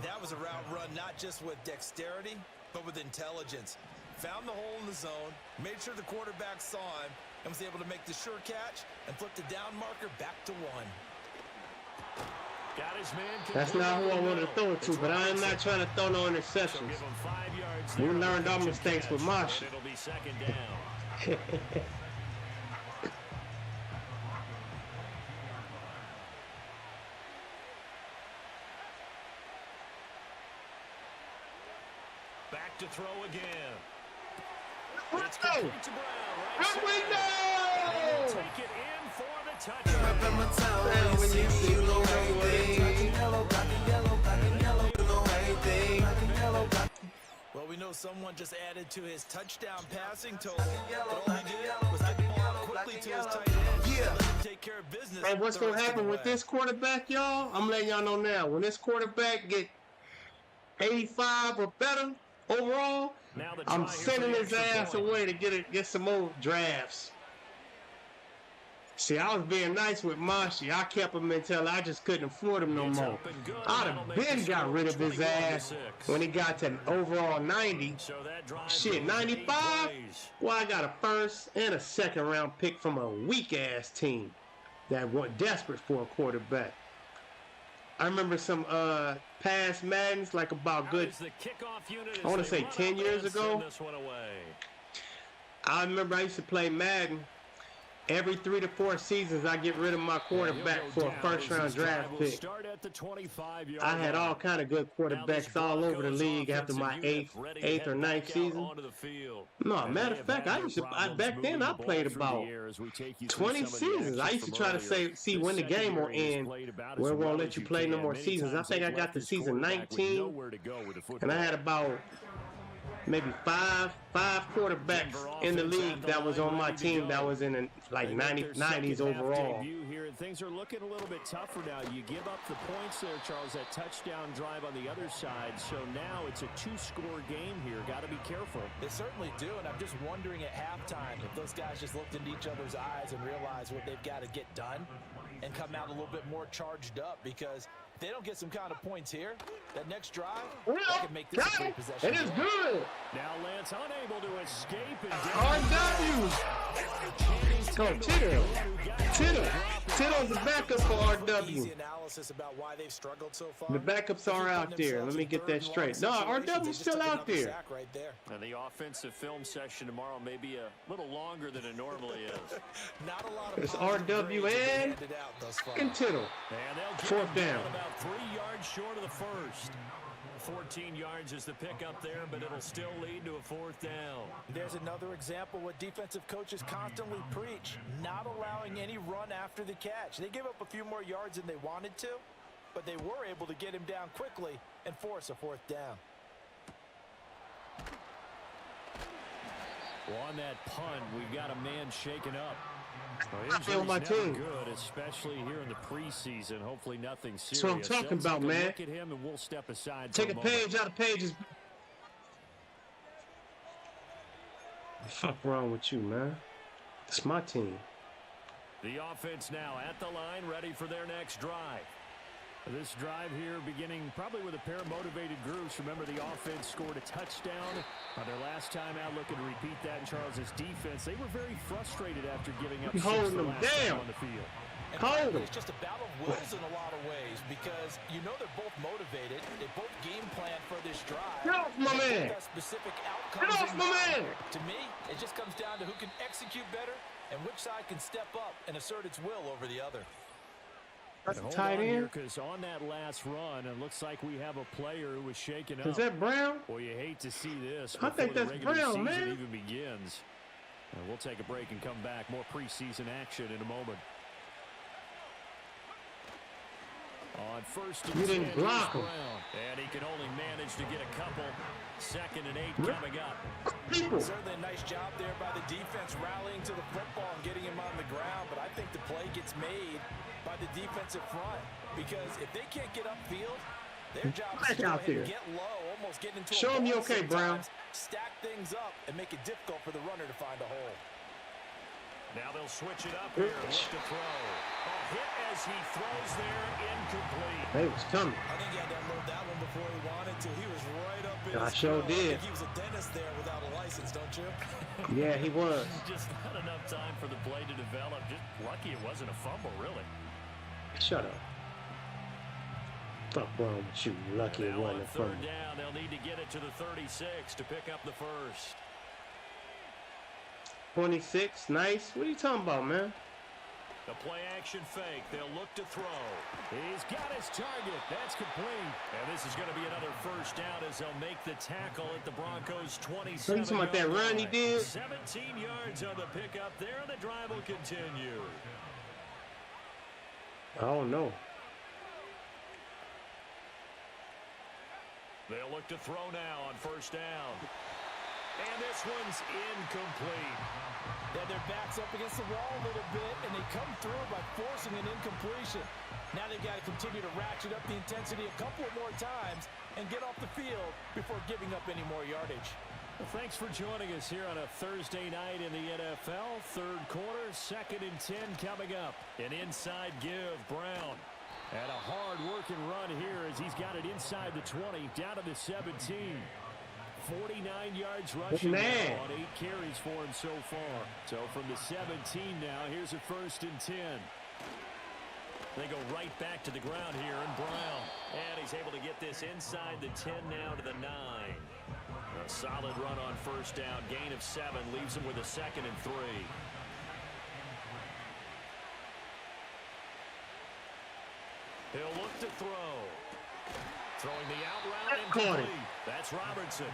That was a route run not just with dexterity, but with intelligence. Found the hole in the zone, made sure the quarterback saw him, and was able to make the sure catch and flip the down marker back to 1. Got his man. That's not who I wanted to throw it to, but I am not trying to throw no interceptions. We learned our mistakes with Marsha. It'll be second down. Back to throw again. It's complete to Brown. Right side. Take it in for the touchdown. When you see the everything. Well, we know someone just added to his touchdown passing total, but all he did was get the ball quickly to his tight end. Yeah. Take care of business. And what's going to happen with this quarterback, y'all? I'm letting y'all know now. When this quarterback get 85 or better overall, I'm sending his ass away to get some more drafts. See, I was being nice with Mashi. I kept him until I just couldn't afford him no more. I'd have been got rid of his ass when he got to overall 90. Shit, 95? Well, I got a first and a second round pick from a weak-ass team that was desperate for a quarterback. I remember some past Maddens, like about good, I want to say 10 years ago. I remember I used to play Madden. Every 3 to 4 seasons, I get rid of my quarterback for a first-round draft pick. I had all kind of good quarterbacks all over the league after my eighth or ninth season. No, matter of fact, back then I played about 20 seasons. I used to try to see when the game will end. We won't let you play no more seasons. I think I got to season 19, and I had about maybe five quarterbacks in the league that was on my team that was in the, like 90s overall. Here, and things are looking a little bit tougher now. You give up the points there, Charles, that touchdown drive on the other side. So now it's a 2-score game here. Got to be careful. They certainly do, and I'm just wondering at halftime if those guys just looked into each other's eyes and realized what they've got to get done and come out a little bit more charged up, because if they don't get some kind of points here, that next drive, they can make this a great possession. It is good. Now Lance unable to escape. RW. Go, Tittle. Tittle's the backup for RW. The backups are out there. Let me get that straight. No, RW's still out there. And the offensive film session tomorrow may be a little longer than it normally is. Not a lot of it's RW and Tittle. Fourth down. About 3 yards short of the first. 14 yards is the pickup there, but it'll still lead to a fourth down. There's another example what defensive coaches constantly preach, not allowing any run after the catch. They give up a few more yards than they wanted to, but they were able to get him down quickly and force a 4th down. Well, on that punt, we've got a man shaken up. I feel my team. Good, especially here in the preseason. Hopefully nothing serious. That's what I'm talking about, man. Look at him and we'll step aside. Take a page out of Pages. What the fuck wrong with you, man? It's my team. The offense now at the line, ready for their next drive. This drive here beginning probably with a pair of motivated groups. Remember, the offense scored a touchdown on their last time out, looking to repeat that in Charles's defense. They were very frustrated after giving up 6 holding the them last down time on the field. And it's just a battle of wills in a lot of ways because you know they're both motivated. They both game plan for this drive. Get off my man! Specific Get outcomes off my man! To me, it just comes down to who can execute better and which side can step up and assert its will over the other. That's a tight end. Because on that last run, it looks like we have a player who was shaken up. Is that Brown? Well, you hate to see this. I think that's Brown, man. Even begins. We'll take a break and come back. More preseason action in a moment. On first and 10, you didn't block him. And he can only manage to get a couple. 2nd and 8 coming up. People. Certainly a nice job there by the defense rallying to the football and getting him on the ground. But I think the play gets made by the defensive front because if they can't get upfield, their job is to go ahead and get low, almost get into Show him you okay, Brown. Stack things up and make it difficult for the runner to find a hole. Now they'll switch it up here. Look to throw. A hit as he throws there, incomplete. They was coming. I think he had to unload that one before he wanted to. He was right up in I his sure grill. did. I think he was a dentist there without a license, don't you? Yeah, he was. Just not enough time for the play to develop. Just lucky it wasn't a fumble, really. Shut up. Fuck wrong with you? Lucky it wasn't a fumble. 3rd down, they'll need to get it to the 36 to pick up the first. 26, nice. What are you talking about, man? The play action fake. They'll look to throw. He's got his target. That's complete. And this is going to be another first down as they'll make the tackle at the Broncos' 27. So you talking about that run he did? 17 yards on the pickup there, and the drive will continue. I don't know. They'll look to throw now on first down. And this one's incomplete. Yeah, their back's up against the wall a little bit, and they come through by forcing an incompletion. Now they've got to continue to ratchet up the intensity a couple more times and get off the field before giving up any more yardage. Well, thanks for joining us here on a Thursday night in the NFL. 3rd quarter, 2nd and 10 coming up. An inside give, Brown. And a hard-working run here as he's got it inside the 20, down to the 17. 49 yards rushing now on 8 carries for him so far. So from the 17 now, here's a 1st and 10. They go right back to the ground here, and Brown. And he's able to get this inside the 10 now to the 9. A solid run on first down. Gain of 7 leaves him with a 2nd and 3. He'll look to throw. Throwing the out route incomplete. That's Robertson.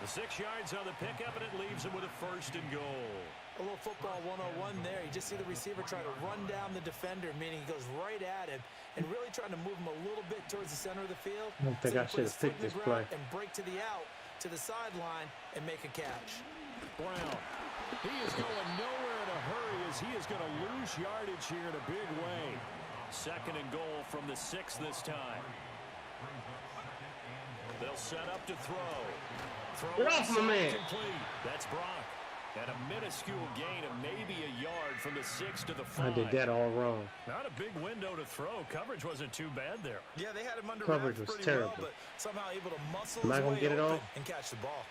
The 6 yards on the pickup, and it leaves him with a 1st and goal. A little football 101 there. You just see the receiver try to run down the defender, meaning he goes right at him and really trying to move him a little bit towards the center of the field. I don't think I should have picked this play. And break to the out, to the sideline, and make a catch. Brown. He is going nowhere in a hurry as he is going to lose yardage here in a big way. 2nd and goal from the 6 this time. They'll set up to throw. Get off my man. Complete. That's Brock. And a minuscule gain of maybe a yard from the 6 to the 5. I did that all wrong. Not a big window to throw. Coverage wasn't too bad there. Yeah, they had him under Coverage wraps was pretty terrible. well, but somehow able to muscle Am I his gonna way get it open off? and catch the ball.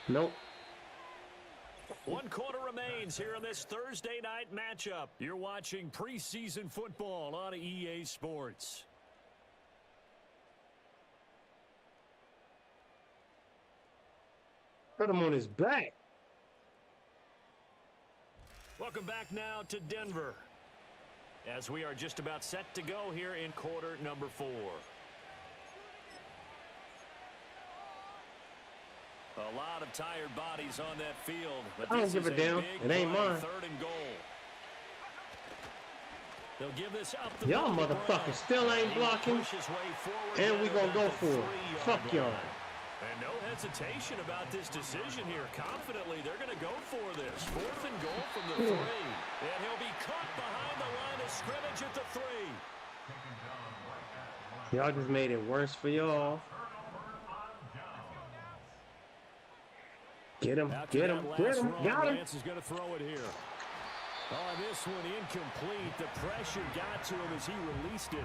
Nope. 1 quarter remains here in this Thursday night matchup. You're watching preseason football on EA Sports. Put him on his back. Welcome back now to Denver, as we are just about set to go here in quarter number 4. A lot of tired bodies on that field, but I don't this give is a damn. big It ain't play, mine. 3rd and goal. They'll give this up the Y'all middle to motherfuckers Brown. still ain't He blocking. pushes way forward And we there gonna go at the for it. 3-yard Fuck y'all. line. And no hesitation about this decision here. Confidently, they're going to go for this. 4th and goal from the 3. And he'll be caught behind the line of scrimmage at the 3. Y'all just made it worse for y'all. Get him, After get that him, last get him, run, got him. Lance is going to throw it here. Oh, this one incomplete. The pressure got to him as he released it.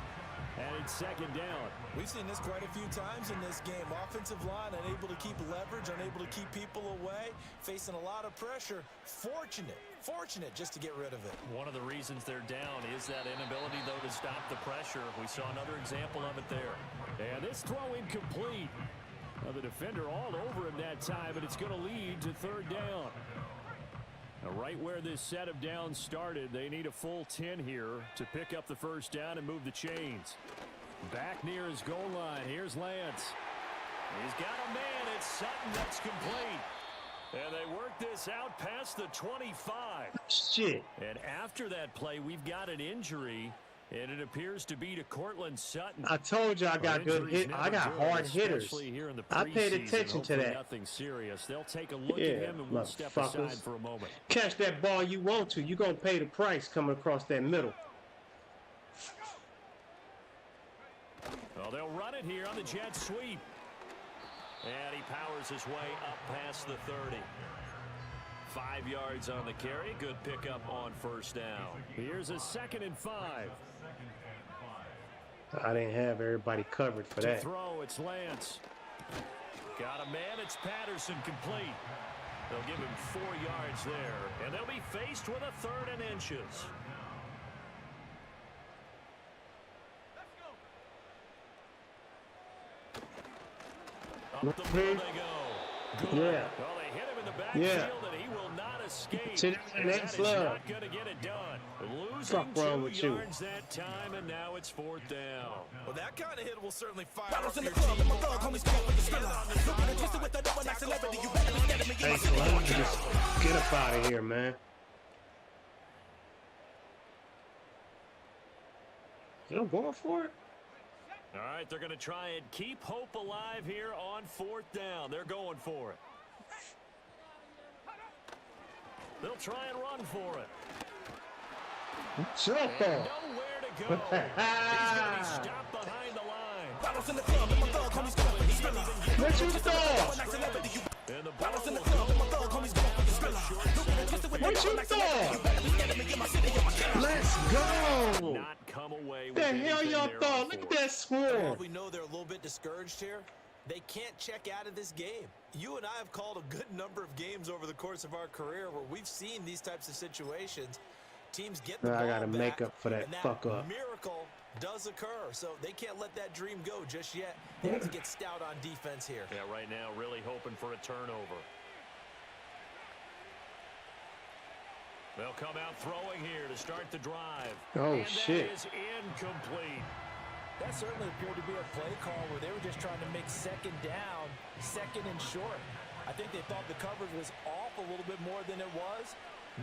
And it's 2nd down. We've seen this quite a few times in this game. Offensive line unable to keep leverage, unable to keep people away, facing a lot of pressure. Fortunate just to get rid of it. One of the reasons they're down is that inability, though, to stop the pressure. We saw another example of it there. And this throw incomplete. Now the defender all over him that time, but it's going to lead to 3rd down. Now right where this set of downs started, they need a full 10 here to pick up the 1st down and move the chains. Back near his goal line. Here's Lance. He's got a man. It's Sutton that's complete. And they work this out past the 25. Shit. And after that play, we've got an injury. And it appears to be to Cortland Sutton. I told you I got good hit. I got hard hitters. I paid attention to that. Nothing serious. They'll take a look Yeah, at him and we'll step aside for a moment. Catch that ball you want to. You're going to pay the price coming across that middle. Well, they'll run it here on the jet sweep. And he powers his way up past the 30. 5 yards on the carry. Good pickup on 1st down. Here's a 2nd and 5. I didn't have everybody covered for that. To throw, it's Lance. Got a man, it's Patterson, complete. They'll give him 4 yards there, and they'll be faced with a 3rd and inches. Up the middle they go. Good. Yeah. Well, they hit him in the backfield, and he will not escape. See, that's That is love. not going to get it done. Fuck Losing wrong 2 with you? yards that time, and now it's 4th down. Well, that kind of hit will certainly fire Bottles up in the your club, team. and my thug homies come up with the spiller. Looking and twisted with the dope and like celebrity. You better be scared of me. Hey, Slim, just get up out of here, man. You going for it? All right, they're going to try and keep hope alive here on 4th down. They're going for it. They'll try and run for it. Jump And off. nowhere to go. He's going to be stopped behind the line. Bottles in the club, and my thug homies come up with the spiller. What you thought? Like celebrity. You And the ball bottles in the will club, and my go thug homies come up with the spiller. Looking and twisted with the What dope you and like celebrity. You thought? better be scared of me. In my city, in my killer. Let's go. not come away with The hell anything y'all there thought? on Look at 4th. that swarm. While we know they're a little bit discouraged here, they can't check out of this game. You and I have called a good number of games over the course of our career where we've seen these types of situations. Teams get the ball I gotta back, make up for that and fuck up. miracle does occur, so they can't let that dream go just yet. They have to get stout on defense here. Yeah, right now really hoping for a turnover. They'll come out throwing here to start the drive. Oh, and shit. That is incomplete. That certainly appeared to be a play call where they were just trying to make 2nd down, 2nd and short. I think they thought the coverage was off a little bit more than it was.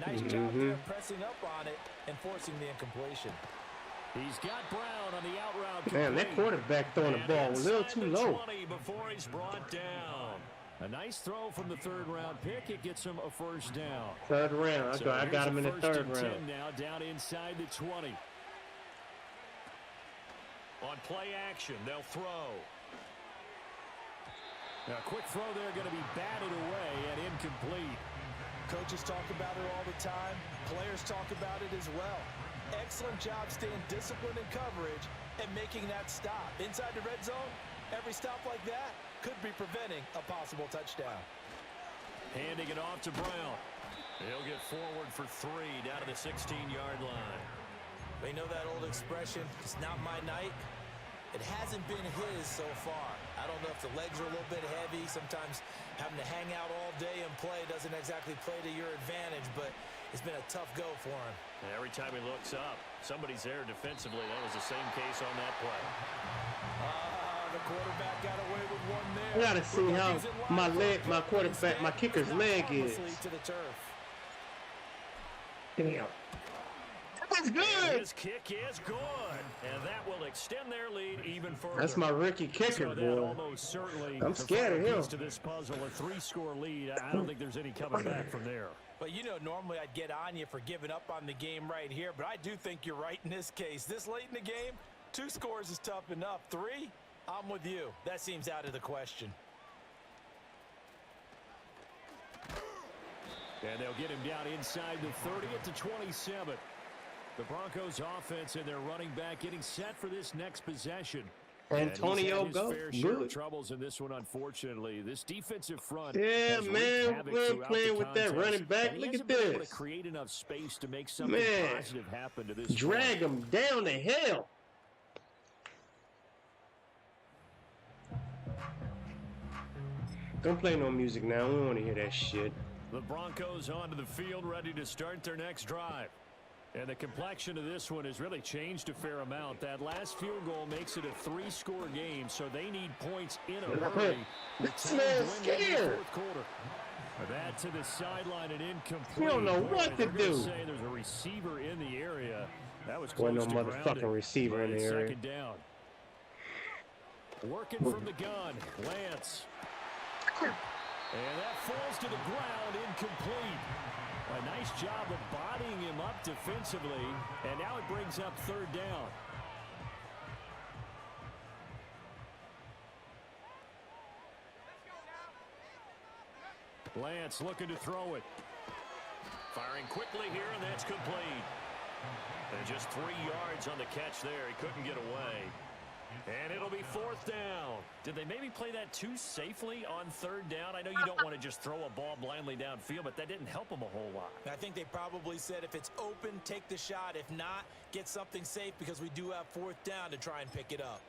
Nice job there pressing up on it and forcing the incompletion. He's got Brown on the out route. Man, that quarterback throwing the And ball a little inside too the low. 20 before he's brought down. A nice throw from the 3rd round pick. It gets him a 1st down. 3rd round. So I here's got him in the 1st 3rd and 10 round. now down inside the 20. On play action, they'll throw. Now, a quick throw there going to be batted away and incomplete. Coaches talk about it all the time. Players talk about it as well. Excellent job staying disciplined in coverage and making that stop. Inside the red zone, every stop like that could be preventing a possible touchdown. Handing it off to Brown. He'll get forward for 3 down to the 16-yard line. They know that old expression, it's not my night. It hasn't been his so far. I don't know if the legs are a little bit heavy. Sometimes having to hang out all day and play doesn't exactly play to your advantage, but it's been a tough go for him. And every time he looks up, somebody's there defensively. That was the same case on that play. The quarterback got away with one there. I gotta see how my quarterback, my kicker's leg is. To the turf. Damn. That's And good. his kick is good. And that will extend their lead even further. That's my rookie kicker, So that boy. almost certainly I'm scared of the final him. piece to this puzzle, a 3-score lead. I don't think there's any coming back from there. But, you know, normally I'd get on you for giving up on the game right here, but I do think you're right in this case. This late in the game, 2 scores is tough enough. 3, I'm with you. That seems out of the question. And they'll get him down inside the 30 to 27. The Broncos offense and their running back getting set for this next possession. Antonio, go. go. Fair share of Good. troubles in this one, unfortunately. This defensive front. Yeah, has man, wreaked havoc we're throughout playing the with that contest, running back. and he Look hasn't at been able this. to create enough space to make something Man. positive happen to this Drag point. him down to hell. Don't play no music now. We don't want to hear that shit. The Broncos onto the field, ready to start their next drive. And the complexion of this one has really changed a fair amount. That last field goal makes it a 3-score game, so they need points in a hurry. This man's scared. Fourth quarter. That to the sideline and incomplete. We don't know Boy, what to they're gonna do. say there's a receiver in the area. That was Wasn't close no to motherfucking grounding. receiver in But the it's area. Second down. Working from the gun, Lance. And that falls to the ground, incomplete. A nice job of bodying him up defensively, and now it brings up third down. Lance looking to throw it. Firing quickly here, and that's complete. And just 3 yards on the catch there. He couldn't get away. And it'll be fourth down. Did they maybe play that too safely on third down? I know you don't want to just throw a ball blindly downfield, but that didn't help them a whole lot. I think they probably said if it's open, take the shot. If not, get something safe because we do have fourth down to try and pick it up.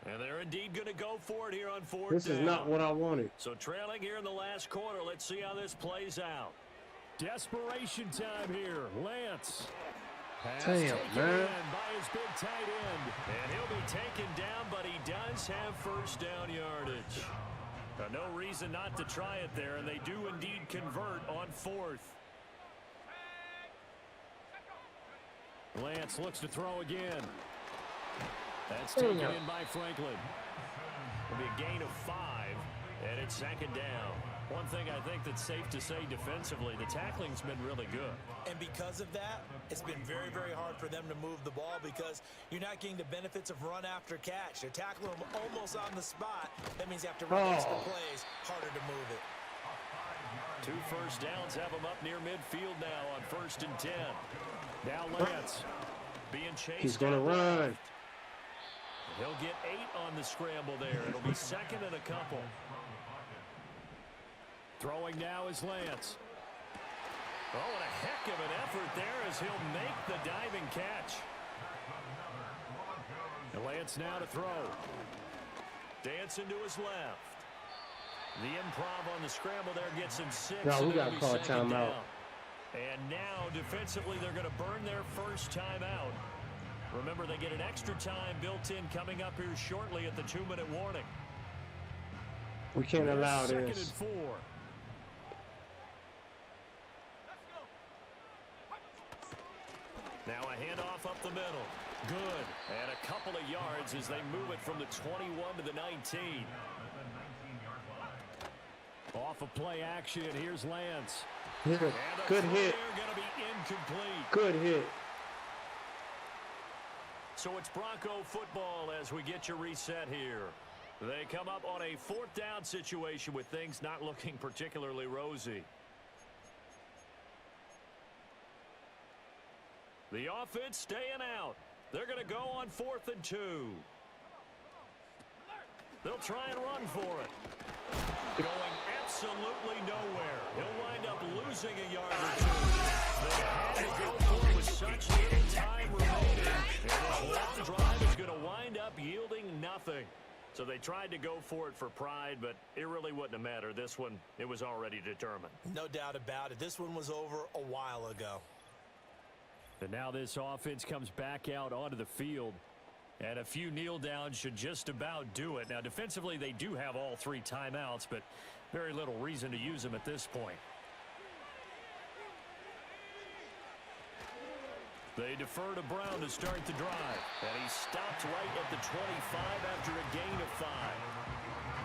And they're indeed going to go for it here on fourth This down. is not what I wanted. So trailing here in the last quarter. Let's see how this plays out. Desperation time here. Lance. Pass Damn, taken man. in by his big tight end. And he'll be taken down, but he does have first down yardage. Now, no reason not to try it there, and they do indeed convert on fourth. Lance looks to throw again. That's taken in by Franklin. It'll be a gain of 5, and it's second down. One thing I think that's safe to say defensively, the tackling's been really good. And because of that, it's been very, very hard for them to move the ball because you're not getting the benefits of run after catch. They're tackling them almost on the spot. That means you have to run extra plays, harder to move it. 2 first downs have them up near midfield now on 1st and 10. Now Lance. Being chased. He's going to run. He'll get 8 on the scramble there. It'll be second and a couple. Throwing now is Lance. Oh, and a heck of an effort there as he'll make the diving catch. And Lance now to throw. Dancing to his left. The improv on the scramble there gets him 6. No, we and got it'll to be call a second timeout. down. And now, defensively, they're going to burn their first timeout. Remember, they get an extra time built in coming up here shortly at the 2-minute warning. We can't allow Second this. and 4. Now a handoff up the middle. Good. And a couple of yards as they move it from the 21 to the 19. Off of play action. Here's Lance. Yeah, good hit. Going to be incomplete. Good hit. So it's Bronco football as we get you reset here. They come up on a 4th down situation with things not looking particularly rosy. The offense staying out. They're going to go on 4th and 2. They'll try and run for it. Going absolutely nowhere. He'll wind up losing a yard or 2. They had to go for it with such little time remaining. And this long drive is going to wind up yielding nothing. So they tried to go for it for pride, but it really wouldn't have mattered. This one, it was already determined. No doubt about it. This one was over a while ago. And now this offense comes back out onto the field. And a few kneel downs should just about do it. Now, defensively, they do have all 3 timeouts, but very little reason to use them at this point. They defer to Brown to start the drive. And he stopped right at the 25 after a gain of 5.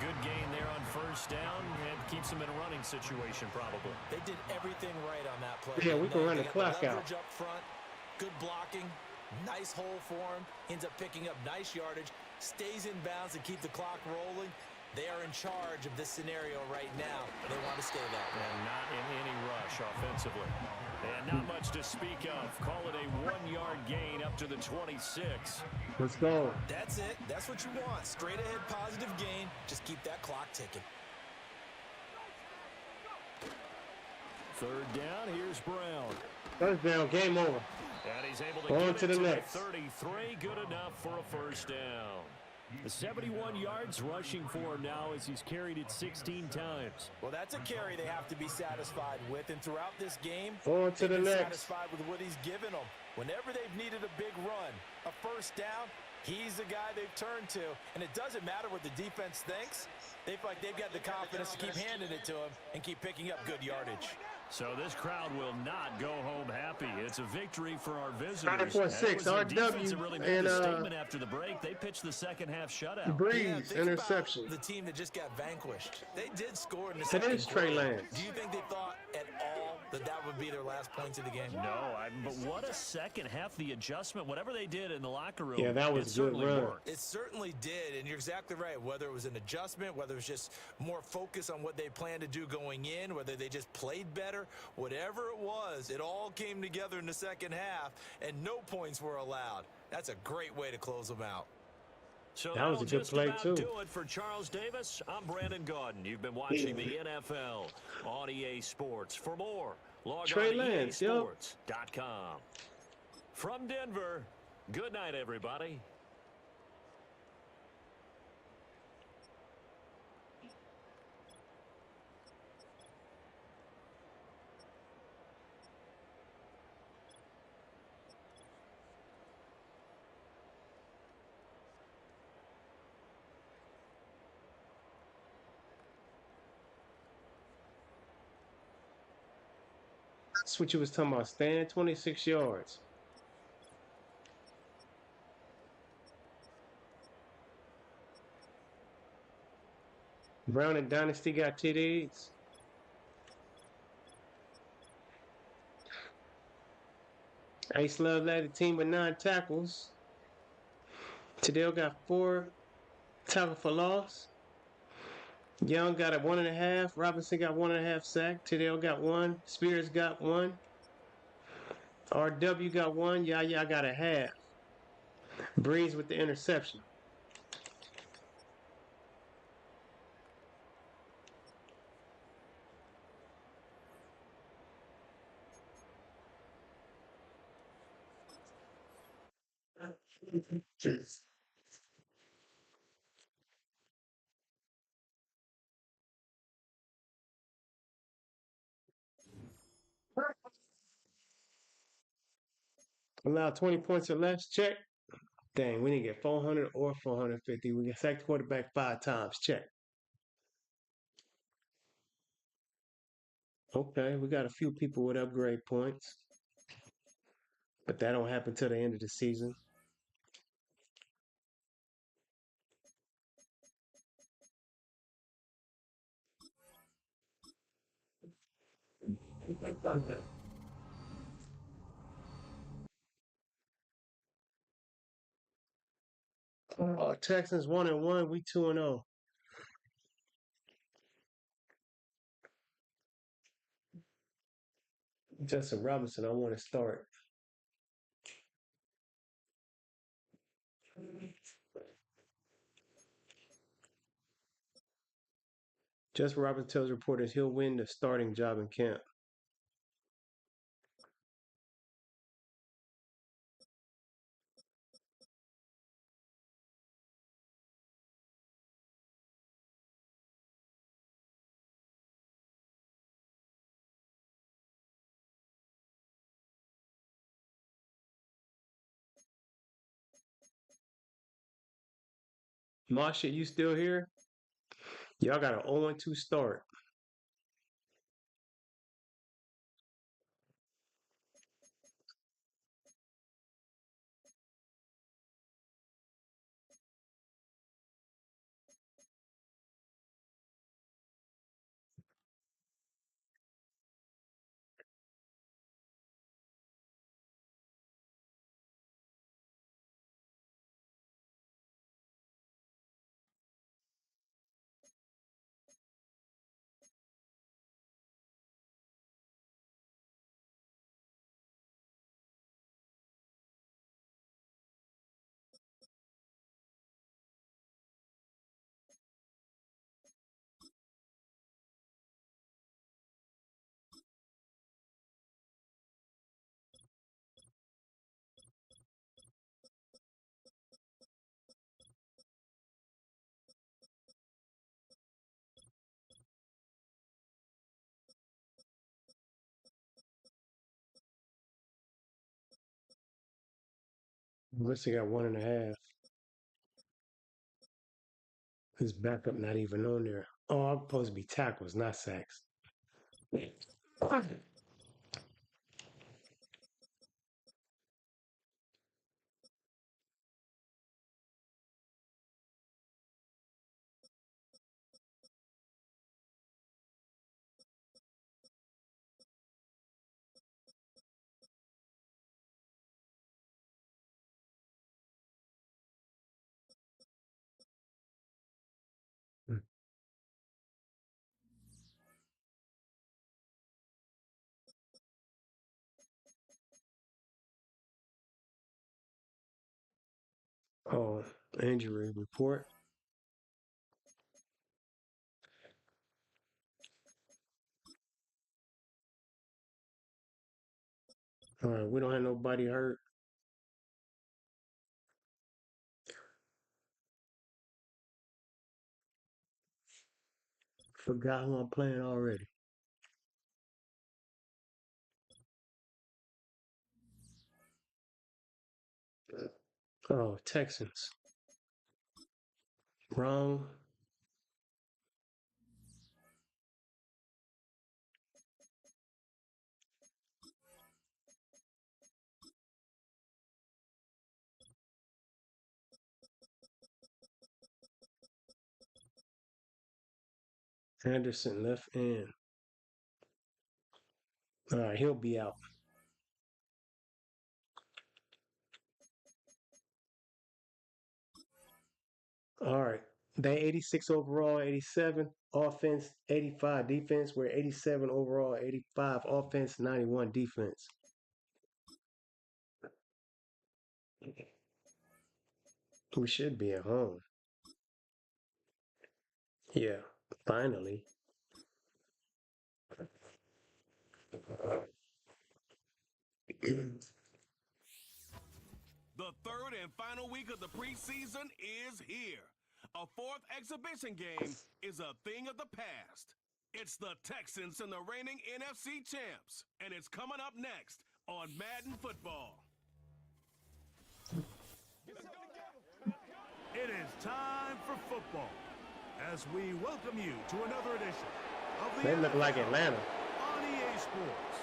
Good gain there on first down and keeps them in a running situation probably. They did everything right on that play. Yeah, we can run the clock out. Leverage up front, good blocking, nice hole for him, ends up picking up nice yardage, stays in bounds and keep the clock rolling. They are in charge of this scenario right now. They want to stay that way. And not in any rush offensively. And not much to speak of. Call it a 1-yard gain up to the 26. Let's go. That's it. That's what you want. Straight ahead positive gain. Just keep that clock ticking. Third down, here's Brown. First down, game over. And he's able to On get to it the to next. the 33. Good enough for a first down. The 71 yards rushing for him now as he's carried it 16 times. Well, that's a carry they have to be satisfied with. And throughout this game, On to the they've been next. satisfied with what he's given them. Whenever they've needed a big run, a first down, he's the guy they've turned to. And it doesn't matter what the defense thinks. They feel like they've got the confidence to keep handing it to him and keep picking up good yardage. So this crowd will not go home happy. It's a victory for our visitors. 94-6, RW, really made and the statement after the break. They pitched the second half shutout. Breeze, think interception. about the team that just got vanquished. They did score in the It second is Trey quarter. Lance. Do you think they thought at all that that would be their last points of the game? No, but what a second half. The adjustment, whatever they did in the locker room, Yeah, that was it a good certainly run. worked. It certainly did, and you're exactly right. Whether it was an adjustment, whether it was just more focus on what they planned to do going in, whether they just played better, whatever it was, it all came together in the second half, and no points were allowed. That's a great way to close them out. So That was a good play, just too. about do it for Charles Davis. I'm Brandon Gaudin. You've been watching the NFL on EA Sports. For more, log Trey on to Lance, yep. EASports.com. From Denver, good night, everybody. That's what you was talking about, Stan. 26 yards. Brown and Dynasty got TDs. Ace Love led the team with 9 tackles. Tadell got 4 tackles for loss. Young got a 1.5. Robinson got 1.5 sack. Tadell got 1. Spears got 1. RW got 1. Yaya got a half. Breeze with the interception. Allow 20 points or less. Check. Dang, we didn't get 400 or 450. We got sacked the quarterback 5 times. Check. Okay, we got a few people with upgrade points. But that don't happen till the end of the season. Texans 1-1. We 2-0. Justin Robinson, I want to start. Justin Robinson tells reporters he'll win the starting job in camp. Marsha, you still here? Y'all got an 0-2 start. Unless they got 1.5. His backup not even on there. Oh, I'm supposed to be tackles, not sacks. Oh, injury report. All right, we don't have nobody hurt. Forgot who I'm playing already. Oh, Texans. Wrong. Anderson left end. All right, he'll be out. All right. They 86 overall, 87 offense, 85 defense. We're 87 overall, 85 offense, 91 defense. We should be at home. Yeah, finally. The third and final week of the preseason is here. A fourth exhibition game is a thing of the past. It's the Texans and the reigning NFC champs, and it's coming up next on Madden Football. It is time for football as we welcome you to another edition of the They look like Atlanta. on EA Sports.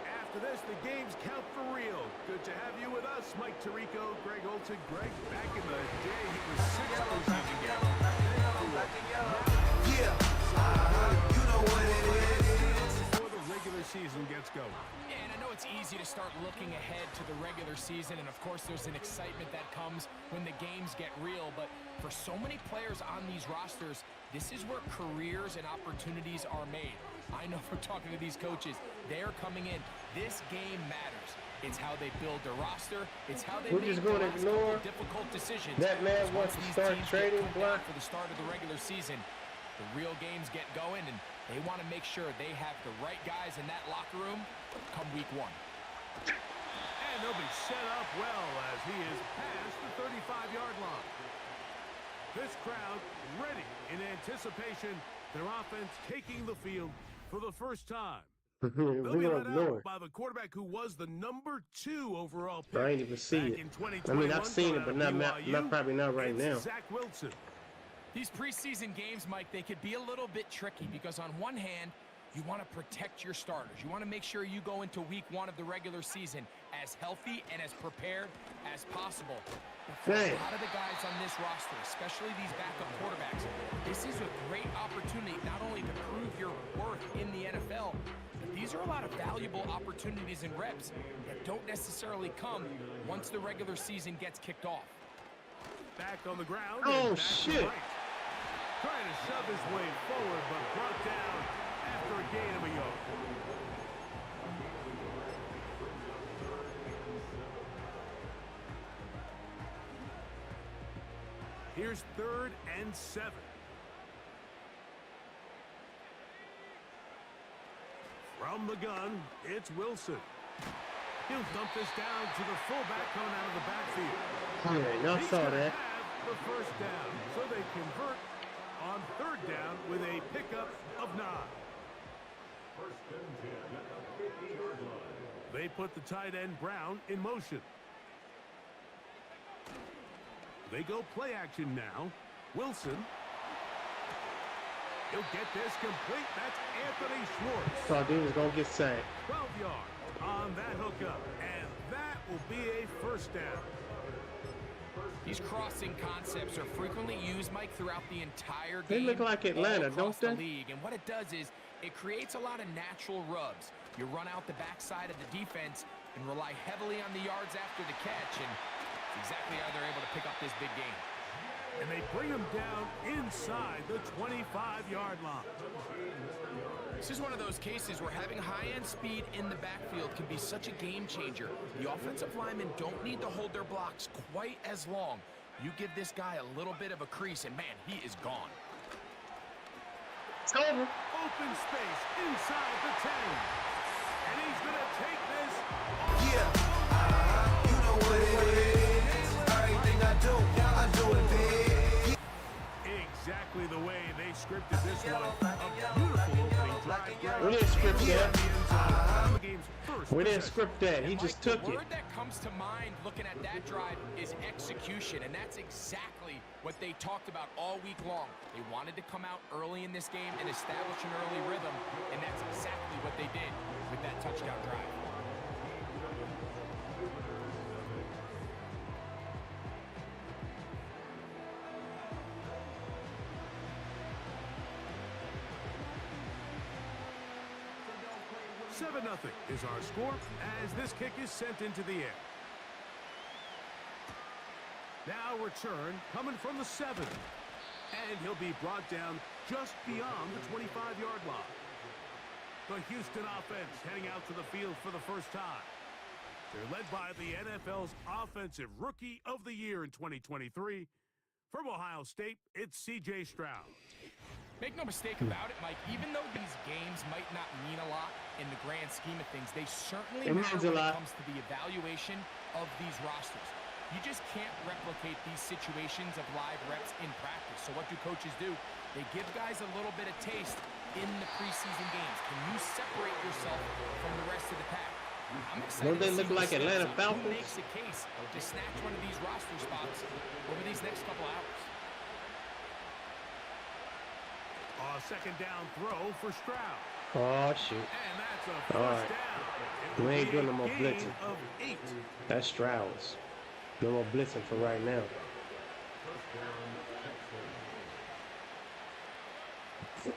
After this, the games count for real. Good to have you with us, Mike Tirico, Greg Olson. Greg, back in the day, he was 6 preseason games. Yeah, you know what it is. Before the regular season gets going. And I know it's easy to start looking ahead to the regular season, and of course there's an excitement that comes when the games get real, but for so many players on these rosters, this is where careers and opportunities are made. I know from talking to these coaches, they're coming in. This game matters. It's how they build their roster. It's how they make just going to ignore difficult decisions. that man wants to start trading block for the start of the regular season. The real games get going, and they want to make sure they have the right guys in that locker room come week one. And they'll be set up well as he is past the 35-yard line. This crowd ready in anticipation, their offense taking the field for the first time. They'll be led out by the quarterback who was the number 2 overall pick. I ain't even see it. I mean, I've seen it, but not probably not right now. Zach Wilson. These preseason games, Mike, they could be a little bit tricky because on one hand, you want to protect your starters. You want to make sure you go into week 1 of the regular season as healthy and as prepared as possible. But for a lot of the guys on this roster, especially these backup quarterbacks, this is a great opportunity not only to prove your worth in the NFL, but these are a lot of valuable opportunities and reps that don't necessarily come once the regular season gets kicked off. Back on the ground. Oh, and back shit. To right. Trying to shove his way forward, but brought down after a gain of a yard. Here's 3rd and 7. From the gun, it's Wilson. He'll dump this down to the fullback coming out of the backfield. Yeah, y'all saw that. Have the first down, so they convert on 3rd down with a pickup of 9. They put the tight end Brown in motion. They go play action now. Wilson. He'll get this complete. That's Anthony Schwartz. Thought he was going to get sacked. 12 yards on that hookup. And that will be a first down. These crossing concepts are frequently used, Mike, throughout the entire game. They look like Atlanta, don't they? The league. And what it does is it creates a lot of natural rubs. You run out the backside of the defense and rely heavily on the yards after the catch, and it's exactly how they're able to pick up this big game. And they bring him down inside the 25-yard line. This is one of those cases where having high-end speed in the backfield can be such a game changer. The offensive linemen don't need to hold their blocks quite as long. You give this guy a little bit of a crease, and man, he is gone. It's over. Open space inside the 10. And he's going to take this. Yeah, you know what it is. Everything I do it big. Exactly the way they scripted this one. A beautiful opening drive. We didn't script that. We didn't script that. He just took it. The word that comes to mind looking at that drive is execution, and that's exactly what they talked about all week long. They wanted to come out early in this game and establish an early rhythm, and that's exactly what they did with that touchdown drive. Nothing is our score as this kick is sent into the air. Now return coming from the 7. And he'll be brought down just beyond the 25-yard line. The Houston offense heading out to the field for the first time. They're led by the NFL's Offensive Rookie of the Year in 2023. From Ohio State, it's C.J. Stroud. Make no mistake about it, Mike, even though these games might not mean a lot in the grand scheme of things, they certainly matter when it comes to the evaluation of these rosters. You just can't replicate these situations of live reps in practice. So what do coaches do? They give guys a little bit of taste in the preseason games. Can you separate yourself from the rest of the pack? I'm excited. Don't they look like Atlanta Falcons? Who makes a case to snatch one of these roster spots over these next couple hours? A second down throw for Stroud. Oh, shoot. And that's a first All right. down. We ain't doing no more blitzing. Of 8. That's Stroud's. No more blitzing for right now.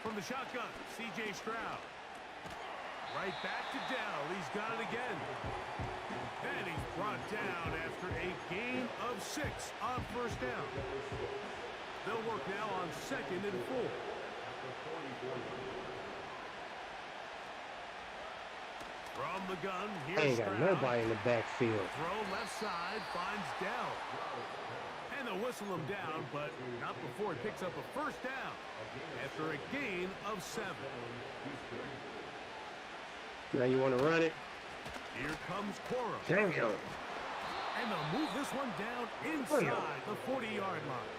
From the shotgun, C.J. Stroud. Right back to Dell. He's got it again. And he's brought down after a gain of 6 on first down. They'll work now on 2nd and 4. From the gun, here's Ain't got Stroud. nobody in the backfield. Throw left side, finds Dell. And they'll whistle him down, but not before he picks up a first down after a gain of 7. Now you want to run it? Here comes Cora. Damn. And they'll move this one down inside the 40-yard line.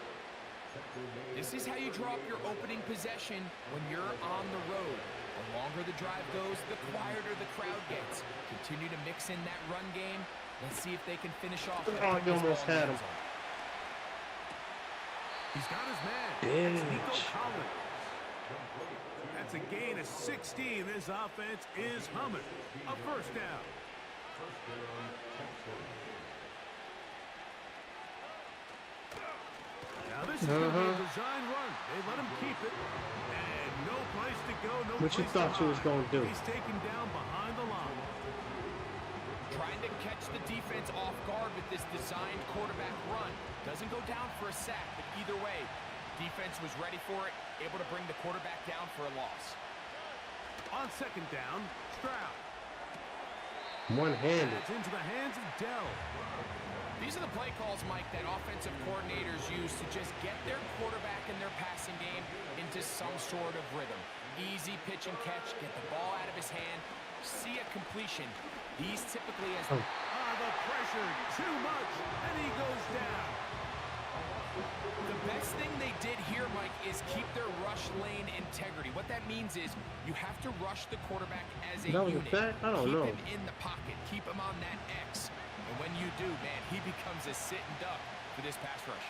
This is how you draw up your opening possession when you're on the road. The longer the drive goes, the quieter the crowd gets. Continue to mix in that run game. Let's see if they can finish off. Oh, he almost had him. He's got his man. Bitch. That's Nico Collins. That's a gain of 16. This offense is humming. A first down. Now this is going to be a design run. They let him keep it. And no place to go, no What you place thought to you was hide. going to do? He's taken down behind the line. Trying to catch the defense off guard with this designed quarterback run. Doesn't go down for a sack, but either way, defense was ready for it, able to bring the quarterback down for a loss. On second down, Stroud. One-handed. It's into the hands of Dell. These are the play calls, Mike, that offensive coordinators use to just get their quarterback and their passing game into some sort of rhythm. Easy pitch and catch, get the ball out of his hand, see a completion. These typically as the pressure, too much, and he goes down. The best thing they did here, Mike, is keep their rush lane integrity. What that means is you have to rush the quarterback as a unit. I don't know. Keep him in the pocket. Keep him on that X. And when you do, man, he becomes a sitting duck for this pass rush.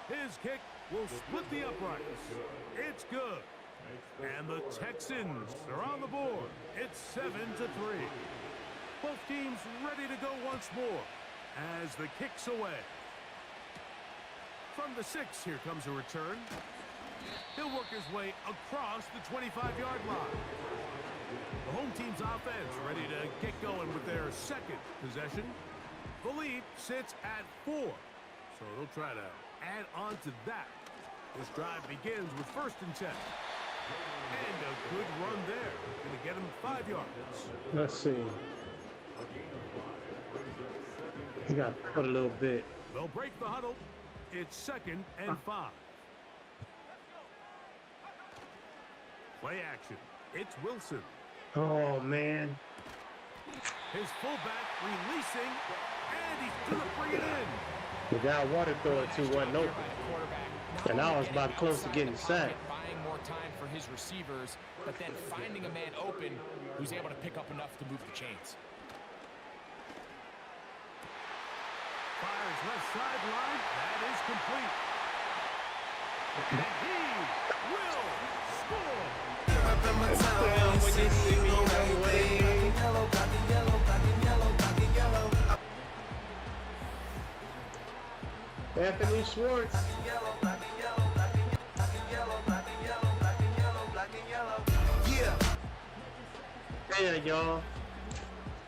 His kick will split the uprights. It's good. And the Texans are on the board. It's 7-3. Both teams ready to go once more as the kick's away. From the 6, here comes a return. He'll work his way across the 25-yard line. The home team's offense ready to get going with their second possession. The lead sits at 4, so they'll try to add on to that. This drive begins with 1st and 10. And a good run there. Going to get him 5 yards. Let's see. You got to put a little bit. They'll break the huddle. It's 2nd and 5. Play action. It's Wilson. Oh, man. His fullback releasing, and he's going to bring it in. The guy I wanted to throw it to wasn't open. And I was about close to getting sacked. Buying more time for his receivers, but then finding a man open who's able to pick up enough to move the chains. Fires left sideline. That is complete. And he will score. Anthony Schwartz. Yeah, y'all.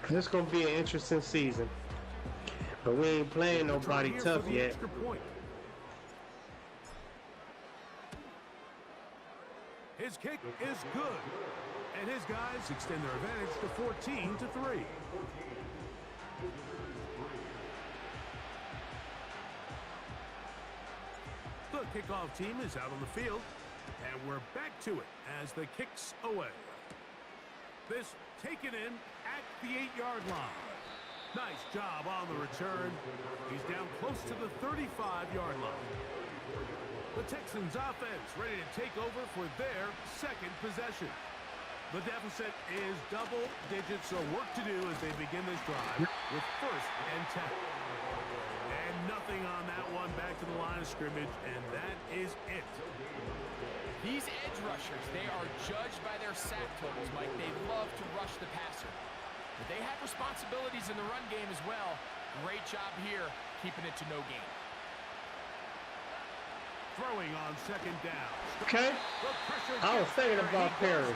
This is going to be an interesting season. But we ain't playing nobody tough yet. His kick is good. And his guys extend their advantage to 14-3. The kickoff team is out on the field. And we're back to it as the kick's away. This taken in at the 8-yard line. Nice job on the return. He's down close to the 35-yard line. The Texans offense ready to take over for their second possession. The deficit is double digits, so work to do as they begin this drive with 1st and 10. And nothing on that one, back to the line of scrimmage, and that is it. These edge rushers, they are judged by their sack totals, Mike. They love to rush the passer. But they have responsibilities in the run game as well. Great job here, keeping it to no gain. Throwing on 2nd down. Okay. I was thinking about Perry.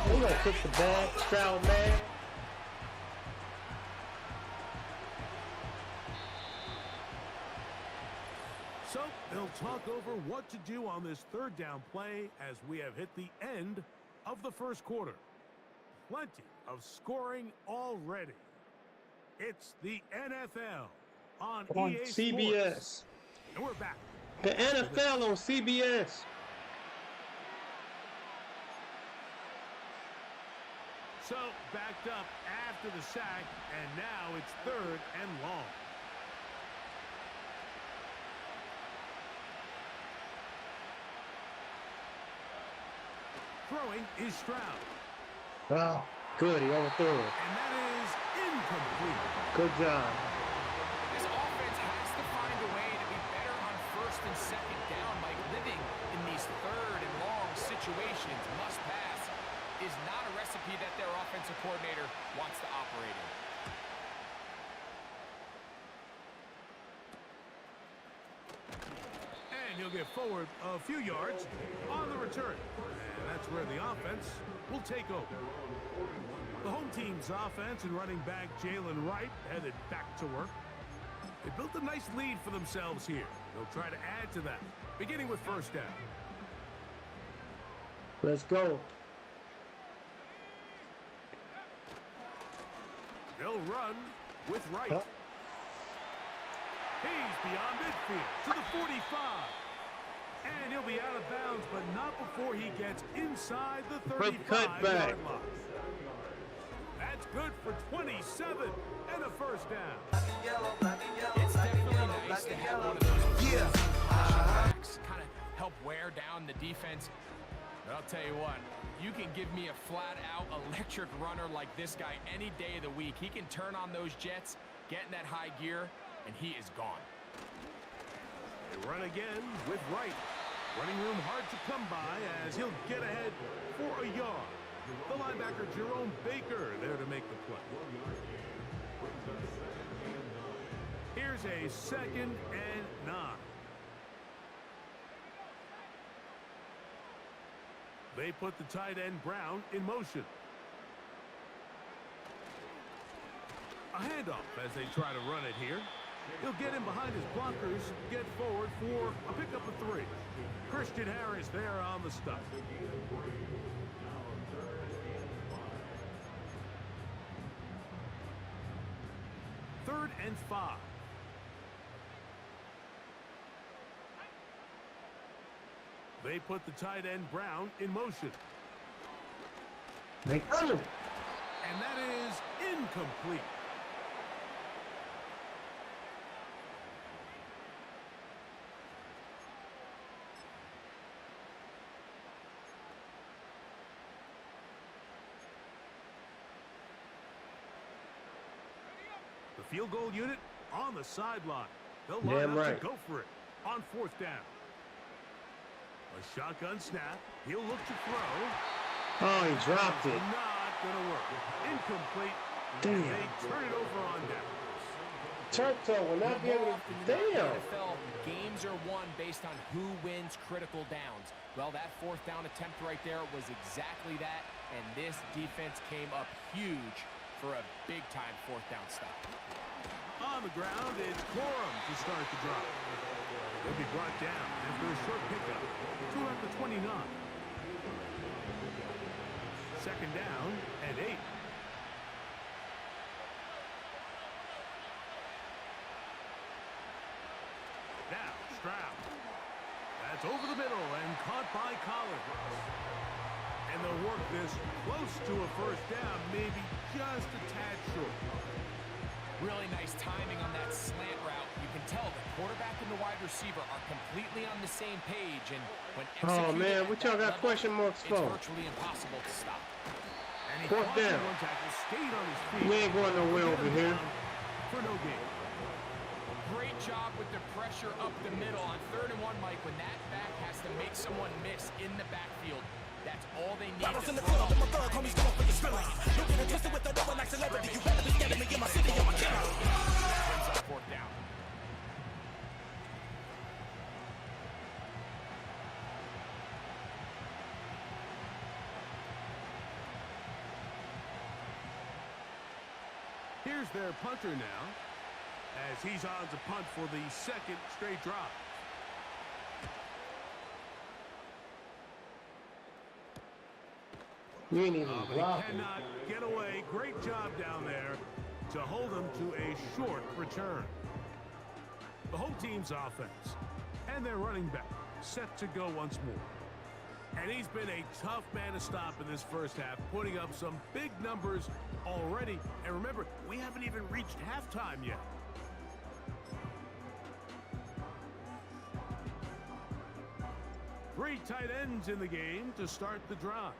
We're going to kick the ball. Stroud, man. So they'll talk over what to do on this 3rd down play as we have hit the end of the 1st quarter. Plenty of scoring already. It's the NFL on EA CBS. Sports. And we're back. The NFL on CBS. So backed up after the sack, and now it's 3rd and long. Throwing is Stroud. Wow. Good. He overthrew it. And that is incomplete. Good job. This offense has to find a way to be better on 1st and 2nd down. Like living in these 3rd and long situations, must pass, is not a recipe that their offensive coordinator wants to operate in. And he'll get forward a few yards on the return. And that's where the offense will take over. The home team's offense and running back Jalen Wright headed back to work. They built a nice lead for themselves here. They'll try to add to that, beginning with 1st down. Let's go. They'll run with Wright. He's beyond midfield to the 45. And he'll be out of bounds, but not before he gets inside the 35-yard line. That's good for 27 and a 1st down. It's definitely nice to have one of those backs kind of help wear down the defense. But I'll tell you what, you can give me a flat-out electric runner like this guy any day of the week. He can turn on those jets, get in that high gear, and he is gone. They run again with Wright. Running room hard to come by as he'll get ahead for a yard. The linebacker Jerome Baker there to make the play. Here's a 2nd and 9. They put the tight end Brown in motion. A handoff as they try to run it here. He'll get in behind his blockers, get forward for a pickup of 3. Christian Harris there on the stop. Third and 5. They put the tight end Brown in motion. They got him. And that is incomplete. The field goal unit on the sideline. They'll line up to go for it on 4th down. A shotgun snap. He'll look to throw. Oh, he dropped it. Not gonna work. Incomplete. Damn. They turn it over on down. Turtle will not be able to. Damn. NFL, games are won based on who wins critical downs. Well, that 4th down attempt right there was exactly that, and this defense came up huge for a big-time 4th down stop. On the ground, it's Corum to start the drive. He'll be brought down after a short pickup. 2 after 29. 2nd down and 8. Now, Stroud. That's over the middle and caught by Collins. And they'll work this close to a 1st down, maybe just a tad short. Really nice timing on that slant route. You can tell the quarterback and the wide receiver are completely on the same page, and when Oh man, what y'all got question marks it's for? virtually impossible to stop. 4th down. We ain't going nowhere over here. For no gain. Great job with the pressure up the middle on 3rd and 1, Mike. When that back has to make someone miss in the backfield, that's all they need. In the club, my thug homies going for the thriller. Don't get it twisted with the double like celebrity. You better be scared of me in my city, I'm a killer. Brings up 4th down. Here's their punter now, as he's on to punt for the 2nd straight drive. You ain't even But he cannot get away. Great job down there to hold him to a short return. The home team's offense and their running back set to go once more. And he's been a tough man to stop in this 1st half, putting up some big numbers already. And remember, we haven't even reached halftime yet. Three tight ends in the game to start the drive.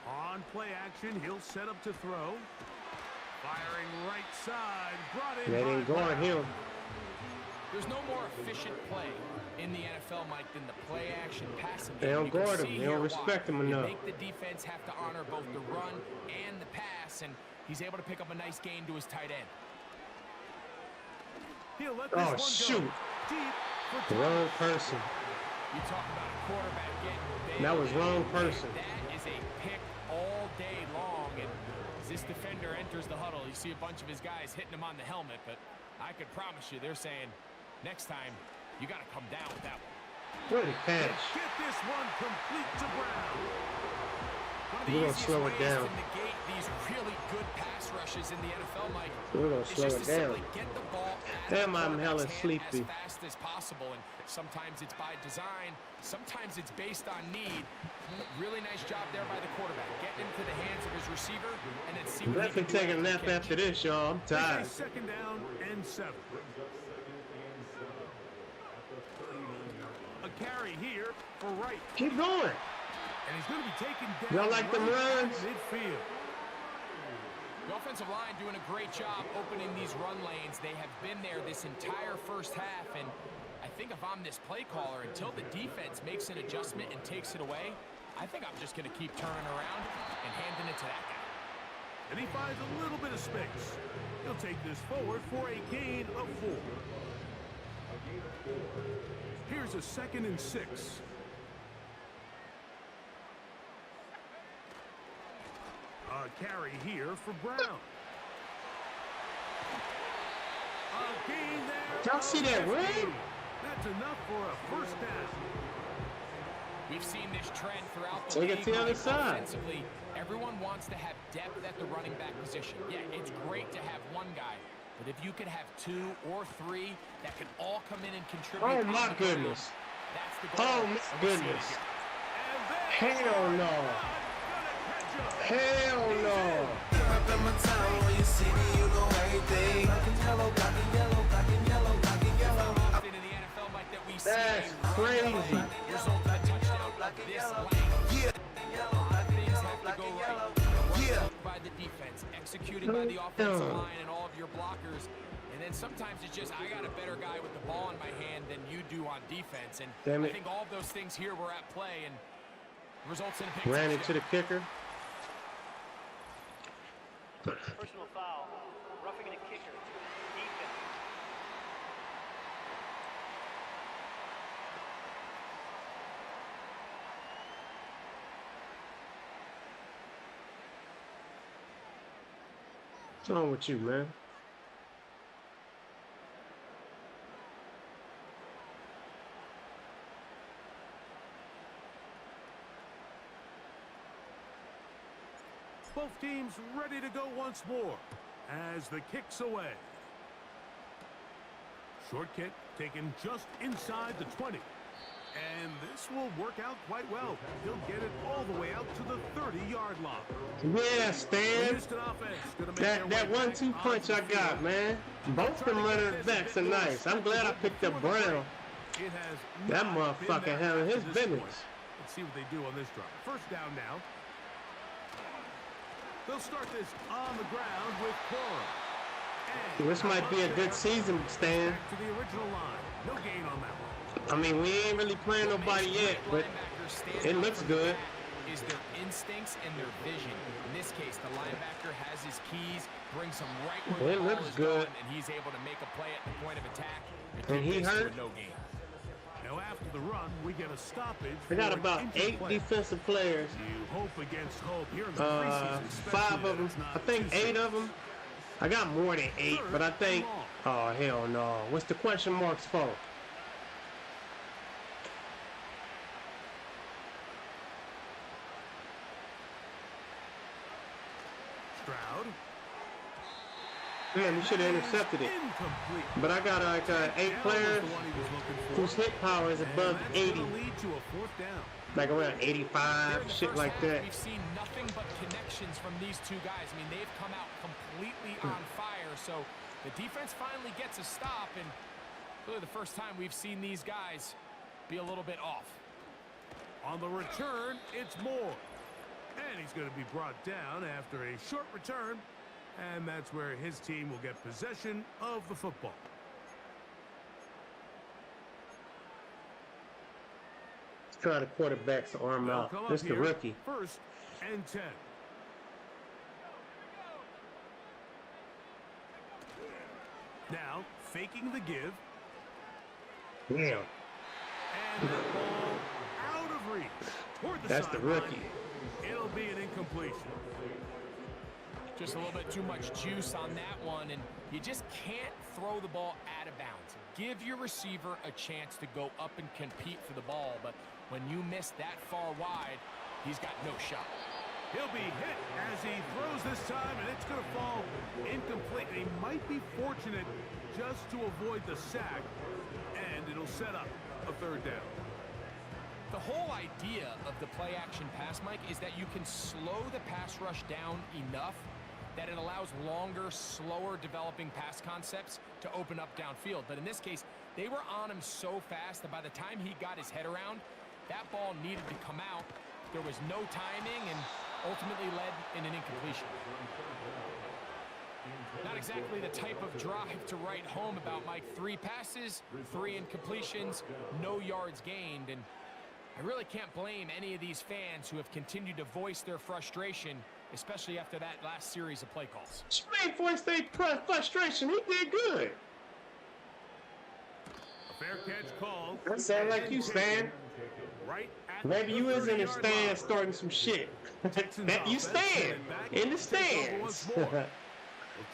On play action, he'll set up to throw. Firing right side, brought in. That ain't going him. There's no more efficient play in the NFL, Mike, than the play action passing game. They don't guard him. They don't respect him enough. Make the defense have to honor both the run and the pass, and he's able to pick up a nice gain to his tight end. He'll let this one shoot. Go deep for Wrong person. You talk about a quarterback getting That was wrong person. That is a pick all day long, and as this defender enters the huddle, you see a bunch of his guys hitting him on the helmet, but I could promise you they're saying, next time, you got to come down with that one. What a catch. Get this one complete to Brown. We're going to slow it down. To negate these really good pass rushes in the NFL, Mike. We're going to slow it down. Get the ball Damn, I'm hella sleepy. as fast as possible, and sometimes it's by design, sometimes it's based on need. Really nice job there by the quarterback, getting into the hands of his receiver, and then see what he can do. Take a nap after this, y'all. I'm tired. Second down and 7. A carry here for Wright. Keep going. And he's going to be taken down. Y'all like them runs? Midfield. The offensive line doing a great job opening these run lanes. They have been there this entire first half, and I think if I'm this play caller, until the defense makes an adjustment and takes it away, I think I'm just going to keep turning around and handing it to that guy. And he finds a little bit of space. He'll take this forward for a gain of 4. Here's a 2nd and 6. A carry here for Brown. A gain there. Y'all see that red? That's enough for a first down. We've seen this trend throughout the Take league. it to the other side. Offensively, everyone wants to have depth at the running back position. Yeah, it's great to have one guy, but if you could have 2 or 3 that can all come in and contribute. Oh my goodness. That's the goal. Oh my goodness. Hell no. Hell no. That's crazy. By the defense, executed by the offensive line and all of your blockers. And then sometimes it's just, I got a better guy with the ball in my hand than you do on defense. And Damn it. I think all of those things here were at play and results in a pick. Ran into the kicker. Personal foul. Roughing the kicker. Defense. What's wrong with you, man? Both teams ready to go once more as the kick's away. Short kick taken just inside the 20. And this will work out quite well. He'll get it all the way out to the 30-yard line. Yeah, Stan. That 1-2 punch I got, man. Both of them running backs are nice. I'm glad I picked up Brown. That motherfucker handling his business. Let's see what they do on this drive. First down now. They'll start this on the ground with Cora. This might be a good season, Stan. Back to the original line. No gain on that one. I mean, we ain't really playing nobody yet, but it looks good. Is their instincts and their vision. In this case, the linebacker has his keys, brings him right where It the ball looks is good. going, and he's able to make a play at the point of attack. And he hurt. No gain. Now after the run, we get a stoppage. We got about 8 defensive players. You hope against hope here in the preseason, 5 of them. I think 8 of them. I got more than 8, but I think. Oh hell no! What's the question marks for? Stroud. Man, you should have intercepted it. Incomplete. But I got like 8 players whose hit power is above 80. Lead to a 4th down. Like around 85, shit like that. We've seen nothing but connections from these two guys. I mean, they've come out completely on fire. So the defense finally gets a stop, and really the first time we've seen these guys be a little bit off. On the return, it's Moore. And he's going to be brought down after a short return. And that's where his team will get possession of the football. Let's try the quarterbacks to arm They'll out. come This up the here, rookie. 1st and 10. Now, faking the give. Damn. And the ball out of reach. Toward the That's the sideline. rookie. It'll be an incompletion. Just a little bit too much juice on that one, and you just can't throw the ball out of bounds. Give your receiver a chance to go up and compete for the ball, but when you miss that far wide, he's got no shot. He'll be hit as he throws this time, and it's going to fall incomplete. He might be fortunate just to avoid the sack, and it'll set up a 3rd down. The whole idea of the play-action pass, Mike, is that you can slow the pass rush down enough that it allows longer, slower developing pass concepts to open up downfield. But in this case, they were on him so fast that by the time he got his head around, that ball needed to come out. There was no timing and ultimately led in an incompletion. Not exactly the type of drive to write home about, Mike. 3 passes, 3 incompletions, no yards gained. And I really can't blame any of these fans who have continued to voice their frustration, especially after that last series of play calls. Straight voice their frustration. He did good. A fair catch called. That sound like you, Stan. Right at Maybe you was in the 30-yard line. stands starting some shit. That you stand in the stands. We'll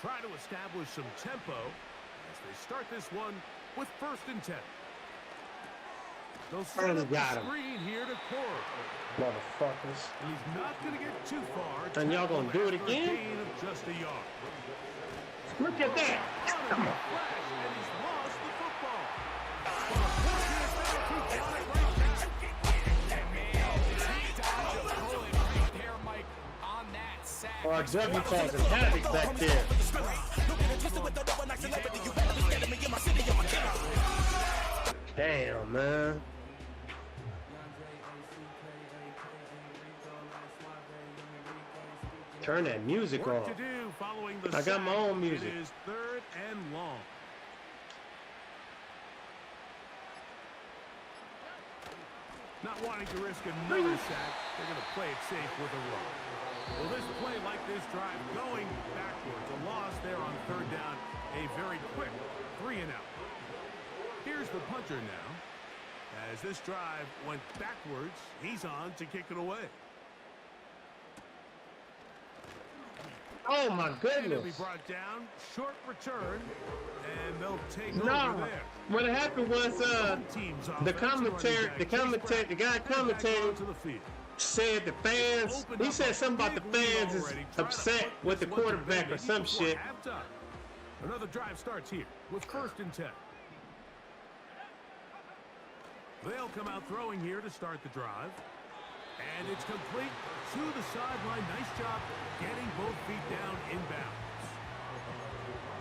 try to establish some tempo as they start this one with 1st and 10. They'll set up the screen here to Corey. Motherfuckers. He's not going to get too far. And y'all gonna do it after a again? gain of just a yard. Look at that. And he's lost the football. Or W causing havoc back there. Damn, man. Turn that music Work off. to do following the I got my sack. own music. It is 3rd and long. Not wanting to risk another sack, they're going to play it safe with a run. Well, this play, like this drive, going backwards. A loss there on 3rd down. A very quick 3-and-out. Here's the punter now. As this drive went backwards, he's on to kick it away. Oh my And it'll be goodness. brought down, short return, and they'll take No. over there. What happened was the guy commentating to the field. said the fans, he said something about the fans is upset with the quarterback or some shit. Halftime. Another drive starts here with 1st and 10. They'll come out throwing here to start the drive. And it's complete to the sideline. Nice job getting both feet down inbounds.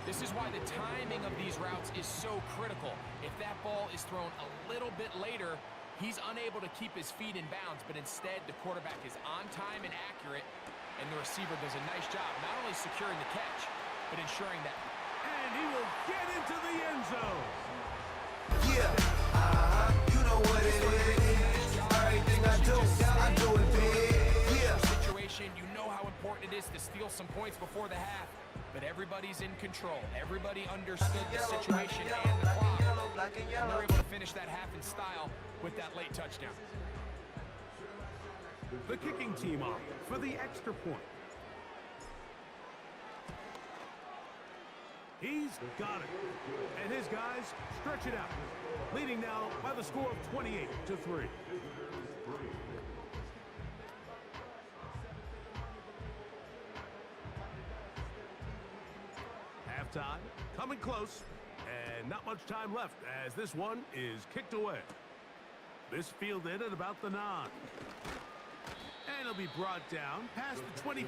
This is why the timing of these routes is so critical. If that ball is thrown a little bit later, he's unable to keep his feet in bounds, but instead the quarterback is on time and accurate, and the receiver does a nice job not only securing the catch, but ensuring that. And he will get into the end zone. You know what it is. Everything I do it big. Yeah. Situation, you know how important it is to steal some points before the half, but everybody's in control. Everybody understood the situation and the clock, and they're able to finish that half in style with that late touchdown. The kicking team off for the extra point. He's got it. And his guys stretch it out. Leading now by the score of 28-3. Halftime, coming close, and not much time left as this one is kicked away. This fielded at about the 9. And it'll be brought down past the 25.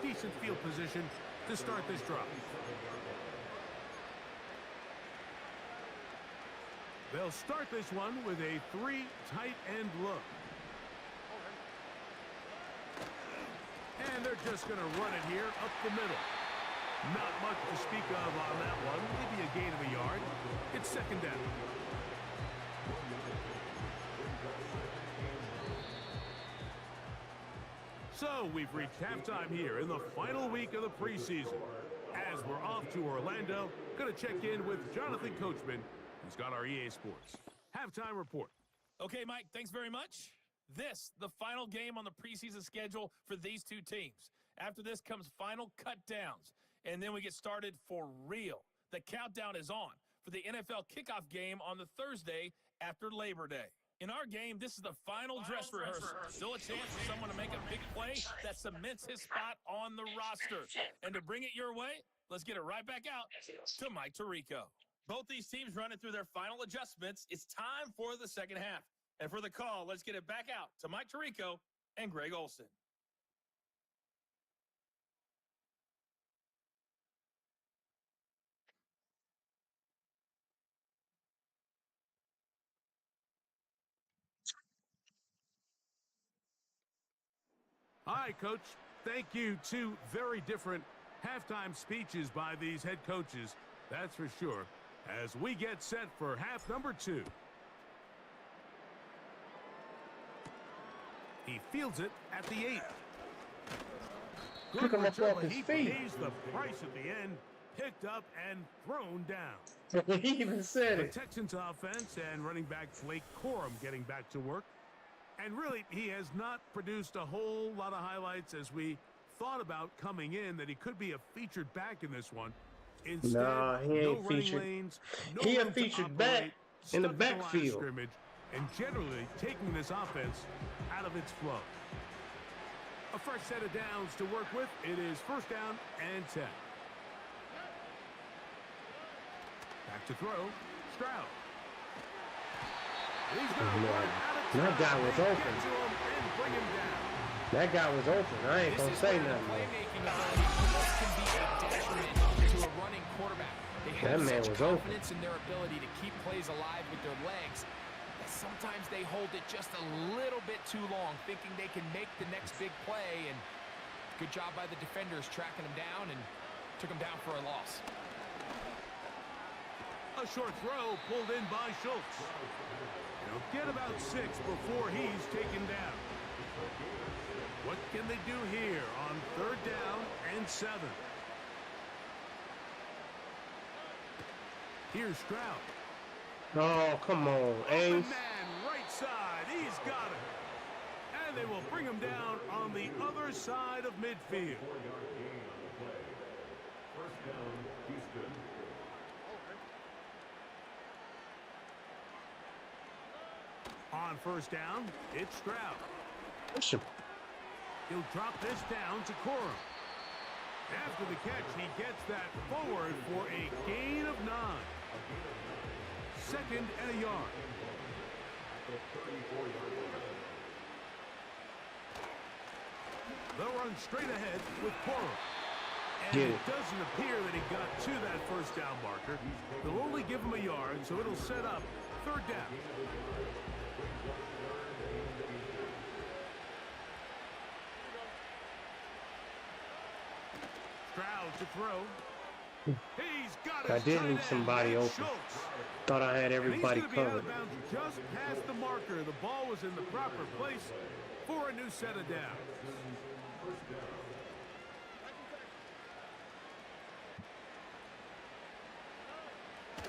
Decent field position to start this drive. They'll start this one with a 3 tight end look. And they're just going to run it here up the middle. Not much to speak of on that one. Maybe a gain of a yard. It's 2nd down. So we've reached halftime here in the final week of the preseason. As we're off to Orlando, going to check in with Jonathan Coachman, who's got our EA Sports halftime report. Okay, Mike, thanks very much. This, the final game on the preseason schedule for these two teams. After this comes final cut downs, and then we get started for real. The countdown is on for the NFL kickoff game on the Thursday after Labor Day. In our game, this is the final dress rehearsal. Still a chance for someone to make a big play that cements his spot on the roster. And to bring it your way, let's get it right back out to Mike Tirico. Both these teams running through their final adjustments. It's time for the second half. And for the call, let's get it back out to Mike Tirico and Greg Olson. Hi, Coach. Thank you. Two very different Halftime speeches by these head coaches, that's for sure, as we get set for half number 2. He fields it at the 8. Pick him up off his He feet. pays the price at the end, picked up and thrown down. He even said The it. Texans offense and running back Blake Corum getting back to work. And really, he has not produced a whole lot of highlights as we thought about coming in that he could be a featured back in this one. Instead, Nah, he ain't no running featured. lanes, no He a room to featured back operate, in the stuck at line of backfield. scrimmage, and generally taking this offense out of its flow. A fresh set of downs to work with. It is first down and 10. Back to throw. Stroud. He's going to run out of time. That guy was They open. get to him and bring him down. That guy was open. I ain't This gonna is say where the nothing. Man. playmaking ability almost can be a detriment to a running quarterback. They That have man such was open. confidence in their ability to keep plays alive with their legs that sometimes they hold it just a little bit too long, thinking they can make the next big play. And good job by the defenders tracking him down and took him down for a loss. A short throw pulled in by Schultz. He'll get about 6 before he's taken down. What can they do here on third down and 7? Here's Stroud. Oh, come on, Open Ace. man, right side. He's got it. And they will bring him down on the other side of midfield. On first down, it's Stroud. Push him. He'll drop this down to Corum. After the catch, he gets that forward for a gain of 9. Second and a yard. They'll run straight ahead with Corum. And Get it it. doesn't appear that he got to that first down marker. They'll only give him a yard, so it'll set up third down. Stroud to throw. He's got I his did tight leave end, somebody Nate open. Schultz. Thought I had everybody And he's gonna covered. be out of bounds just past the marker. The ball was in the proper place for a new set of downs.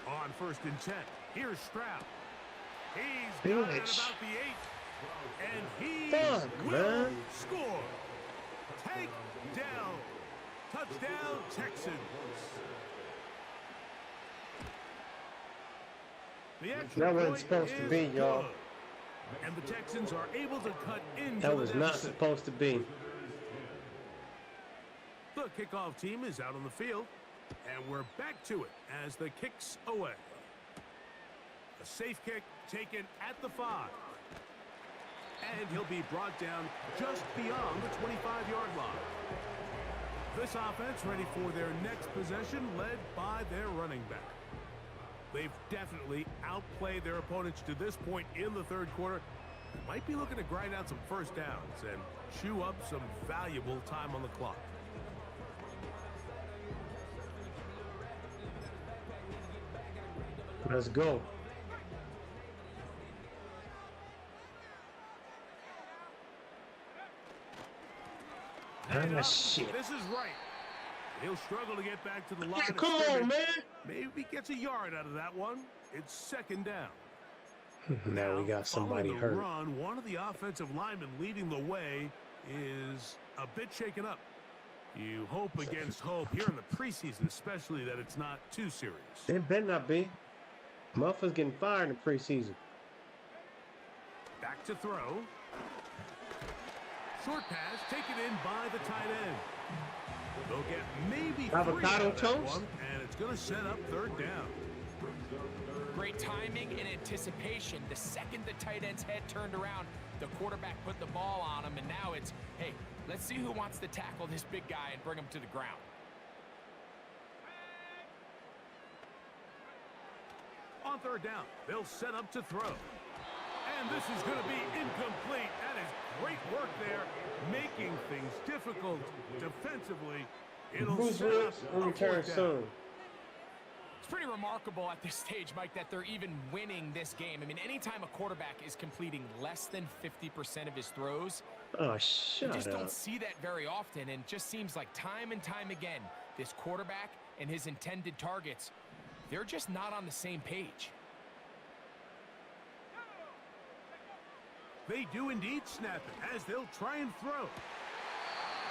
On first and 10, here's Stroud. He's got it at Bitch. about the 8. And he Fuck, will man. score. Take down. Touchdown, Texans. The extra That wasn't point supposed to is be, y'all. good. And the Texans are able to cut into That the was not deficit. supposed to be. The kickoff team is out on the field, and we're back to it as the kick's away. A safe kick taken at the 5. And he'll be brought down just beyond the 25-yard line. This offense ready for their next possession, led by their running back. They've definitely outplayed their opponents to this point in the third quarter. They might be looking to grind out some first downs and chew up some valuable time on the clock. Let's go. And Ah, up. shit. This is right. He'll struggle to get back to the line. of Come on, scrimmage. man. Maybe gets a yard out of that one. It's second down. Now we got somebody Following the hurt. run, one of the offensive linemen leading the way is a bit shaken up. You hope against hope here in the preseason, especially that it's not too serious. It better not be. Motherfuckers getting fired in the preseason. Back to throw. Short pass taken in by the tight end. They'll get maybe 3 Avocado out of that toast? one, and it's going to set up third down. Great timing and anticipation. The second the tight end's head turned around, the quarterback put the ball on him, and now it's, hey, let's see who wants to tackle this big guy and bring him to the ground. On third down, they'll set up to throw. And this is going to be incomplete. That is great work there, making things difficult defensively. Bruce Willis will return soon. It's pretty remarkable at this stage, Mike, that they're even winning this game. I mean, anytime a quarterback is completing less than 50% of his throws, oh, shut you just up. don't see that very often, and it just seems like time and time again, this quarterback and his intended targets, they're just not on the same page. They do indeed snap it as they'll try and throw.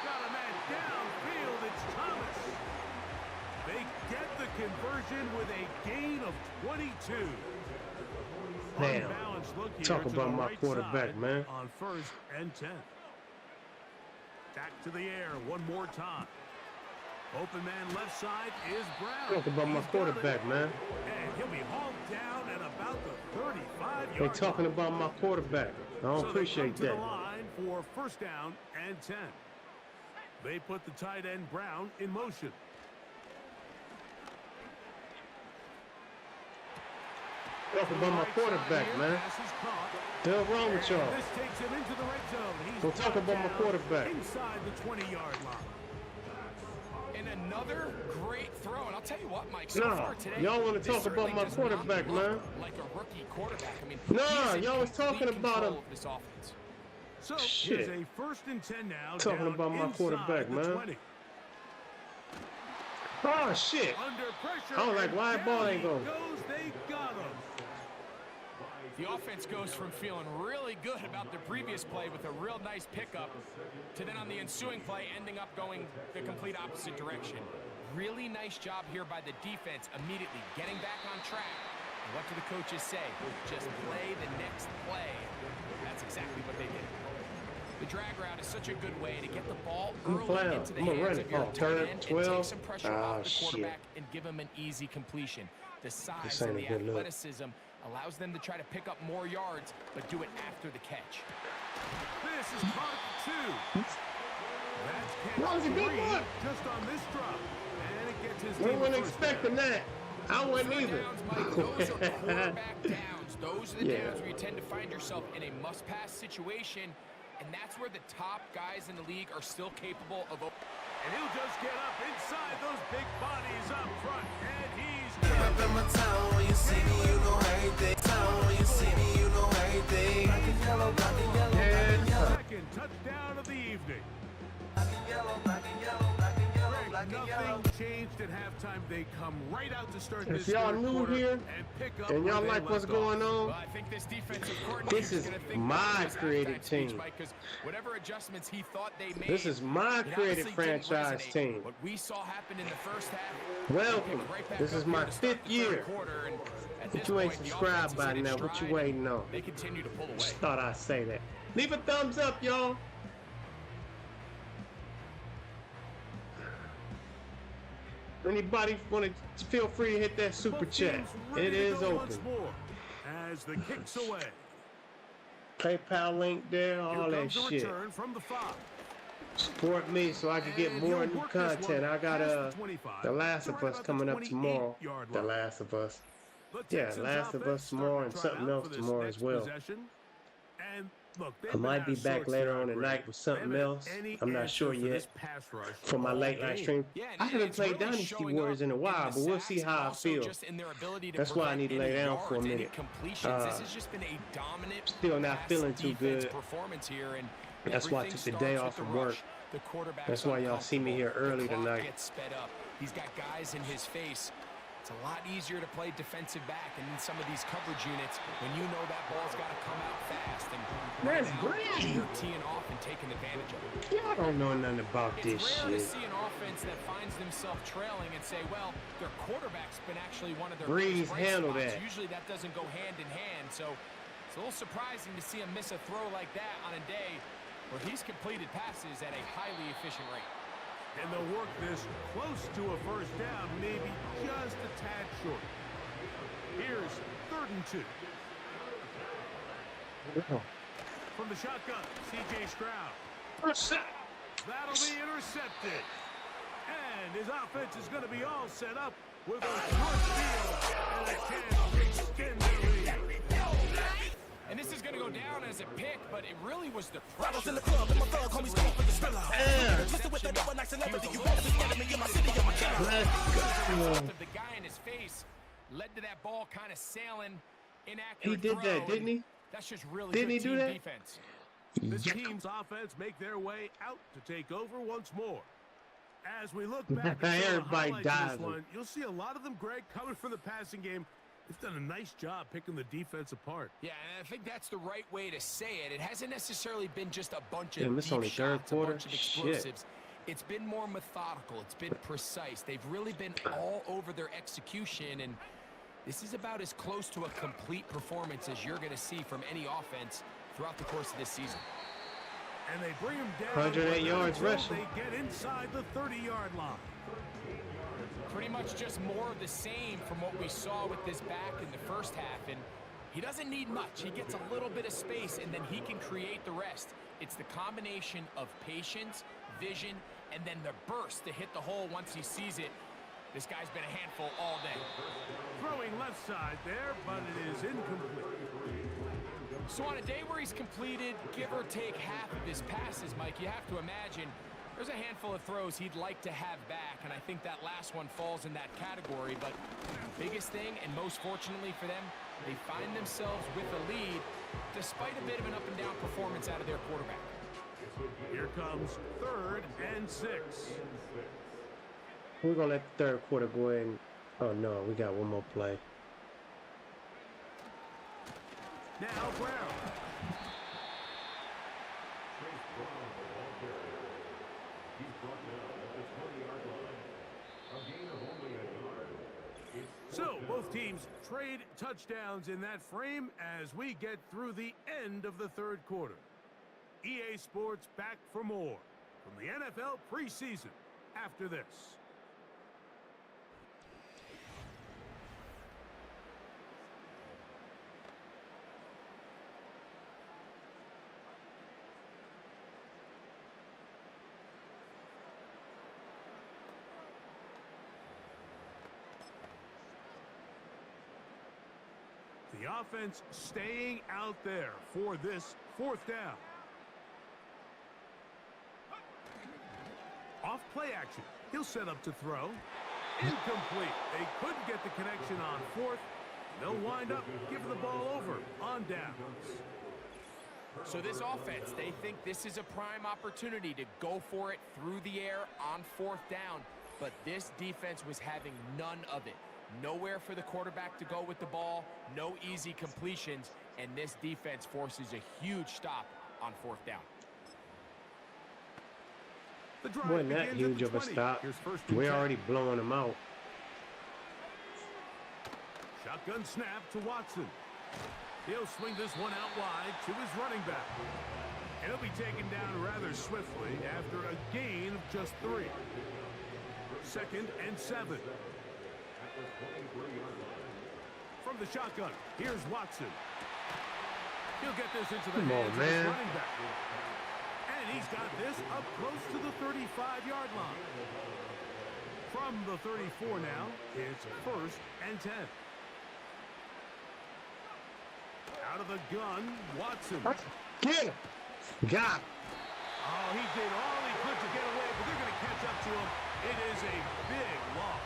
Got a man downfield. It's Thomas. They get the conversion with a gain of 22. Damn. Unbalanced look here Talk to about the my right quarterback, side man. On 1st and 10. Back to the air one more time. Open man left side is Brown. Talk about my quarterback, man. And he'll be hauled down at about the 35-yard They talking about my quarterback. I don't appreciate they come that. to the line for 1st down and 10. They put the tight end Brown in motion. Talk about my quarterback, man. The hell wrong with y'all? This takes him into the red zone. He's Don't talk about my quarterback. inside the 20-yard line. And another great throw. And I'll tell you what, Mike, so Nah, far today, y'all want to this talk about certainly my does quarterback, not look man. like a rookie quarterback. I mean, Nah, he's in y'all was talking complete about control him. of this offense. So Shit. here's a 1st and 10 now. Talking down about my inside quarterback, the man. 20. Oh, shit. Under pressure. I was like, why and ball down ain't he going? goes. They got him. The offense goes from feeling really good about their previous play with a real nice pickup to then on the ensuing play ending up going the complete opposite direction. Really nice job here by the defense immediately getting back on track. And what do the coaches say? Just play the next play. That's exactly what they did. The drag route is such a good way to get the ball early into the hands of your tight end and take some pressure off the quarterback and give him an easy completion. The size and the athleticism allows them to try to pick up more yards, but do it after the catch. This is caught at 2. That's catch 3 just on this drop. And it gets his We team weren't a first expecting down. that. I wasn't either. Downs, Mike, those are quarterback downs. Those are the Yeah. downs where you tend to find yourself in a must-pass situation, and that's where the top guys in the league are still capable of. And he'll just get up inside those big bodies up front. And he's Up in my town, when you see me, you know everything. Town, when you see me, you know everything. Black and yellow, black and yellow, black and yellow. second touchdown of the evening. Black and yellow, black and yellow, black and yellow, black and yellow. Nothing changed at halftime. They come right out to start If this y'all third new quarter here and pick up and y'all where they like what's left going off. on, Well, I think this defensive coordinator this is gonna think my back to his created halftime speech, team. Mike, 'cause whatever adjustments he thought they made, This is my it created obviously didn't franchise resonate. team. What we saw happen in the first half. Welcome. pick right back This up is here my to start 5th the third year. quarter, and at If this you ain't point, the subscribed offense is by in its now, what you stride, waiting on? They continue to pull away. Just thought I'd say that. Leave a thumbs up, y'all. Anybody want to feel free to hit that super Both chat. teams ready It to is go open. once more as the kicks away. PayPal link there, all Here that comes the shit. return from the 5. Support me so I can get And more he'll new work this one content. I got past the 25 The Last to of right Us about the coming up tomorrow. 28-yard The line. Last of Us. The Yeah, Texans Last of offense Us tomorrow and starting to something trot out else for this tomorrow next as well. possession. And look, they've I been might be asked back so later extra on great. tonight with They something haven't else. had any I'm not answer sure for yet this pass rush for my all late night game. stream. Yeah, and I haven't it's played really Dynasty showing Warriors up in a while, the but we'll sacks, see how I also feel. just in their ability to That's why I prevent need to lay any down for a yards, any minute. completions. This has just been a dominant Still not pass feeling too defense good. performance here, and That's why I took the everything day starts off with from the work. rush. The quarterback's That's why y'all see me here uncomfortable. early The clock tonight. gets sped up. He's got guys in his face. It's a lot easier to play defensive back, and in some of these coverage units, when you know that ball's got to come out fast. And That's now, great. you're teeing off and taking advantage of it. Y'all don't know nothing about It's this rare to shit. see an offense that finds themselves trailing and say, well, their quarterback's been actually one of their Breeze biggest bright handle spots. that. Usually that doesn't go hand in hand, so it's a little surprising to see him miss a throw like that on a day where he's completed passes at a highly efficient rate. And they'll work this close to a first down, maybe just a tad short. Here's 3rd and 2. From the shotgun, C.J. Stroud. That'll be intercepted. And his offense is going to be all set up with a short field and a chance to extend the lead. And this is going to go down as a pick, but it really was the Rattles pressure. in the club, and my thug homies come up with the spiller. Twisted with the double nice celebrity, you better be scared me in my city, I'm a killer. Of the guy in his face led to that ball kind of sailing inaccurate. He did that, didn't he? That's just really Didn't he good do team that? defense. This team's offense make their way out to take over once more. As we look back at Everybody highlights of dies. this one, you'll see a lot of them, Greg, coming from the passing game. They've done a nice job picking the defense apart. Yeah, and I think that's the right way to say it. It hasn't necessarily been just a bunch of Damn, this deep only third shots, quarter? a bunch of explosives. It's been more methodical. It's been precise. They've really been all over their execution, and this is about as close to a complete performance as you're going to see from any offense throughout the course of this season. And they bring him down. 108 yards rushing. They get inside the 30-yard line. Pretty much just more of the same from what we saw with this back in the first half, and he doesn't need much. He gets a little bit of space, and then he can create the rest. It's the combination of patience, vision, and then the burst to hit the hole once he sees it. This guy's been a handful all day. Throwing left side there, but it is incomplete. So on a day where he's completed, give or take half of his passes, Mike, you have to imagine there's a handful of throws he'd like to have back, and I think that last one falls in that category. But biggest thing, and most fortunately for them, they find themselves with a lead despite a bit of an up-and-down performance out of their quarterback. Here comes 3rd and 6. We're going to let the third quarter go ahead and... Oh, no, we got one more play. Now Brown. So, both teams trade touchdowns in that frame as we get through the end of the 3rd quarter. EA Sports back for more from the NFL preseason after this. The offense staying out there for this 4th down. Off play action. He'll set up to throw. Incomplete. They couldn't get the connection on 4th. They'll wind up giving the ball over on downs. So this offense, they think this is a prime opportunity to go for it through the air on 4th down. But this defense was having none of it. Nowhere for the quarterback to go with the ball, no easy completions, and this defense forces a huge stop on 4th down. Wasn't that huge of a stop? We're already blowing them out. Shotgun snap to Watson. He'll swing this one out wide to his running back. And he'll be taken down rather swiftly after a gain of just 3. 2nd and 7. From the shotgun, here's Watson. He'll get this into the hands of his running back. And he's got this up close to the 35-yard line. From the 34 now, it's 1st and 10. Out of the gun, Watson. Get him. Got him. Oh, he did all he could to get away, but they're going to catch up to him. It is a big loss.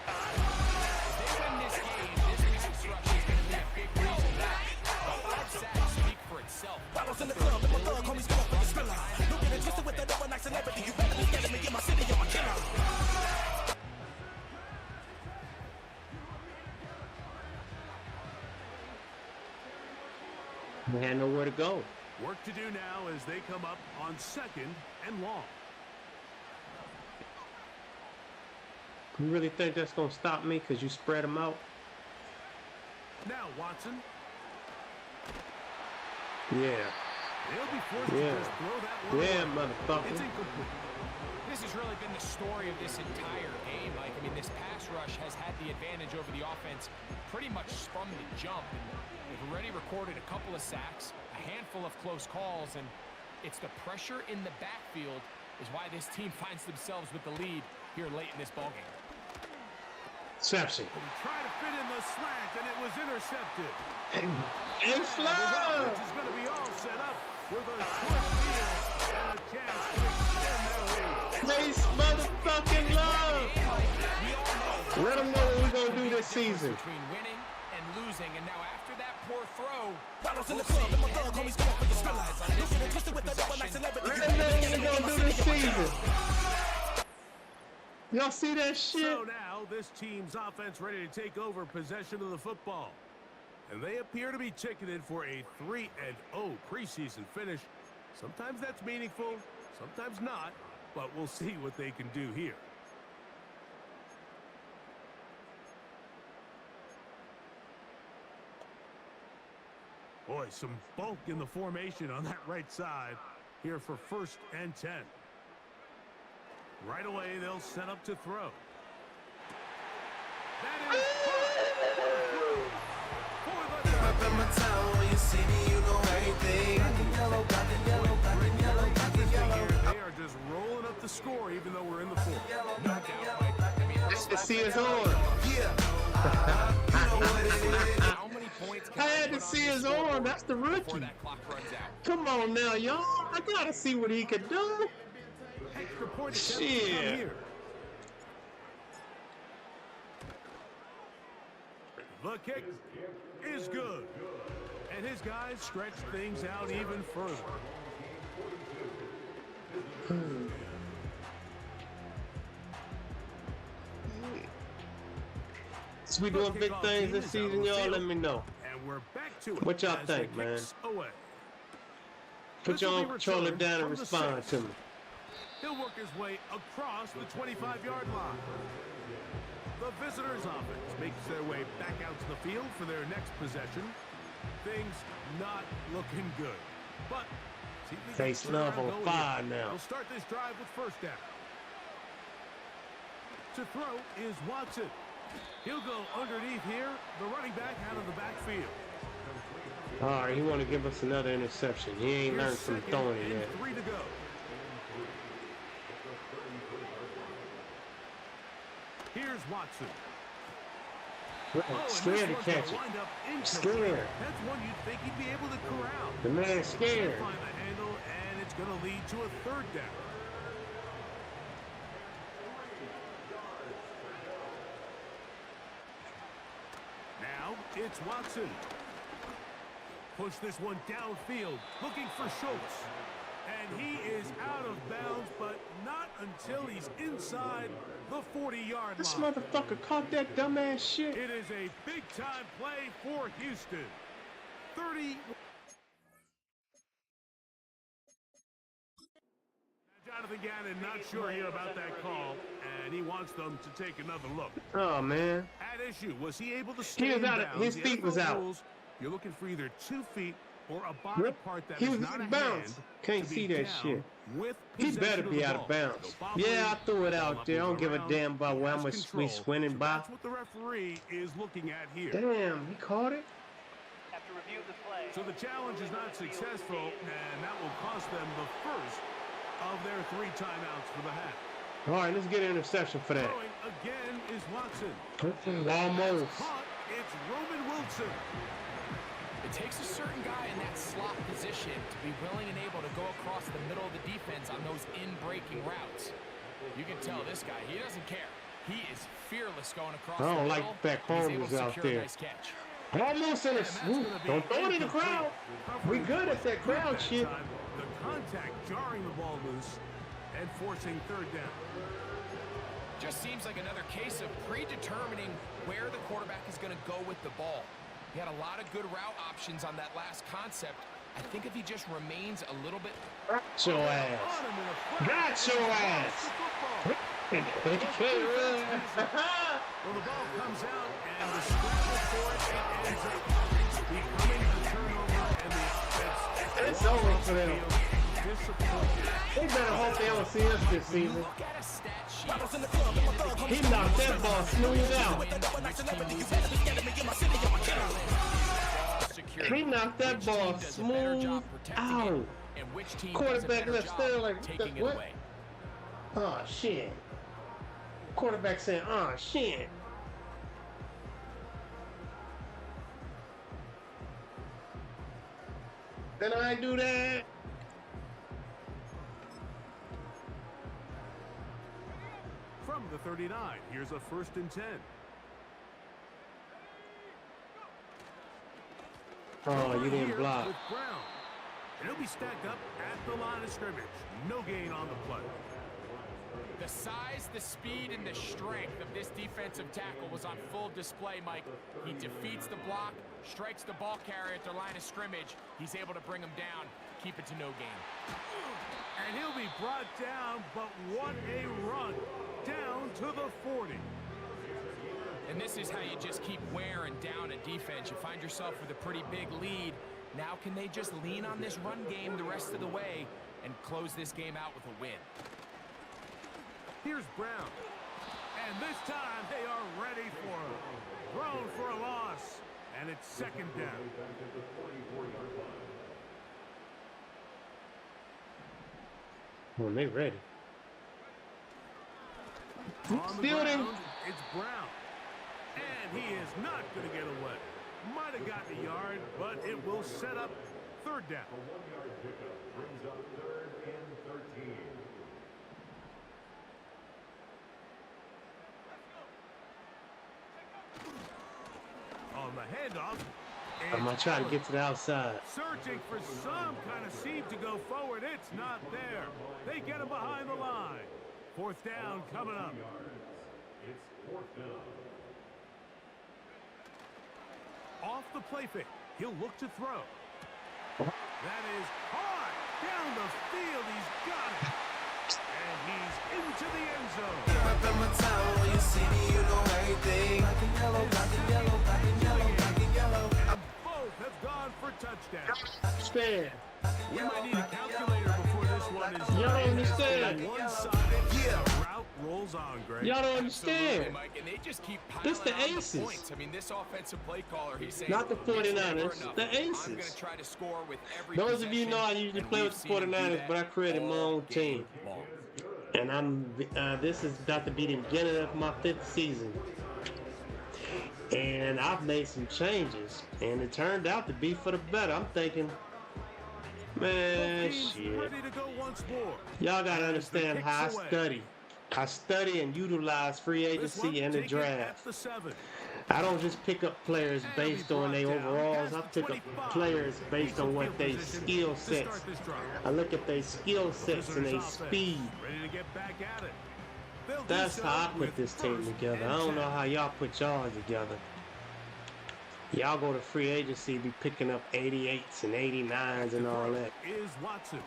If they win this game, this pass rush is going to be a big reason that the 5 sacks speak for itself. Rattles in the club, and my thug homies come up with the spiller. Look at it, twisted with the double nice celebrity, you better be scared me in my city, I'm a killer. They had nowhere to go. Work to do now as they come up on 2nd and long. You really think that's going to stop me because you spread them out? Now Watson. Yeah. They'll be forced to just throw that one Yeah, away. motherfucker. It's incomplete. This has really been the story of this entire game, Mike. I mean, this pass rush has had the advantage over the offense pretty much from the jump. And they've already recorded a couple of sacks, a handful of close calls, and it's the pressure in the backfield is why this team finds themselves with the lead here late in this ballgame. Sepsi. He tried to fit in the slant, and it was intercepted. It's slow. Is going to be with a short field and a chance to extend their lead. Place motherfucking love. Let them know what we're going to do this season. Between winning and losing, and now after that poor throw, Bottles in the club, and my thug homies come up with the spillers. Looking and twisted with the double nice celebrity. Let them know what we're going to do this season. Y'all see that shit? So now this team's offense ready to take over possession of the football. And they appear to be ticketed for a 3-0 preseason finish. Sometimes that's meaningful, sometimes not, but we'll see what they can do here. Boy, some bulk in the formation on that right side here for 1st and 10. Right away, they'll set up to throw. That is they are just rolling up the score even though we're in the fourth. Just to see his arm. I had to see his arm. That's the rookie. Come on now, y'all. I gotta see what he could do. Shit. The kick is good. And his guys stretch things out even further. So we doing big things this season, y'all. Let me know. And we're back to it. What y'all think, man? Put your own controller down and respond to me. He'll work his way across the 25-yard line. The visitors' offense makes their way back out to the field for their next possession. Things not looking good. But Face love on fire now. We'll start this drive with 1st down. To throw is Watson. He'll go underneath here, the running back out of the backfield. All right, he want to give us another interception. He ain't learned from throwing it yet. 3 to go. Here's Watson. Scared to catch it. Scared. That's one you'd think he'd be able to corral. The man's scared. Find the handle, and it's going to lead to a 3rd down. Now it's Watson. Push this one downfield, looking for Schultz. And he is out of bounds, but not until he's inside the 40-yard line. This motherfucker caught that dumbass shit. It is a big-time play for Houston. 30. Jonathan Gannon not sure here about that call, and he wants them to take another look. Oh, man. At issue, was he able to stay in bounds? His feet was out. You're looking for either 2 feet or a body part that he is was not in a bounds. hand. Can't see that shit. He better be out of bounds. Yeah, I threw it out there. I don't give a damn about where I'm we swinging by. That's what the referee is looking at here. Damn, he caught it. After review of the play. So the challenge is not successful, and that will cost them the first of their 3 timeouts for the half. All right, let's get an interception for that. Throwing again is Watson. Almost. It's Roman Wilson. it takes a certain guy in that slot position to be willing and able to go across the middle of the defense on those in-breaking routes. You can tell this guy, he doesn't care. He is fearless going across the middle. I don't like that Holmes out there. Nice catch. Almost in a swoop. Don't throw it in the crowd. We good at that crowd shit. The contact jarring the ball loose and forcing third down. Just seems like another case of predetermining where the quarterback is going to go with the ball. He had a lot of good route options on that last concept. I think if he just remains a little bit... Got your ass. Got your ass. Well, the ball comes out, and the scramble for it ends up becoming a turnover, and the offense... It's over for them. They better hope they don't see us this season. He knocked that ball smooth out. He knocked that ball smooth out. Quarterback left there like, what? Oh, shit. Quarterback saying, oh, shit. Then I do that. From the 39, here's a 1st and 10. Oh, you didn't Here block. with Brown. And he'll be stacked up at the line of scrimmage. No gain on the play. The size, the speed, and the strength of this defensive tackle was on full display, Mike. He defeats the block, strikes the ball carrier at the line of scrimmage. He's able to bring him down, keep it to no gain. And he'll be brought down, but what a run. Down to the 40. And this is how you just keep wearing down a defense. You find yourself with a pretty big lead. Now can they just lean on this run game the rest of the way and close this game out with a win? Here's Brown. And this time they are ready for him. Thrown for a loss. And it's 2nd down. Well, they ready. On the Steal him. ground, it's Brown. And he is not going to get away. Might have gotten a yard, but it will set up 3rd down. On the handoff. I'm going to try to get to the outside. Searching for some kind of seam to go forward. It's not there. They get him behind the line. 4th down coming up. It's 4th down. Off the play fake. He'll look to throw. That is hard. Down the field. He's got it. And he's into the end zone. And both have gone for touchdowns. Stand. We might need a calculator before this one is Y'all don't understand. one-sided route rolls on, Greg. Y'all don't understand. Mike, and they just keep This the piling on aces. points. I mean, this offensive play caller, he's saying, Not the "It's never 49ers, enough. the I'm going aces. to try to score with every Those of you know I possession," usually and play we've with the seen him do 49ers, that but I created my all own team. game long. And this is about to be the beginning of my 5th season. And I've made some changes. And it turned out to be for the better. I'm thinking, man, shit. Ready to go once more. Y'all gotta As the understand how I kicks away. study. I study and utilize free This one agency and the taken draft. at the 7. I don't just pick up players based on their overalls. I pick up players based on what they skill sets. I look at their skill sets and their speed. Ready to get back at it. They'll do That's so how I put with this team 1st together. and I don't 10. know how y'all put y'all together. Y'all go to free agency, be picking up 88s and 89s and all that. Is Watson.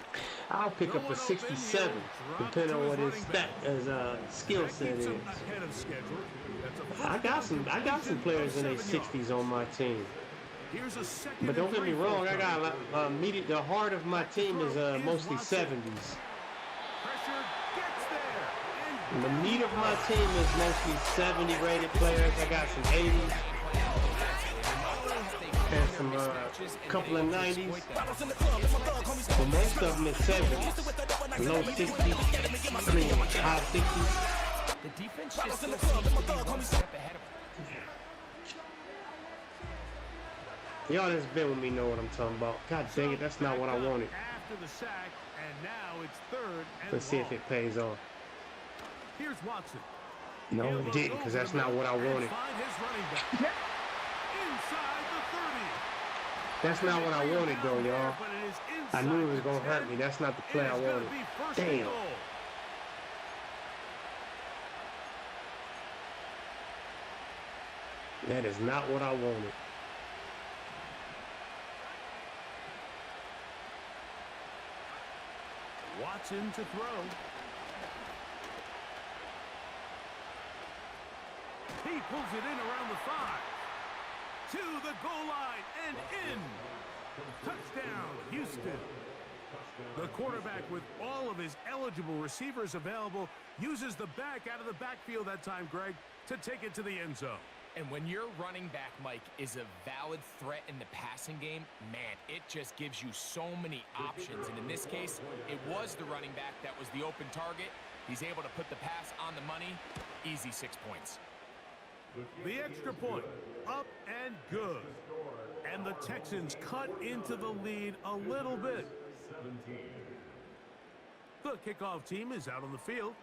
I'll pick up a 67, depending on what his skill set is. Ahead of schedule. That's a I got some players in their 60s on my team. Here's a 2nd But don't and get me 3 wrong, I forthcoming. got the heart of my team is mostly 70s. Pressure gets there. And The meat of my team is mostly 70 rated players. I got some 80s and some couple of 90s. But most of them is 70s, low 60s, high 60s. The defense just still seems to be one step ahead of them. Y'all that's been with me know what I'm talking about. God dang it, that's not what I wanted. After the sack, and now it's 3rd and Let's see if long. it pays off. Here's Watson. No, it didn't, because that's not what I wanted. Find his running back. Inside the 30. That's not what I wanted, though, y'all. But it is I inside knew it was the going to hurt 10. me. That's not the play I It's gonna wanted. be 1st and Damn. goal. That is not what I wanted. Watson to throw. He pulls it in around the 5. To the goal line and in. Touchdown, Houston. The quarterback, with all of his eligible receivers available, uses the back out of the backfield that time, Greg, to take it to the end zone. And when your running back, Mike, is a valid threat in the passing game, man, it just gives you so many options. And in this case, it was the running back that was the open target. He's able to put the pass on the money. Easy 6 points. The extra point, up and good. And the Texans cut into the lead a little bit. The kickoff team is out on the field.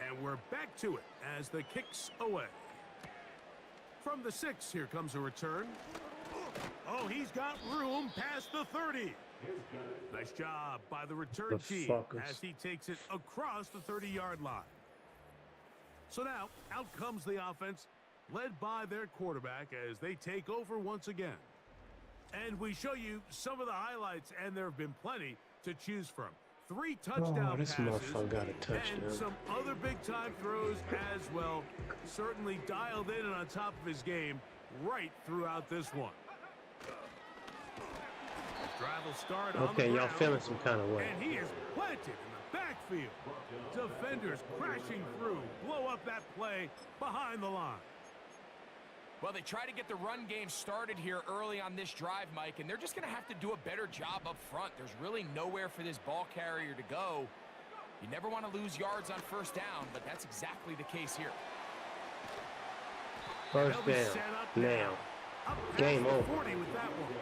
And we're back to it as the kick's away. From the 6, here comes a return. Oh, he's got room past the 30. Nice job by the return team as he takes it across the 30-yard line. So now, out comes the offense, led by their quarterback as they take over once again. And we show you some of the highlights, and there have been plenty to choose from. 3 touchdown this passes motherfucker got a touchdown. and some other big-time throws as well. Certainly dialed in and on top of his game right throughout this one. Drive will start on the Okay, y'all ground, feeling some kind of way. and he is planted in the backfield. Defenders crashing through, blow up that play behind the line. Well, they try to get the run game started here early on this drive, Mike, and they're just going to have to do a better job up front. There's really nowhere for this ball carrier to go. You never want to lose yards on first down, but that's exactly the case here. First down. Now. Game over. 40 with that one.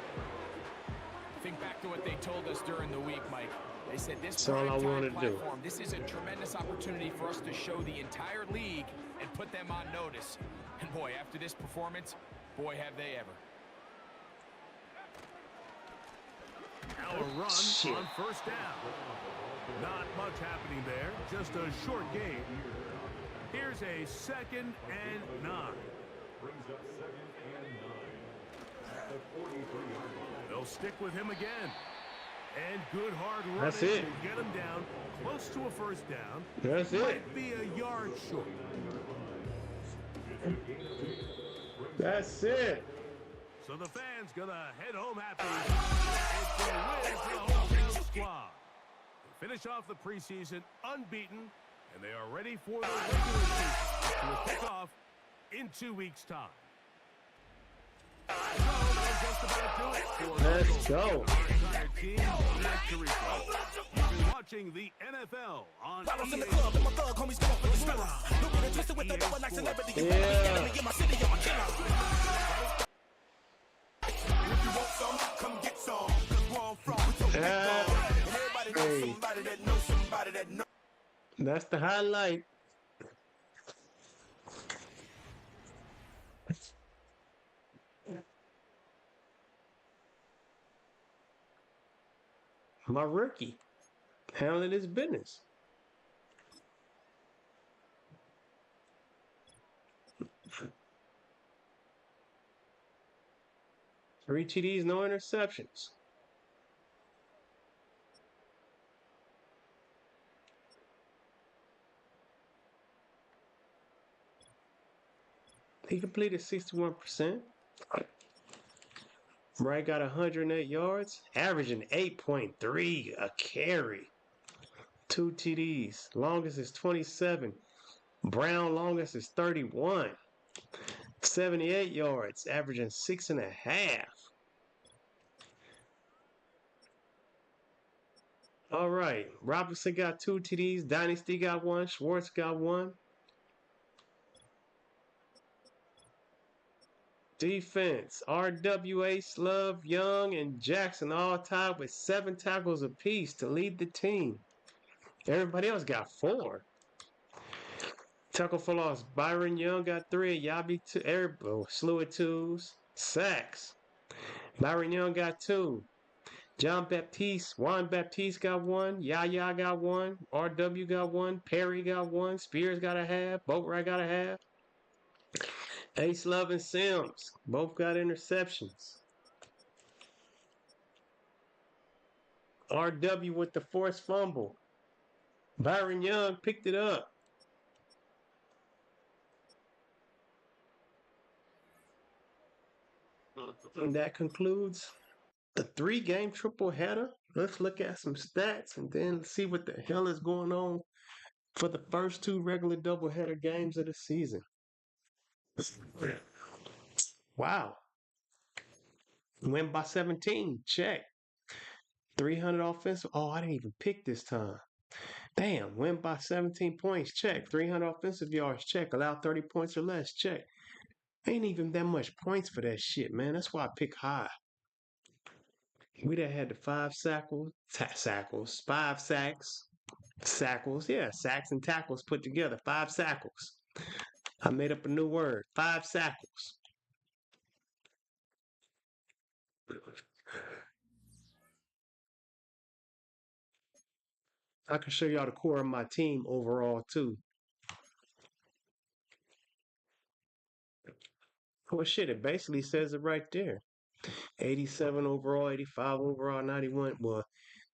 Think back to what they told us during the week, Mike. They said this That's all I wanted to do. platform, this is a tremendous opportunity for us to show the entire league and put them on notice. And boy, after this performance, boy, have they ever. Now a run on first down. Not much happening there, just a short game. Here's a 2nd and 9. They'll stick with him again. And good hard running. That's it. To get him down close to a first down. That's it. Might be a yard short. That's it. So the fans gonna head home happy. It's a win for the home field squad. They finish off the preseason unbeaten, and they are ready for the regular season, which will kick off in 2 weeks' time. So that'll just about do it for Let's go. entire team in Puerto Rico. You've been watching the NFL on EA That's the highlight. My rookie handling his business. Three TDs, no interceptions. He completed 61%. Wright got 108 yards, averaging 8.3 a carry. 2 TDs. Longest is 27. Brown longest is 31. 78 yards, averaging 6.5. All right. Robinson got 2 TDs. Dynasty got 1. Schwartz got 1. Defense, RWA, Slove, Young, and Jackson all tied with 7 tackles apiece to lead the team. Everybody else got 4. Tackle for loss, Byron Young got 3. Yabi 2. Slew of 2s. Sacks. Byron Young got 2. Juan Baptiste got 1. Yaya got 1. RW got 1. Perry got 1. Spears got a half. Boatwright got a half. Ace Love and Sims both got interceptions. RW with the forced fumble. Byron Young picked it up. And that concludes the 3-game triple header. Let's look at some stats and then see what the hell is going on for the first 2 regular doubleheader games of the season. Wow. Win by 17. Check. 300 offensive. Oh, I didn't even pick this time. Damn. Win by 17 points. Check. 300 offensive yards. Check. Allow 30 points or less. Check. Ain't even that much points for that shit, man. That's why I pick high. We done had the 5 sacks. Sackles, yeah, sacks and tackles put together. 5 sackles. I made up a new word. 5 sackles. I can show y'all the core of my team overall too. Well, shit, it basically says it right there. 87 overall, 85 overall, 91. Well,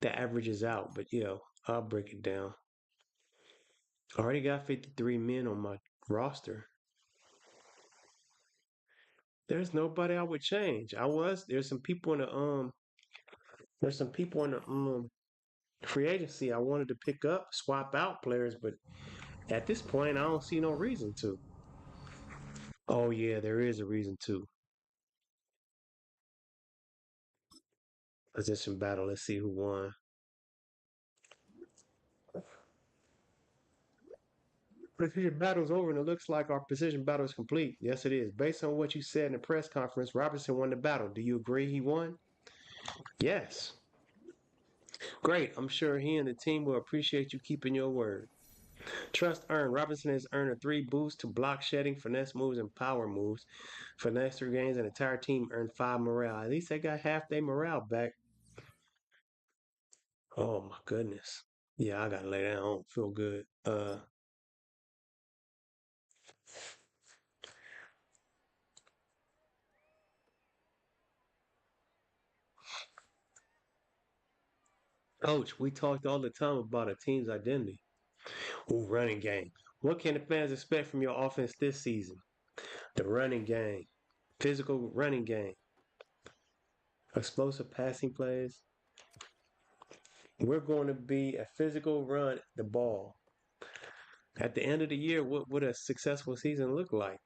the average is out, but I'll break it down. I already got 53 men on my roster. There's nobody I would change. There's some people in the free agency I wanted to pick up, swap out players, but at this point I don't see no reason to. Oh yeah, there is a reason to. Position battle. Let's see who won. Precision battle's over and it looks like our precision battle is complete. Yes, it is. Based on what you said in the press conference, Robinson won the battle. Do you agree he won? Yes. Great. I'm sure he and the team will appreciate you keeping your word. Trust earned. Robinson has earned a 3 boost to block shedding, finesse moves, and power moves. Finesse 3 gains, and the entire team earned 5 morale. At least they got half their morale back. Oh my goodness. Yeah, I gotta lay down. I don't feel good. Coach, we talked all the time about a team's identity. Ooh, running game. What can the fans expect from your offense this season? The running game. Physical running game. Explosive passing plays. We're going to be a physical run the ball. At the end of the year, what would a successful season look like?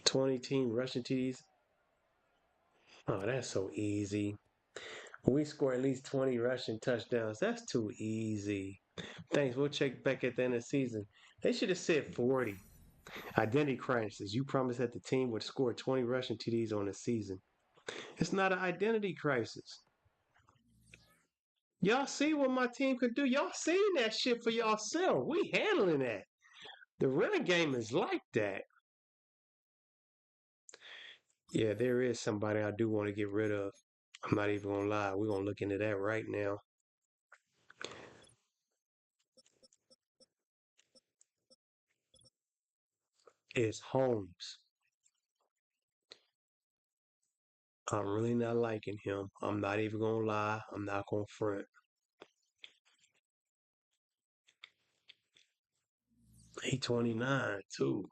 20 team rushing TDs. Oh, that's so easy. We score at least 20 rushing touchdowns. That's too easy. Thanks. We'll check back at the end of the season. They should have said 40. Identity crisis. You promised that the team would score 20 rushing TDs on the season. It's not an identity crisis. Y'all see what my team could do. Y'all seen that shit for yourself. We handling that. The running game is like that. Yeah, there is somebody I do want to get rid of. I'm not even gonna lie. We're gonna look into that right now. It's Holmes. I'm really not liking him. I'm not even gonna lie. I'm not gonna front. He 29 too.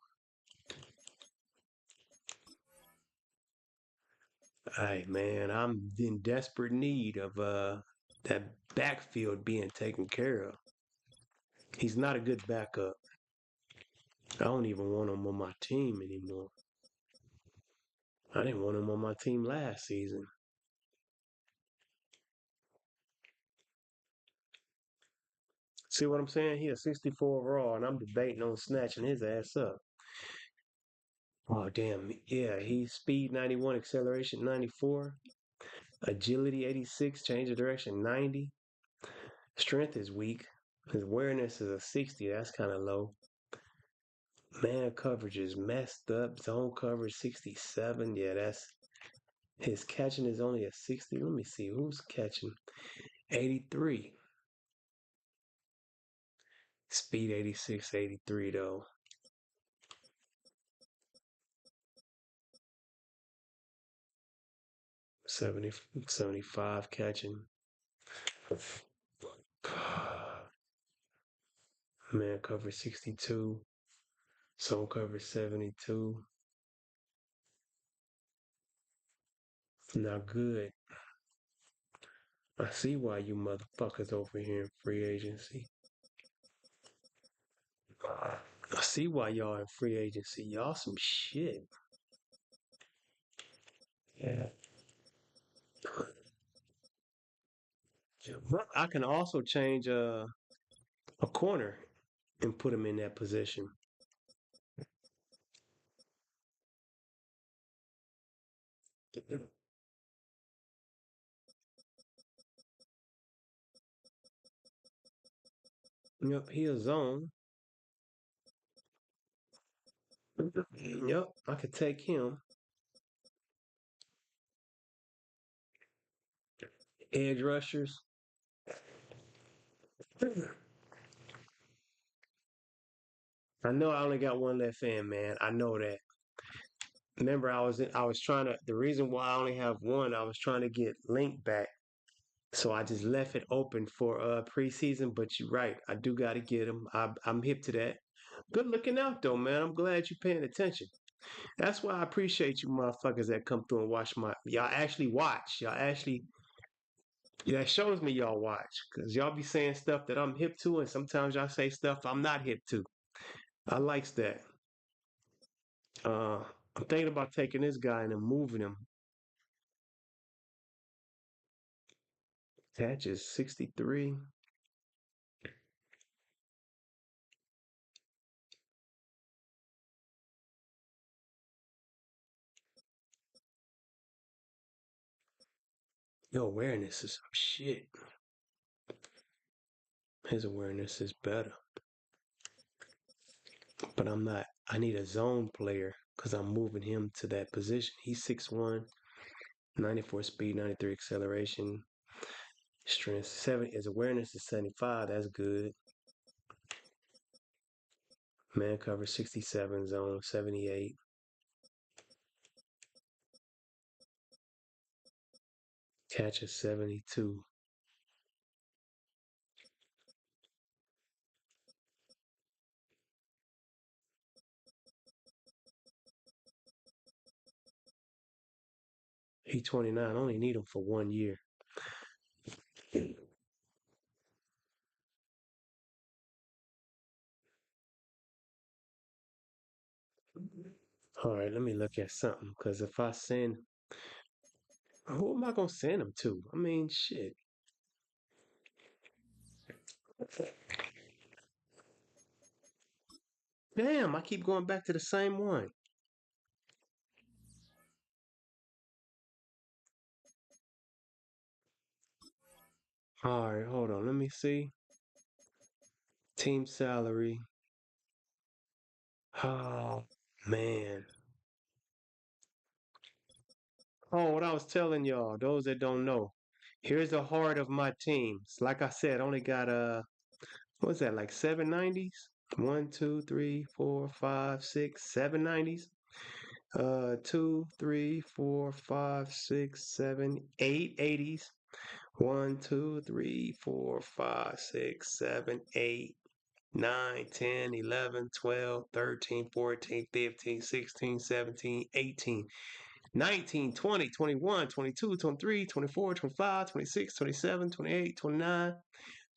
Hey man, I'm in desperate need of that backfield being taken care of. He's not a good backup. I don't even want him on my team anymore. I didn't want him on my team last season. See what I'm saying? He a 64 overall, and I'm debating on snatching his ass up. Oh damn, yeah, he's speed 91, acceleration 94, agility 86, change of direction 90. Strength is weak. His awareness is a 60. That's kind of low. Man coverage is messed up. Zone coverage 67. Yeah, that's his catching is only a 60. Let me see who's catching. 83. Speed 86, 83 though. 70, 75 catching. Man coverage 62. Zone coverage 72. Not good. I see why you motherfuckers over here in free agency. I see why y'all in free agency. Y'all some shit. Yeah. I can also change a corner and put him in that position. Yep, he a zone. Yep, I could take him. Edge rushers. I know I only got one left in, man. I know that. Remember, I was trying to. The reason why I only have one, I was trying to get Link back, so I just left it open for preseason. But you're right, I do got to get him. I'm hip to that. Good looking out though, man. I'm glad you're paying attention. That's why I appreciate you motherfuckers that come through and watch my. Y'all actually watch. Y'all actually. Yeah, that shows me y'all watch, cause y'all be saying stuff that I'm hip to, and sometimes y'all say stuff I'm not hip to. I likes that. Uh, I'm thinking about taking this guy and then moving him. Attach is 63. Your awareness is some shit. His awareness is better. But I'm not. I need a zone player because I'm moving him to that position. He's 6'1", 94 speed, 93 acceleration, strength 7. His awareness is 75. That's good. Man cover 67, zone 78. Catch is 72. He 29. I only need him for 1 year. All right, let me look at something. Because if I send, who am I going to send him to? I mean, shit. Damn, I keep going back to the same one. All right, hold on. Let me see. Team salary. Oh, man. Oh, what I was telling y'all, those that don't know. Here's the heart of my teams. Like I said, I only got what's that, like 790s? 1, 2, 3, 4, 5, 6, 790s. 2, 3, 4, 5, 6, 7, 8 80s. 1, 2, 3, 4, 5, 6, 7, 8, 9, 10, 11, 12, 13, 14, 15, 16, 17, 18. 19, 20, 21, 22, 23, 24, 25, 26, 27, 28, 29.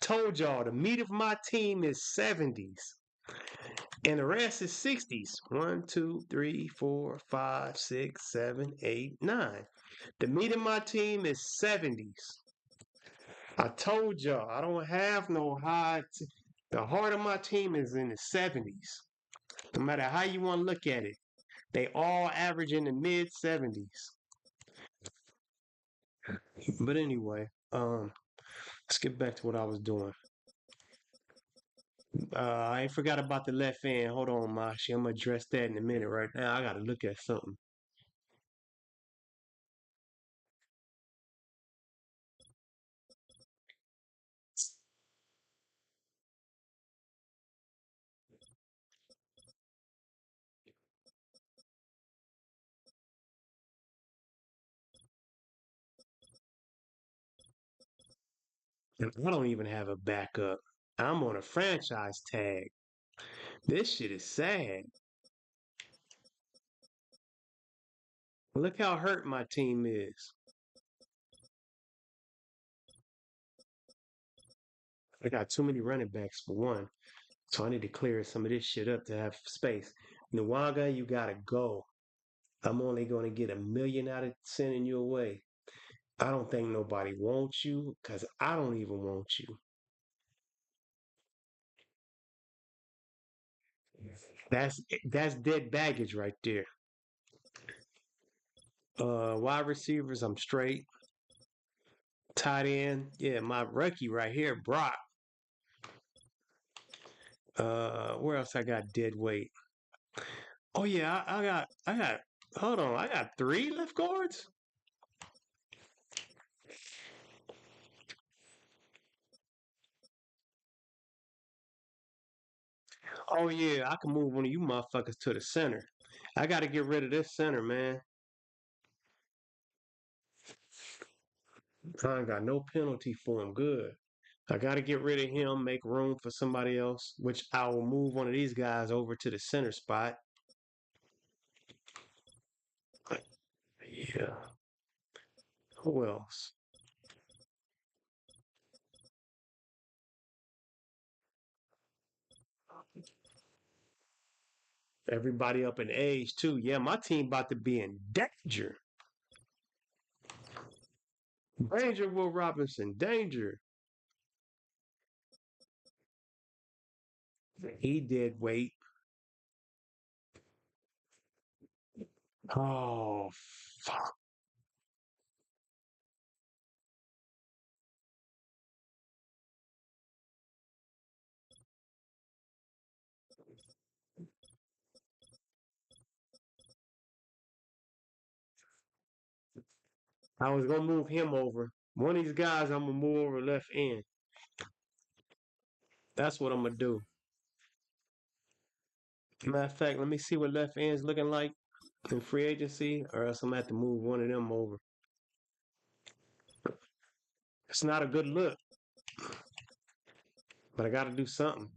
Told y'all the meat of my team is 70s. And the rest is 60s. 1, 2, 3, 4, 5, 6, 7, 8, 9. The meat of my team is 70s. I told y'all I don't have no high. The heart of my team is in the 70s. No matter how you want to look at it, they all average in the mid 70s. But anyway, let's get back to what I was doing. I ain't forgot about the left end. Hold on, Mashi. I'm gonna address that in a minute. Right now, I gotta look at something. And I don't even have a backup. I'm on a franchise tag. This shit is sad. Look how hurt my team is. I got too many running backs for one. So I need to clear some of this shit up to have space. Nwanga, you gotta go. I'm only gonna get $1 million out of sending you away. I don't think nobody wants you because I don't even want you. That's dead baggage right there. Wide receivers, I'm straight. Tight end, yeah, my rookie right here, Brock. Where else I got dead weight? Oh yeah, I got. Hold on, I got 3 left guards. Oh yeah, I can move one of you motherfuckers to the center. I got to get rid of this center, man. I ain't got no penalty for him. Good. I got to get rid of him, make room for somebody else, which I will move one of these guys over to the center spot. Yeah. Who else? Everybody up in age too. Yeah, my team about to be in danger. Danger, Will Robinson. Danger. He did wait. Oh, fuck. I was gonna move him over. One of these guys I'm gonna move over left end. That's what I'm gonna do. Matter of fact, let me see what left end's looking like in free agency, or else I'm gonna have to move one of them over. It's not a good look, but I gotta do something.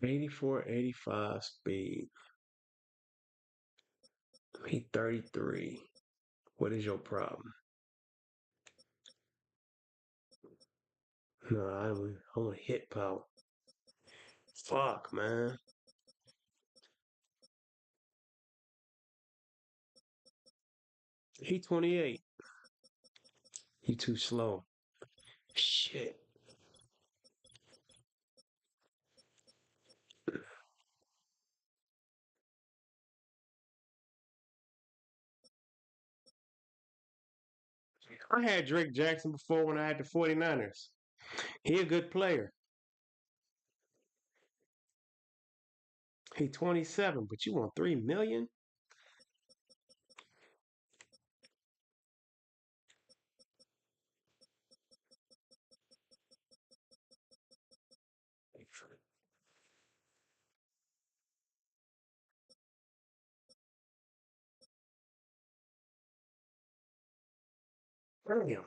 '84, '85 speed. He 33. What is your problem? No, I want hit power. Fuck, man. He 28. He too slow. Shit. I had Drake Jackson before when I had the 49ers. He a good player. He 27, but you want 3 million? Damn.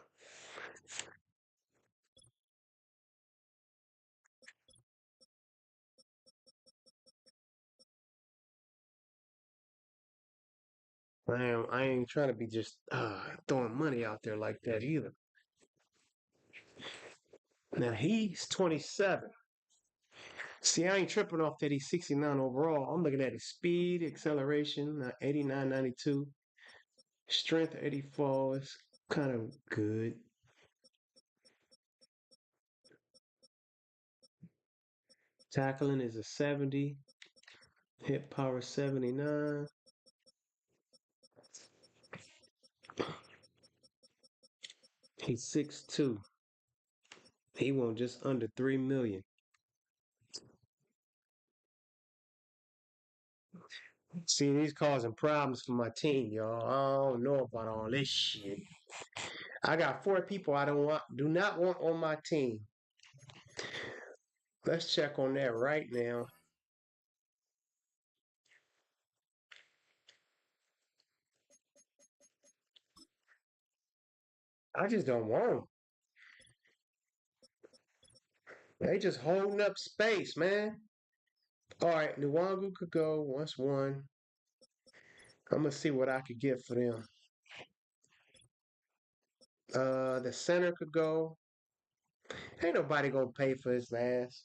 Damn, I ain't trying to be just throwing money out there like that either. Now he's 27. See, I ain't tripping off that he's 69 overall. I'm looking at his speed, acceleration, 89, 92. Strength, 84. It's kind of good. Tackling is a 70. Hit power, 79. He's 6'2". He won just under 3 million. See, he's causing problems for my team, y'all. I don't know about all this shit. I got 4 people I do not want on my team. Let's check on that right now. I just don't want them. They just holding up space, man. All right, Nwangu could go once one. I'm gonna see what I could get for them. The center could go. Ain't nobody gonna pay for his ass.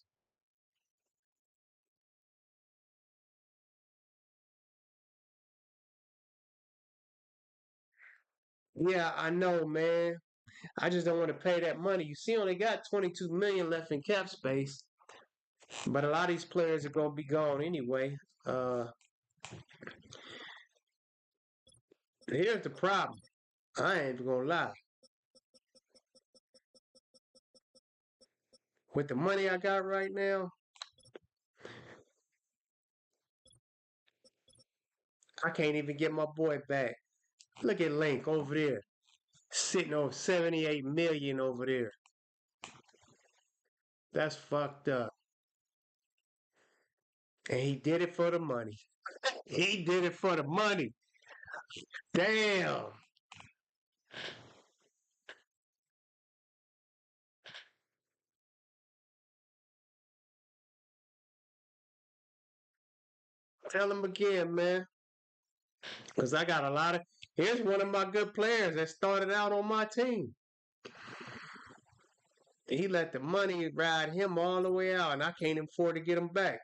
Yeah, I know, man. I just don't want to pay that money. You see, only got 22 million left in cap space, but a lot of these players are gonna be gone anyway. Here's the problem. I ain't even gonna lie. With the money I got right now, I can't even get my boy back. Look at Link over there, sitting on 78 million over there. That's fucked up. And he did it for the money. He did it for the money. Damn. Tell him again, man. Because I got a lot of. Here's one of my good players that started out on my team. He let the money ride him all the way out, and I can't afford to get him back.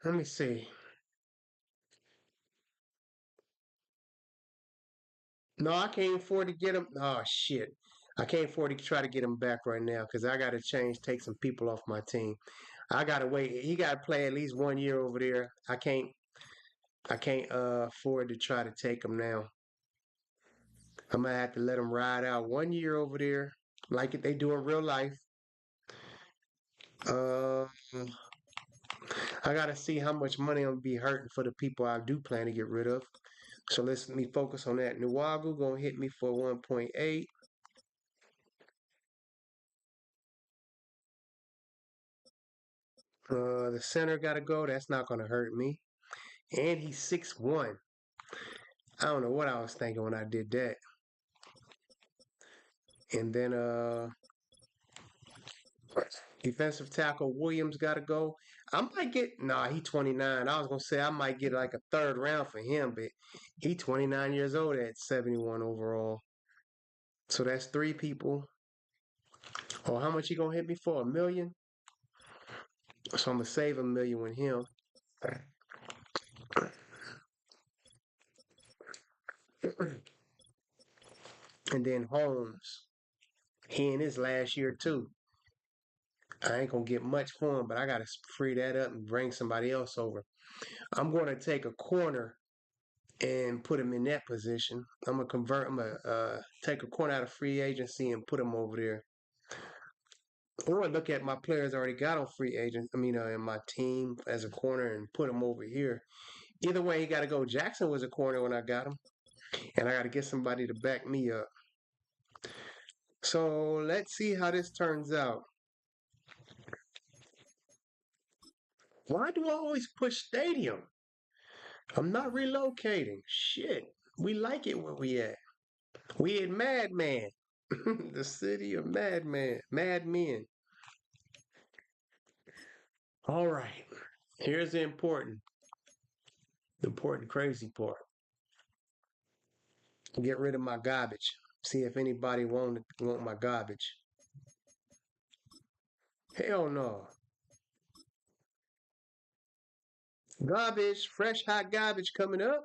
Let me see. No, I can't afford to get him. Oh, shit. I can't afford to try to get him back right now because I got to take some people off my team. I got to wait. He got to play at least 1 year over there. I can't afford to try to take him now. I'm going to have to let him ride out 1 year over there like they do in real life. I got to see how much money I'm going to be hurting for the people I do plan to get rid of. So let me focus on that. Nuwagu going to hit me for 1.8. The center got to go. That's not going to hurt me. And he's 6'1". I don't know what I was thinking when I did that. And then defensive tackle Williams got to go. I might get, he 29. I was going to say I might get like a third round for him, but he 29 years old at 71 overall. So that's 3 people. Oh, how much he going to hit me for? $1 million? So I'm going to save $1 million with him. And then Holmes. He in his last year too. I ain't going to get much for him, but I got to free that up and bring somebody else over. I'm going to take a corner and put him in that position. I'm going to take a corner out of free agency and put him over there. Or look at my players I already got on free agent. In my team as a corner and put him over here. Either way, he got to go. Jackson was a corner when I got him. And I got to get somebody to back me up. So let's see how this turns out. Why do I always push stadium? I'm not relocating. Shit. We like it where we at. We in Madman. The city of Madman. Madmen. All right. Here's the important crazy part. Get rid of my garbage. See if anybody want my garbage. Hell no. Garbage, fresh hot garbage coming up.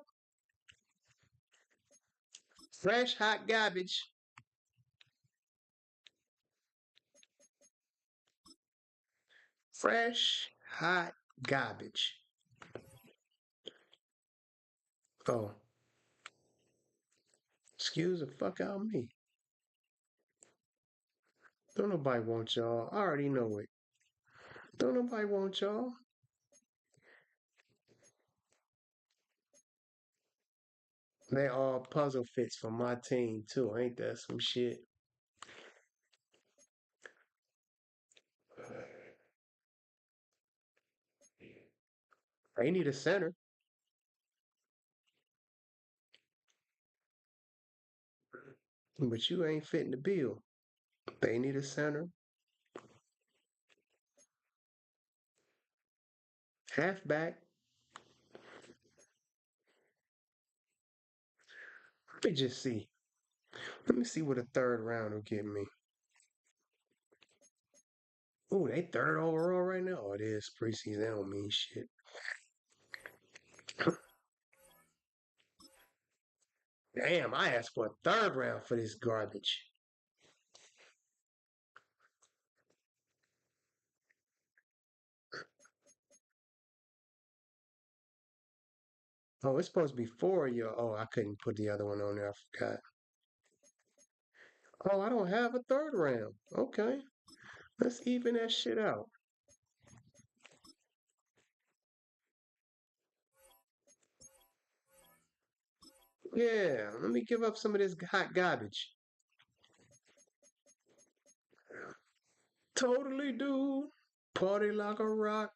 Fresh hot garbage. Fresh hot garbage. Oh. Excuse the fuck out of me. Don't nobody want y'all. I already know it. Don't nobody want y'all. They all puzzle fits for my team too. Ain't that some shit? They need a center. But you ain't fitting the bill. They need a center. Halfback. Let me just see. Let me see what a third round will get me. Ooh, they third overall right now? Oh, it is preseason. That don't mean shit. Damn, I asked for a third round for this garbage. Oh, it's supposed to be 4 year. Oh, I couldn't put the other one on there. I forgot. Oh, I don't have a third round. Okay. Let's even that shit out. Yeah, let me give up some of this hot garbage. Totally, dude. Party like a rock.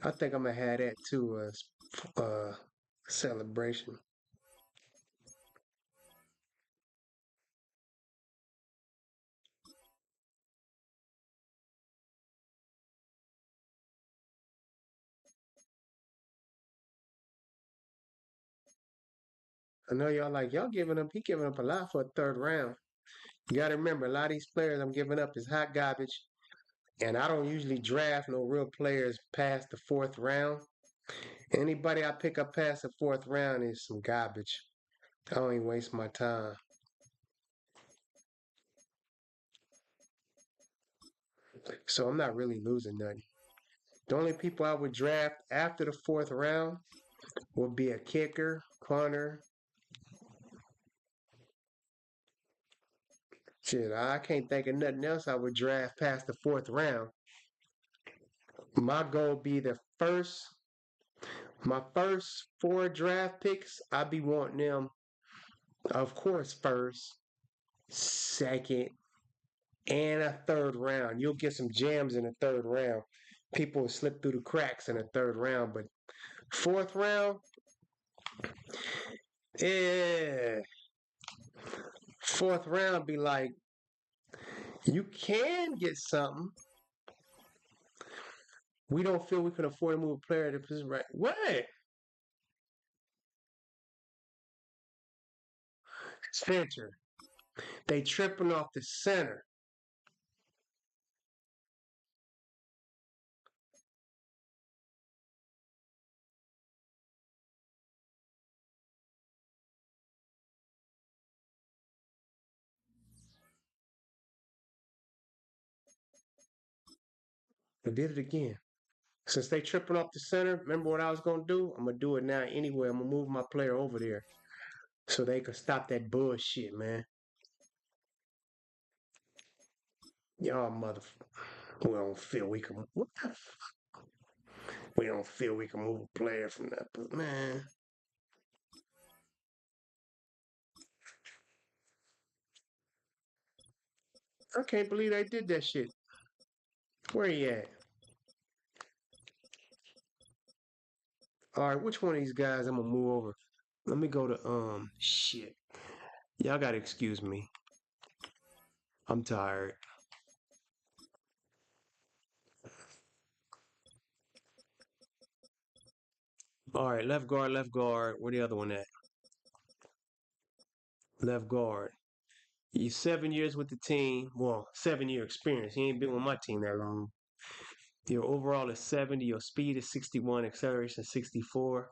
I think I'm gonna have that too. Celebration. I know y'all like y'all giving up. He giving up a lot for a third round. You got to remember, a lot of these players I'm giving up is hot garbage, and I don't usually draft no real players past the fourth round. Anybody I pick up past the fourth round is some garbage. I don't even waste my time. So I'm not really losing nothing. The only people I would draft after the fourth round would be a kicker, punter. Shit, I can't think of nothing else I would draft past the fourth round. My goal would be my first 4 draft picks. I'd be wanting them, of course, first, second, and a third round. You'll get some gems in the third round. People will slip through the cracks in the third round, but fourth round, yeah. Fourth round be like, you can get something. We don't feel we can afford to move a player to position right. What? Center. They tripping off the center. They did it again. Since they tripping off the center, remember what I was gonna do? I'm gonna do it now anyway. I'm gonna move my player over there so they can stop that bullshit, man. Y'all we don't feel we can. What the? We don't feel we can move a player from that, but man. I can't believe they did that shit. Where he at? All right, which one of these guys I'm gonna move over? Let me go to shit. Y'all gotta excuse me. I'm tired. All right, left guard, left guard. Where the other one at? Left guard. He's 7 years with the team. Well, 7 year experience. He ain't been with my team that long. Your overall is 70. Your speed is 61. Acceleration 64.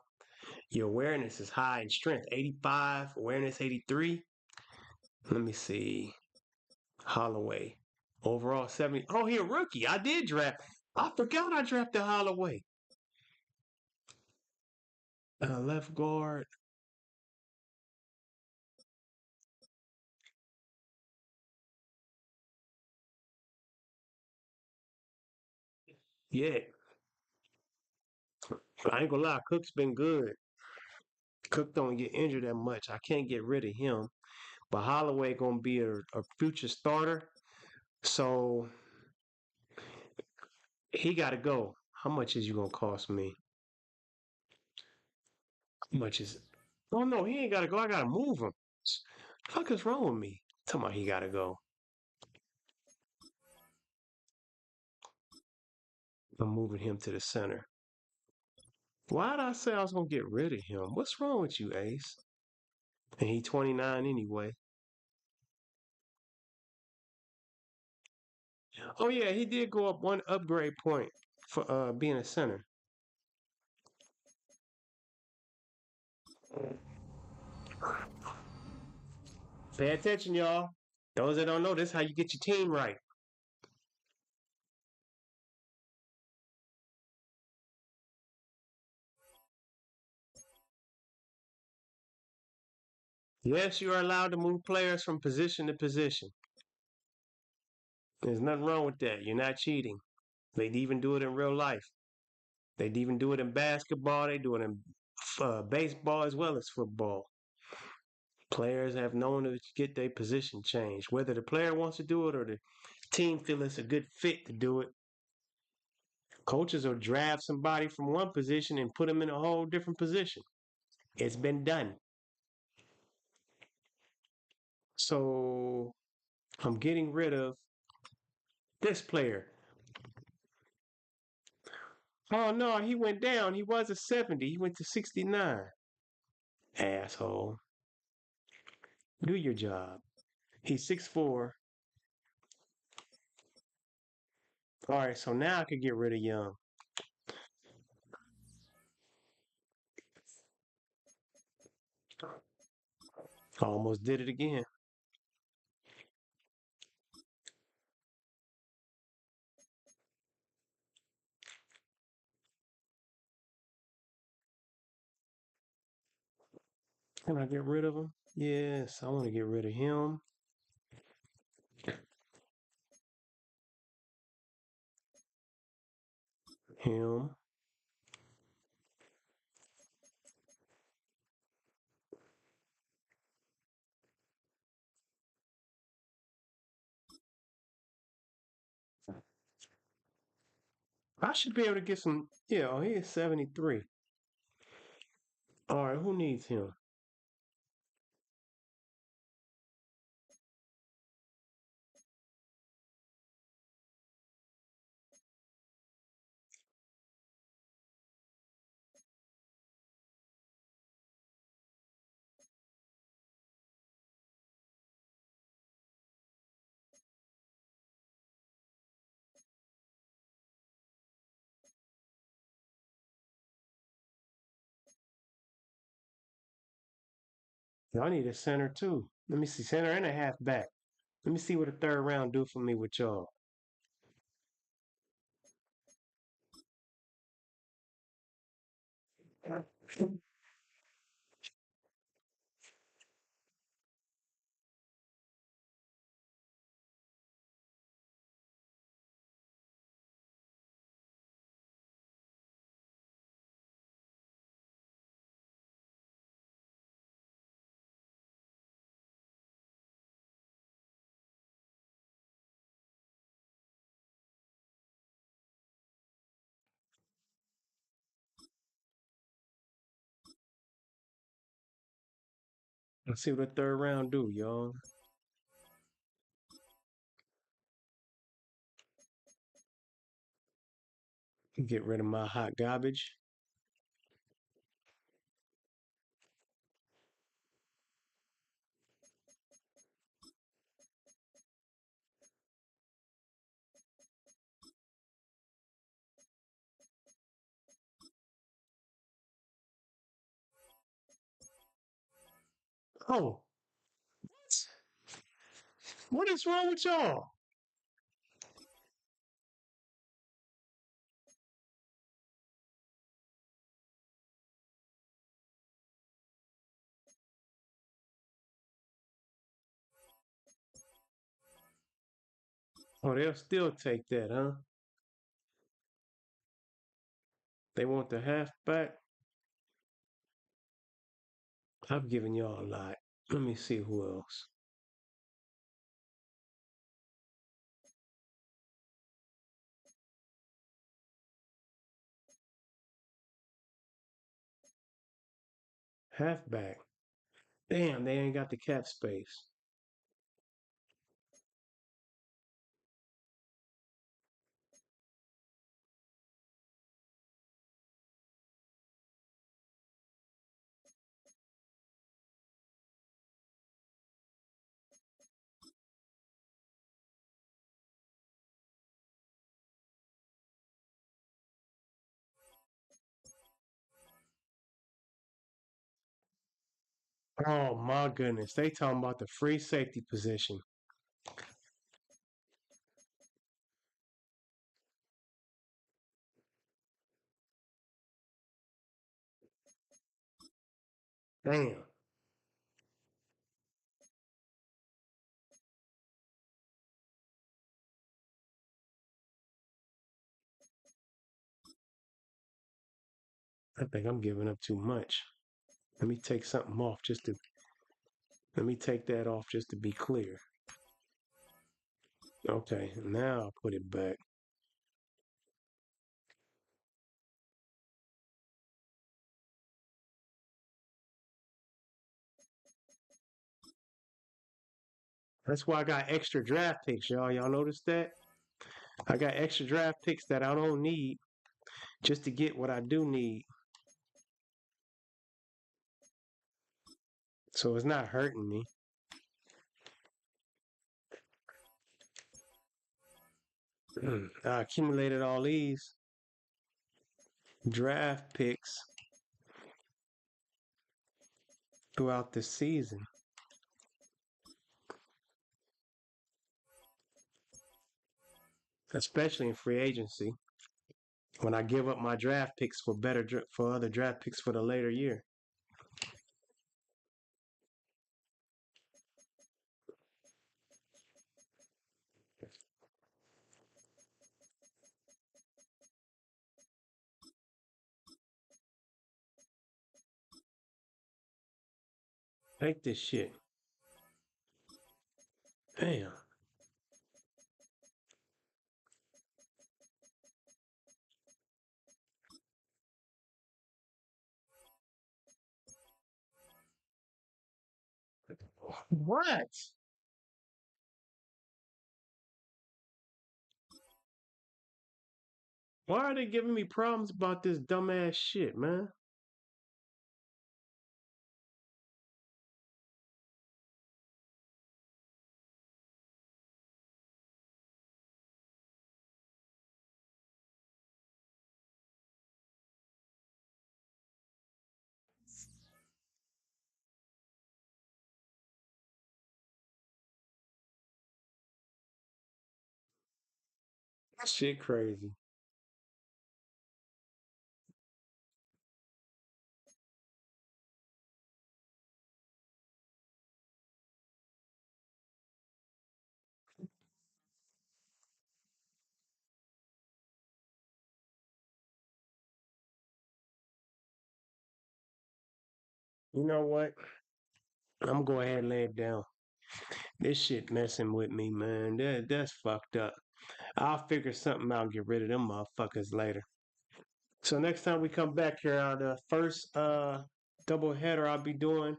Your awareness is high in strength 85. Awareness 83. Let me see. Holloway. Overall 70. Oh, he a rookie. I did draft. I forgot I drafted Holloway. Left guard. Yeah. I ain't gonna lie. Cook's been good. Cook don't get injured that much. I can't get rid of him. But Holloway gonna be a future starter. So he gotta go. How much is you gonna cost me? How much is it? Oh no, he ain't gotta go. I gotta move him. The fuck is wrong with me? Tell me he gotta go. I'm moving him to the center. Why did I say I was gonna get rid of him? What's wrong with you, Ace? And he 29 anyway. Oh yeah, he did go up 1 upgrade point for being a center. Pay attention, y'all. Those that don't know, this is how you get your team right. Yes, you are allowed to move players from position to position. There's nothing wrong with that. You're not cheating. They even do it in real life. They even do it in basketball. They do it in baseball as well as football. Players have known to get their position changed. Whether the player wants to do it or the team feels it's a good fit to do it, coaches will draft somebody from one position and put them in a whole different position. It's been done. So I'm getting rid of this player. Oh no, he went down. He was a 70. He went to 69. Asshole. Do your job. He's 6'4". All right, so now I could get rid of Young. Almost did it again. Can I get rid of him? Yes, I want to get rid of him. Him. I should be able to get some. Yeah, oh, he is 73. All right, who needs him? I need a center too. Let me see, center and a halfback. Let me see what a third round do for me with y'all. Let's see what a third round do, y'all. Get rid of my hot garbage. Oh, what is wrong with y'all? Oh, they'll still take that, huh? They want the halfback. I've given y'all a lot. Let me see who else. Halfback. Damn, they ain't got the cap space. Oh my goodness. They talking about the free safety position. Damn. I think I'm giving up too much. Let me take something off just to let me take that off just to be clear. Okay, now I'll put it back. That's why I got extra draft picks, y'all. Y'all notice that? I got extra draft picks that I don't need just to get what I do need. So it's not hurting me. I accumulated all these draft picks throughout the season. Especially in free agency, when I give up my draft picks for for other draft picks for the later year. Take this shit. Damn. What? Why are they giving me problems about this dumbass shit, man? Shit crazy. You know what? I'm gonna go ahead and lay it down. This shit messing with me, man. That's fucked up. I'll figure something out and get rid of them motherfuckers later. So next time we come back here, the first double header I'll be doing.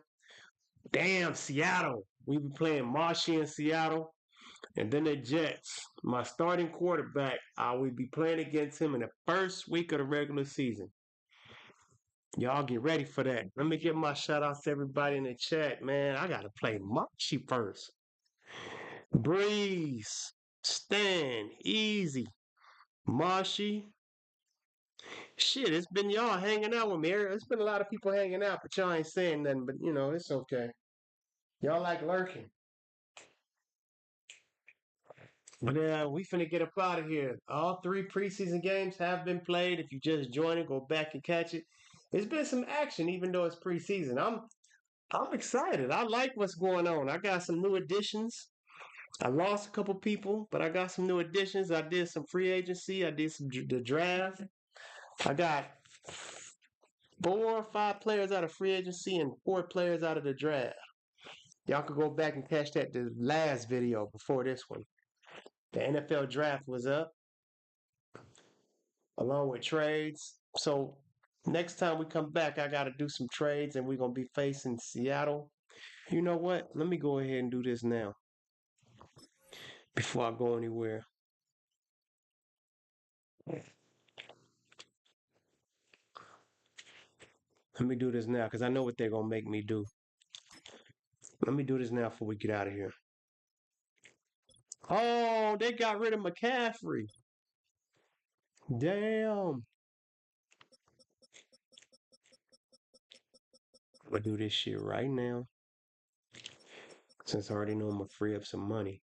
Damn, Seattle. We be playing Marshy in Seattle, and then the Jets. My starting quarterback, I will be playing against him in the first week of the regular season. Y'all get ready for that. Let me give my shout outs to everybody in the chat, man. I gotta play Marshy first. Breeze, Stan, Easy, Marshy. Shit, it's been y'all hanging out with me. It's been a lot of people hanging out, but y'all ain't saying nothing. But you know, it's okay. Y'all like lurking. But we finna get up out of here. All three preseason games have been played. If you just joined it, go back and catch it. It's been some action, even though it's preseason. I'm excited. I like what's going on. I got some new additions. I lost a couple people, but I got some new additions. I did some free agency. I did the draft. I got 4 or 5 players out of free agency and 4 players out of the draft. Y'all could go back and catch that the last video before this one. The NFL draft was up along with trades. So next time we come back, I got to do some trades and we're going to be facing Seattle. You know what? Let me go ahead and do this now before I go anywhere. Let me do this now because I know what they're going to make me do. Let me do this now before we get out of here. Oh, they got rid of McCaffrey. Damn. I'm gonna do this shit right now. Since I already know I'm gonna free up some money.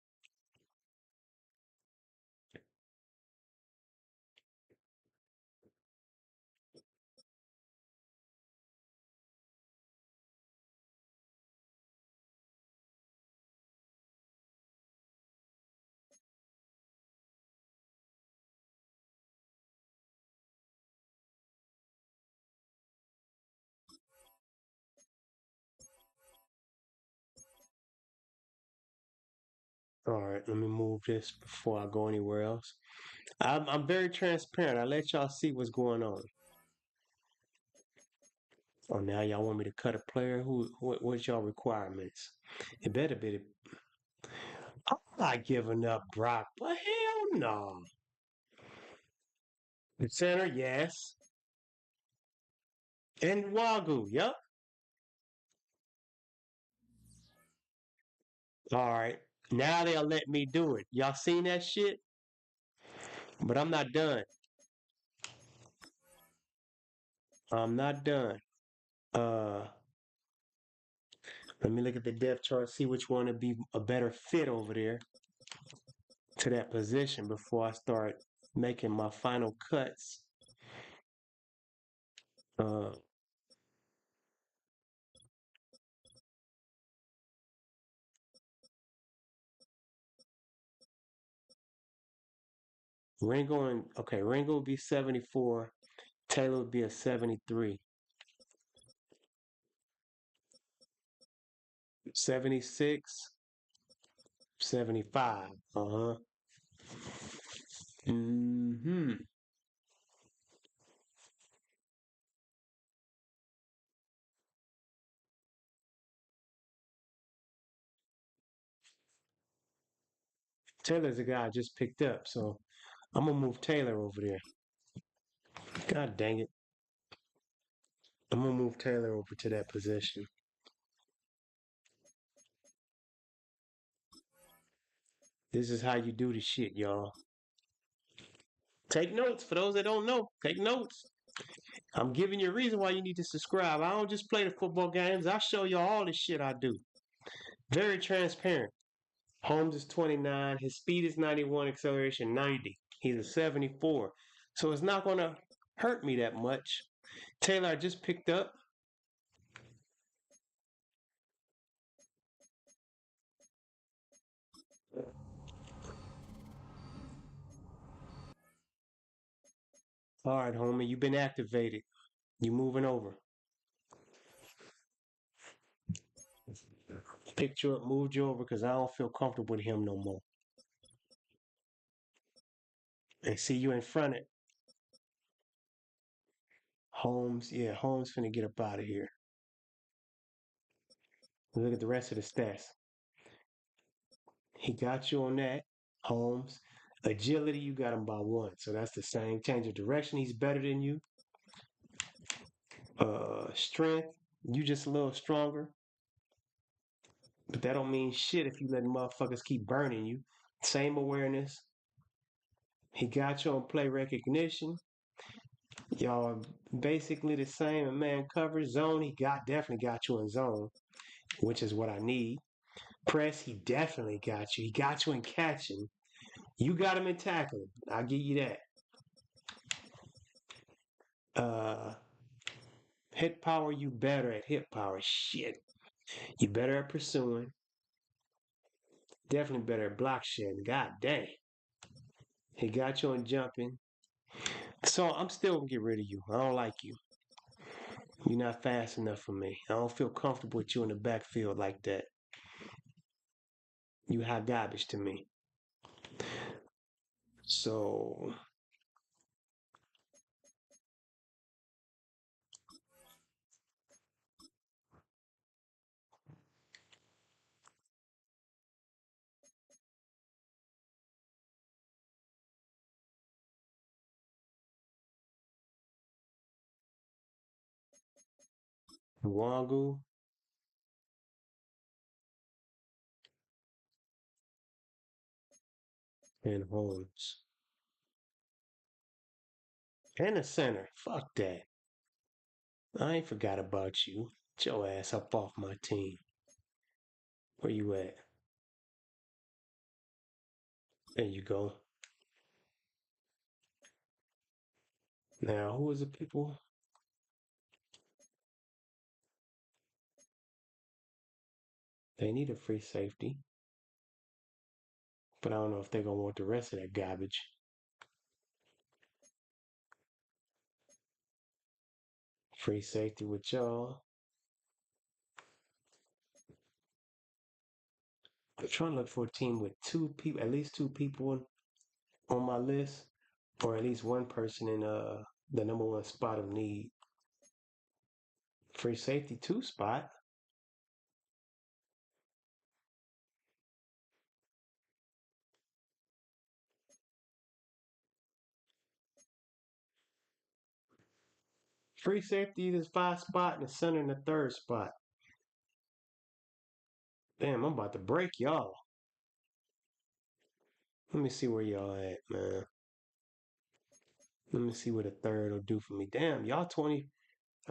All right, let me move this before I go anywhere else. I'm very transparent. I let y'all see what's going on. Oh, now y'all want me to cut a player? What's y'all requirements? It better be. I'm not giving up Brock, but hell no. The center, yes. And Wagyu, yep. All right. Now they'll let me do it. Y'all seen that shit? But I'm not done. I'm not done. Let me look at the depth chart, see which one would be a better fit over there to that position before I start making my final cuts. Ringo would be 74. Taylor would be a 73. 76, 75. Uh-huh. Mm-hmm. Taylor's a guy I just picked up, so I'm gonna move Taylor over there. God dang it. I'm gonna move Taylor over to that position. This is how you do the shit, y'all. Take notes. For those that don't know, take notes. I'm giving you a reason why you need to subscribe. I don't just play the football games. I show you all the shit I do. Very transparent. Holmes is 29. His speed is 91. Acceleration 90. He's a 74. So it's not going to hurt me that much. Taylor, I just picked up. All right, homie, you've been activated. You moving over. Picked you up, moved you over because I don't feel comfortable with him no more. And see you in front of Holmes. Yeah, Holmes finna get up out of here. Look at the rest of the stats. He got you on that, Holmes. Agility, you got him by 1. So that's the same. Change of direction, he's better than you. Strength, you just a little stronger. But that don't mean shit if you let motherfuckers keep burning you. Same awareness. He got you on play recognition. Y'all are basically the same in man coverage. Zone, he definitely got you in zone, which is what I need. Press, he definitely got you. He got you in catching. You got him in tackling. I'll give you that. Hit power, you better at hit power. Shit. You better at pursuing. Definitely better at block shedding. God dang. He got you on jumping. So I'm still gonna get rid of you. I don't like you. You're not fast enough for me. I don't feel comfortable with you in the backfield like that. You hot garbage to me. So Wangu and Holmes. And the center. Fuck that. I ain't forgot about you. Get your ass up off my team. Where you at? There you go. Now, who is the people? They need a free safety. But I don't know if they're going to want the rest of that garbage. Free safety with y'all. I'm trying to look for a team with two people, at least two people on my list, or at least one person in the number one spot of need. Free safety 2 spot. Free safety is 5 spot and the center in the 3rd spot. Damn, I'm about to break y'all. Let me see where y'all at, man. Let me see what a 3rd will do for me. Damn, y'all 20.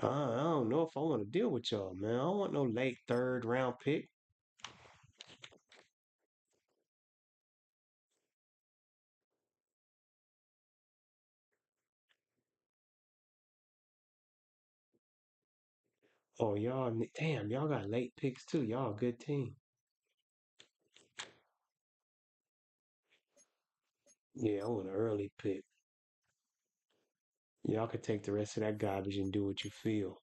I don't know if I want to deal with y'all, man. I don't want no late 3rd round pick. Oh, y'all, damn, y'all got late picks too. Y'all a good team. Yeah, I want an early pick. Y'all could take the rest of that garbage and do what you feel.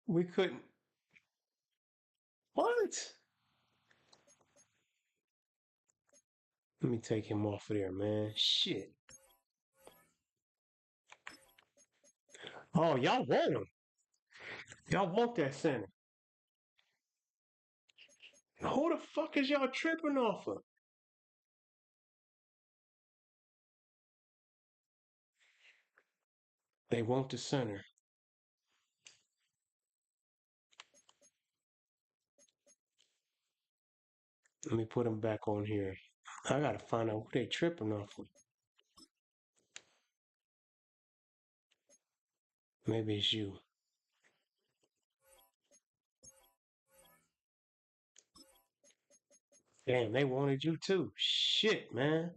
We couldn't. What? Let me take him off of there, man. Shit. Oh, y'all want him. Y'all want that center. Who the fuck is y'all tripping off of? They want the center. Let me put him back on here. I gotta find out who they tripping off of. Maybe it's you. Damn, they wanted you too. Shit, man.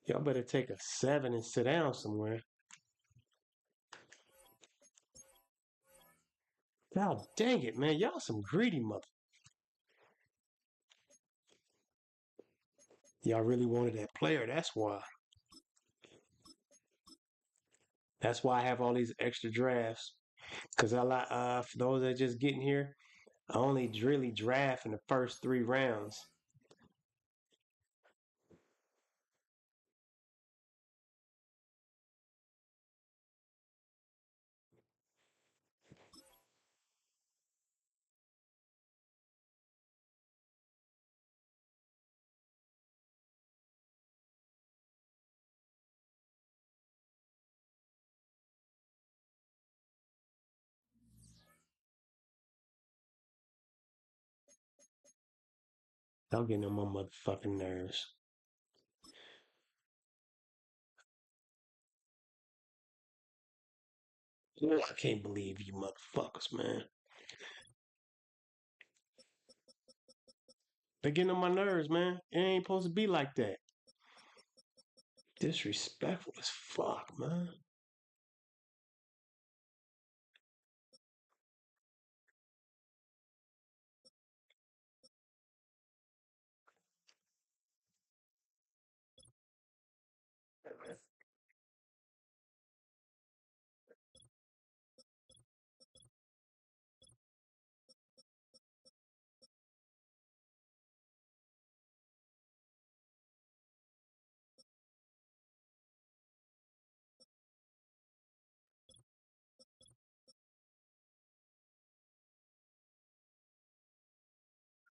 Y'all better take a 7 and sit down somewhere. God dang it, man. Y'all some greedy mother. Y'all really wanted that player. That's why. That's why I have all these extra drafts. Because for those that just getting here, I only really draft in the first 3 rounds. Y'all getting on my motherfucking nerves. Ooh, I can't believe you motherfuckers, man. They're getting on my nerves, man. It ain't supposed to be like that. Disrespectful as fuck, man.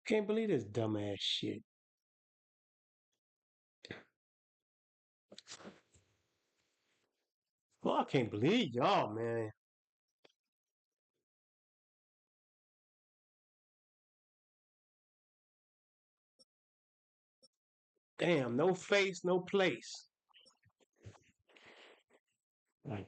Can't believe this dumbass shit. Well, I can't believe y'all, man. Damn, no face, no place. Like,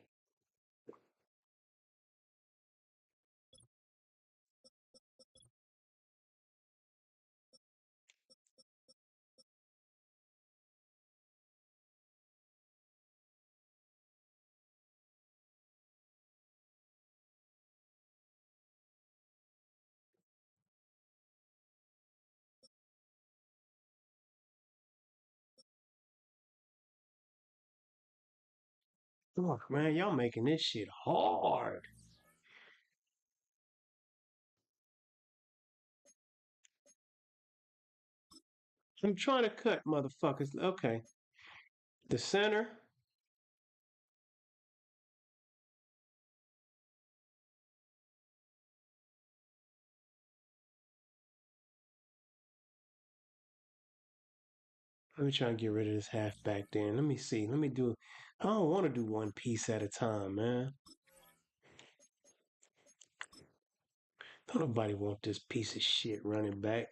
look, man, y'all making this shit hard. I'm trying to cut motherfuckers. Okay. The center. Let me try and get rid of this halfback then. Let me see. Let me do. I don't want to do one piece at a time, man. Don't nobody want this piece of shit running back.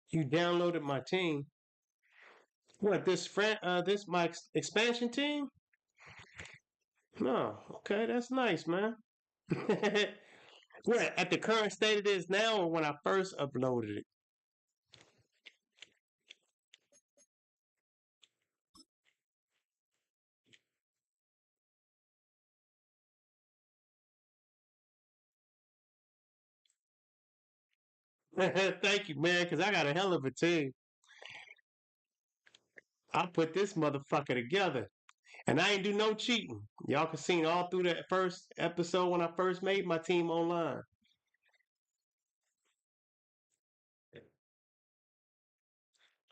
You downloaded my team. What, this my expansion team? No, okay, that's nice, man. What, at the current state it is now, or when I first uploaded it? Thank you, man, because I got a hell of a team. I put this motherfucker together, and I ain't do no cheating. Y'all can see all through that first episode when I first made my team online.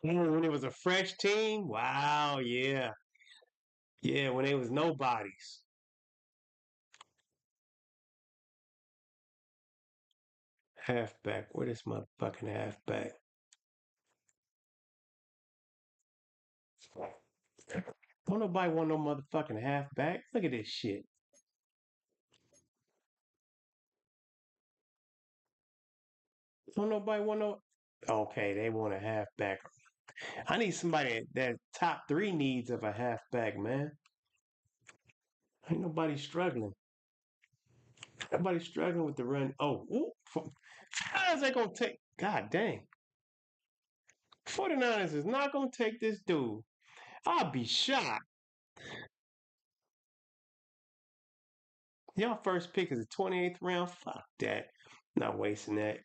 When it was a fresh team, wow, yeah. Yeah, when it was nobodies. Halfback. Where this motherfucking halfback? Don't nobody want no motherfucking halfback. Look at this shit. Don't nobody want no. Okay, they want a halfback. I need somebody that top three needs of a halfback, man. Ain't nobody struggling. Nobody's struggling with the run. Oh, how is they gonna take? God dang. 49ers is not gonna take this dude. I'll be shocked. Y'all first pick is the 28th round. Fuck that. Not wasting that.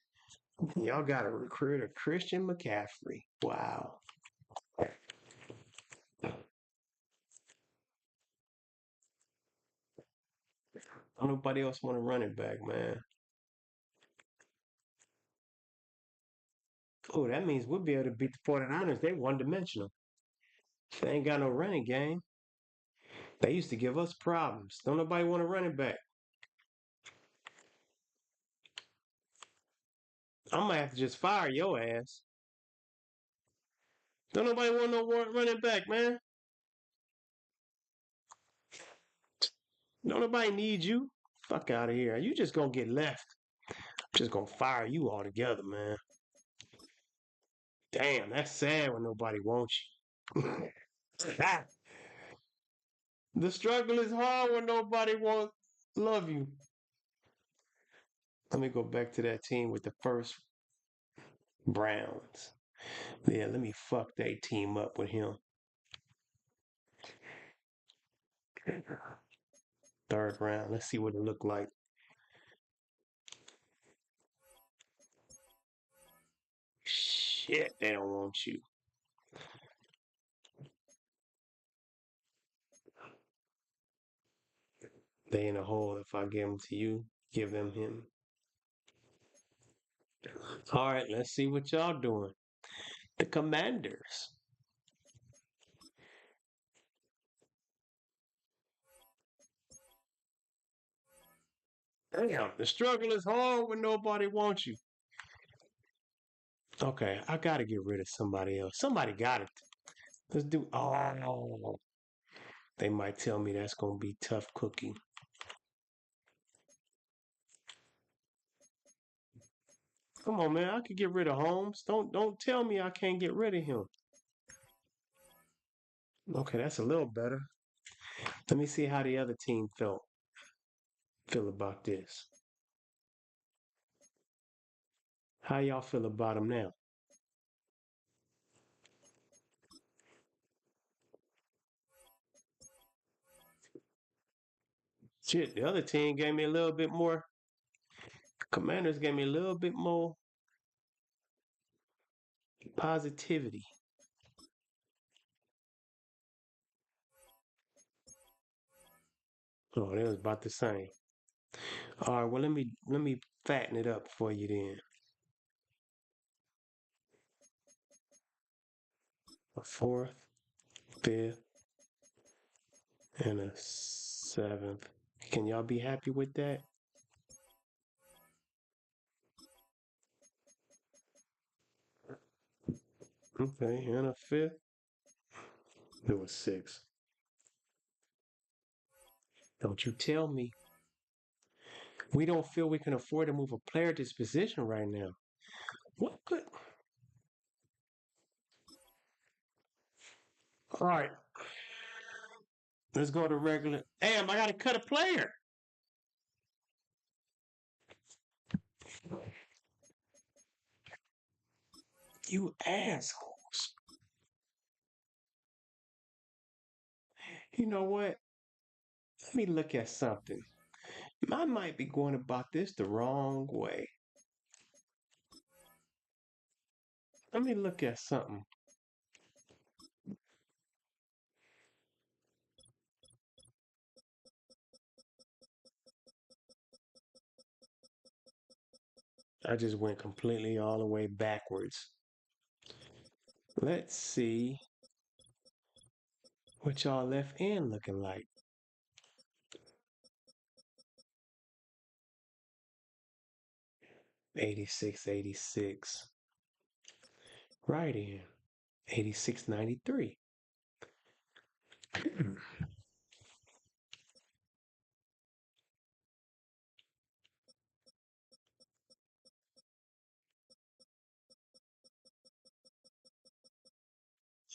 Y'all got to recruit a Christian McCaffrey. Wow. Don't nobody else want to run it back, man. Oh, that means we'll be able to beat the 49ers. They one dimensional. They ain't got no running game. They used to give us problems. Don't nobody want to run it back. I might have to just fire your ass. Don't nobody want no running back, man. Don't nobody need you. Fuck out of here. You just gonna get left. I'm just gonna fire you altogether, man. Damn, that's sad when nobody wants you. The struggle is hard when nobody wants love you. Let me go back to that team with the first Browns. Yeah, let me fuck that team up with him. Third round. Let's see what it look like. Shit, they don't want you. They in a hole. If I give them to you, give them him. All right, let's see what y'all doing. The Commanders. Damn, the struggle is hard when nobody wants you. Okay, I gotta get rid of somebody else. Somebody got it. Let's do. Oh, they might tell me that's gonna be tough cookie. Come on, man. I could get rid of Holmes. Don't tell me I can't get rid of him. Okay, that's a little better. Let me see how the other team feel about this. How y'all feel about him now? Shit, the other team gave me a little bit more. Commanders gave me a little bit more positivity. Oh, they was about the same. All right, well let me fatten it up for you then. A fourth, fifth, and a seventh. Can y'all be happy with that? Okay, and a fifth. There was six. Don't you tell me. We don't feel we can afford to move a player to this position right now. What? All right. Let's go to regular. Damn, I got to cut a player. You assholes. You know what? Let me look at something. I might be going about this the wrong way. Let me look at something. I just went completely all the way backwards. Let's see what y'all left end looking like. '86, '86. Right in. 86, '93.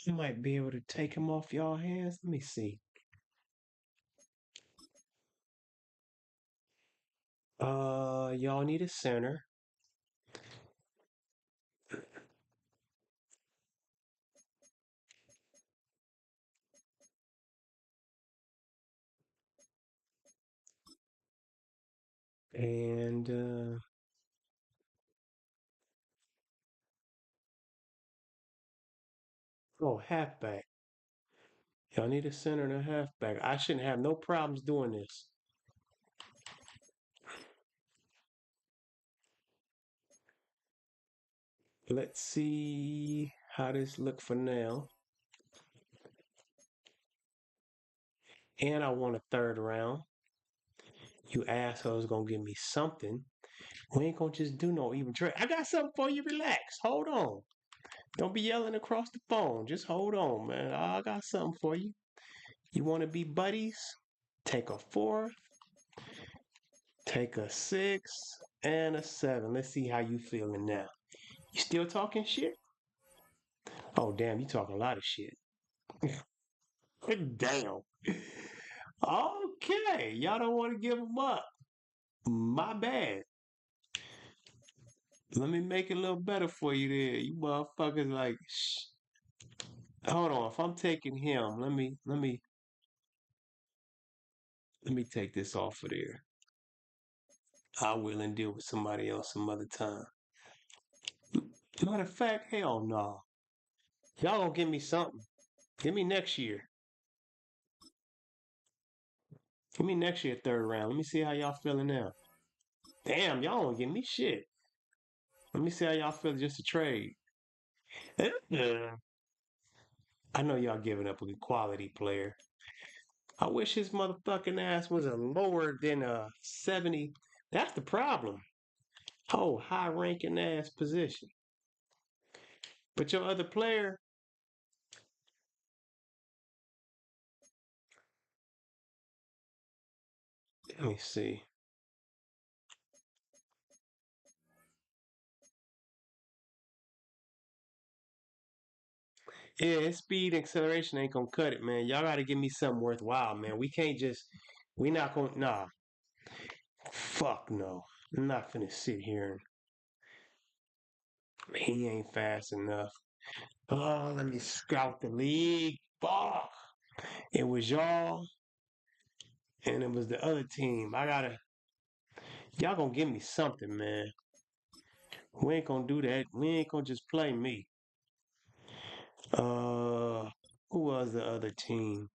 You might be able to take him off y'all hands. Let me see. Y'all need a center. And halfback. Y'all need a center and a halfback. I shouldn't have no problems doing this. Let's see how this look for now. And I want a third round. You assholes gonna give me something. We ain't gonna just do no even trade. I got something for you. Relax. Hold on. Don't be yelling across the phone. Just hold on, man. I got something for you. You want to be buddies? Take a 4, take a 6, and a 7. Let's see how you feeling now. You still talking shit? Oh, damn, you talking a lot of shit. Damn. Okay, y'all don't want to give them up. My bad. Let me make it a little better for you there. You motherfuckers like, shh. Hold on. If I'm taking him, let me take this off of there. I will and deal with somebody else some other time. Matter of fact, hell no. Y'all gonna give me something. Give me next year. Give me next year third round. Let me see how y'all feeling now. Damn, y'all don't give me shit. Let me see how y'all feel just to trade. I know y'all giving up a quality player. I wish his motherfucking ass was a lower than a 70. That's the problem. Oh, high ranking ass position. But your other player, let me see. Yeah, his speed and acceleration ain't gonna cut it, man. Y'all gotta give me something worthwhile, man. We can't just, we not gonna, nah. Fuck no. I'm not finna sit here and he ain't fast enough. Oh, let me scout the league. Fuck. It was y'all and it was the other team. Y'all gonna give me something, man. We ain't gonna do that. We ain't gonna just play me. Uh, who was the other team?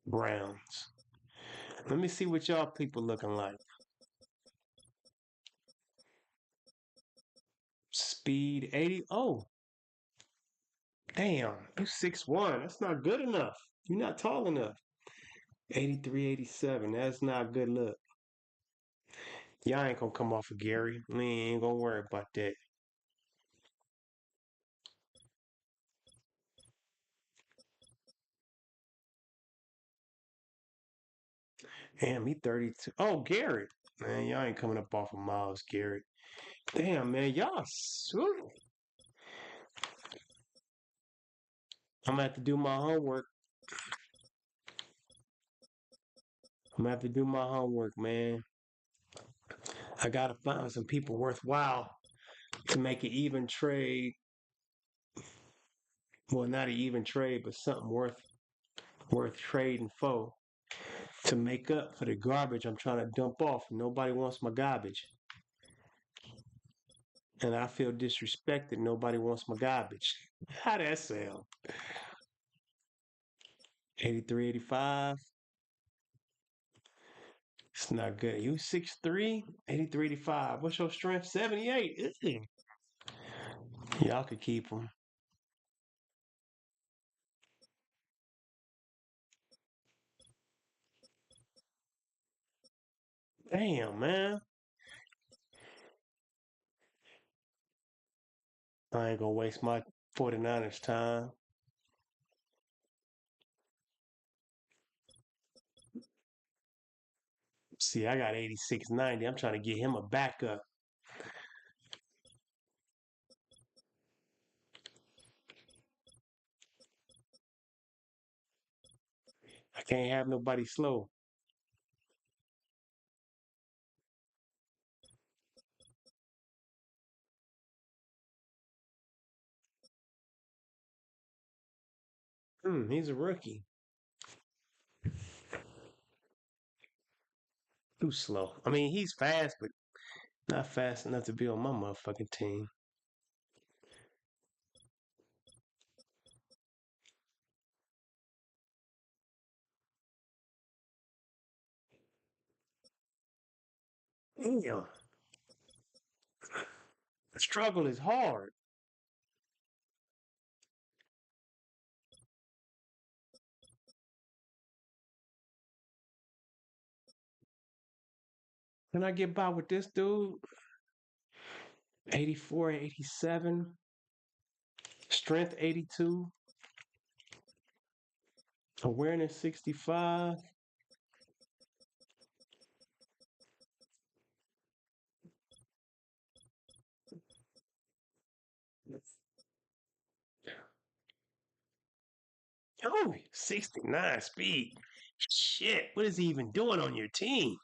Browns. Let me see what y'all people looking like. Speed 80. Oh, damn. You 6'1". That's not good enough. You're not tall enough. 83, 87. That's not good look. Y'all ain't gonna come off of Gary. We ain't gonna worry about that. Damn, he 32. Oh, Garrett. Man, y'all ain't coming up off of Miles Garrett. Damn, man, y'all. I'm gonna have to do my homework. I'm gonna have to do my homework, man. I gotta find some people worthwhile to make an even trade. Well, not an even trade, but something worth trading for to make up for the garbage I'm trying to dump off. Nobody wants my garbage. And I feel disrespected. Nobody wants my garbage. How that sound? 83, 85. It's not good. You 6'3", 83, 85. What's your strength? 78. Ugh. Y'all could keep him. Damn, man. I ain't gonna waste my 49ers time. See, I got 86, 90. I'm trying to get him a backup. I can't have nobody slow. He's a rookie. Too slow. I mean, he's fast, but not fast enough to be on my motherfucking team. Damn. The struggle is hard. Can I get by with this dude? 84, 87. Strength 82. Awareness 65. Oh, 69 speed. Shit, what is he even doing on your team?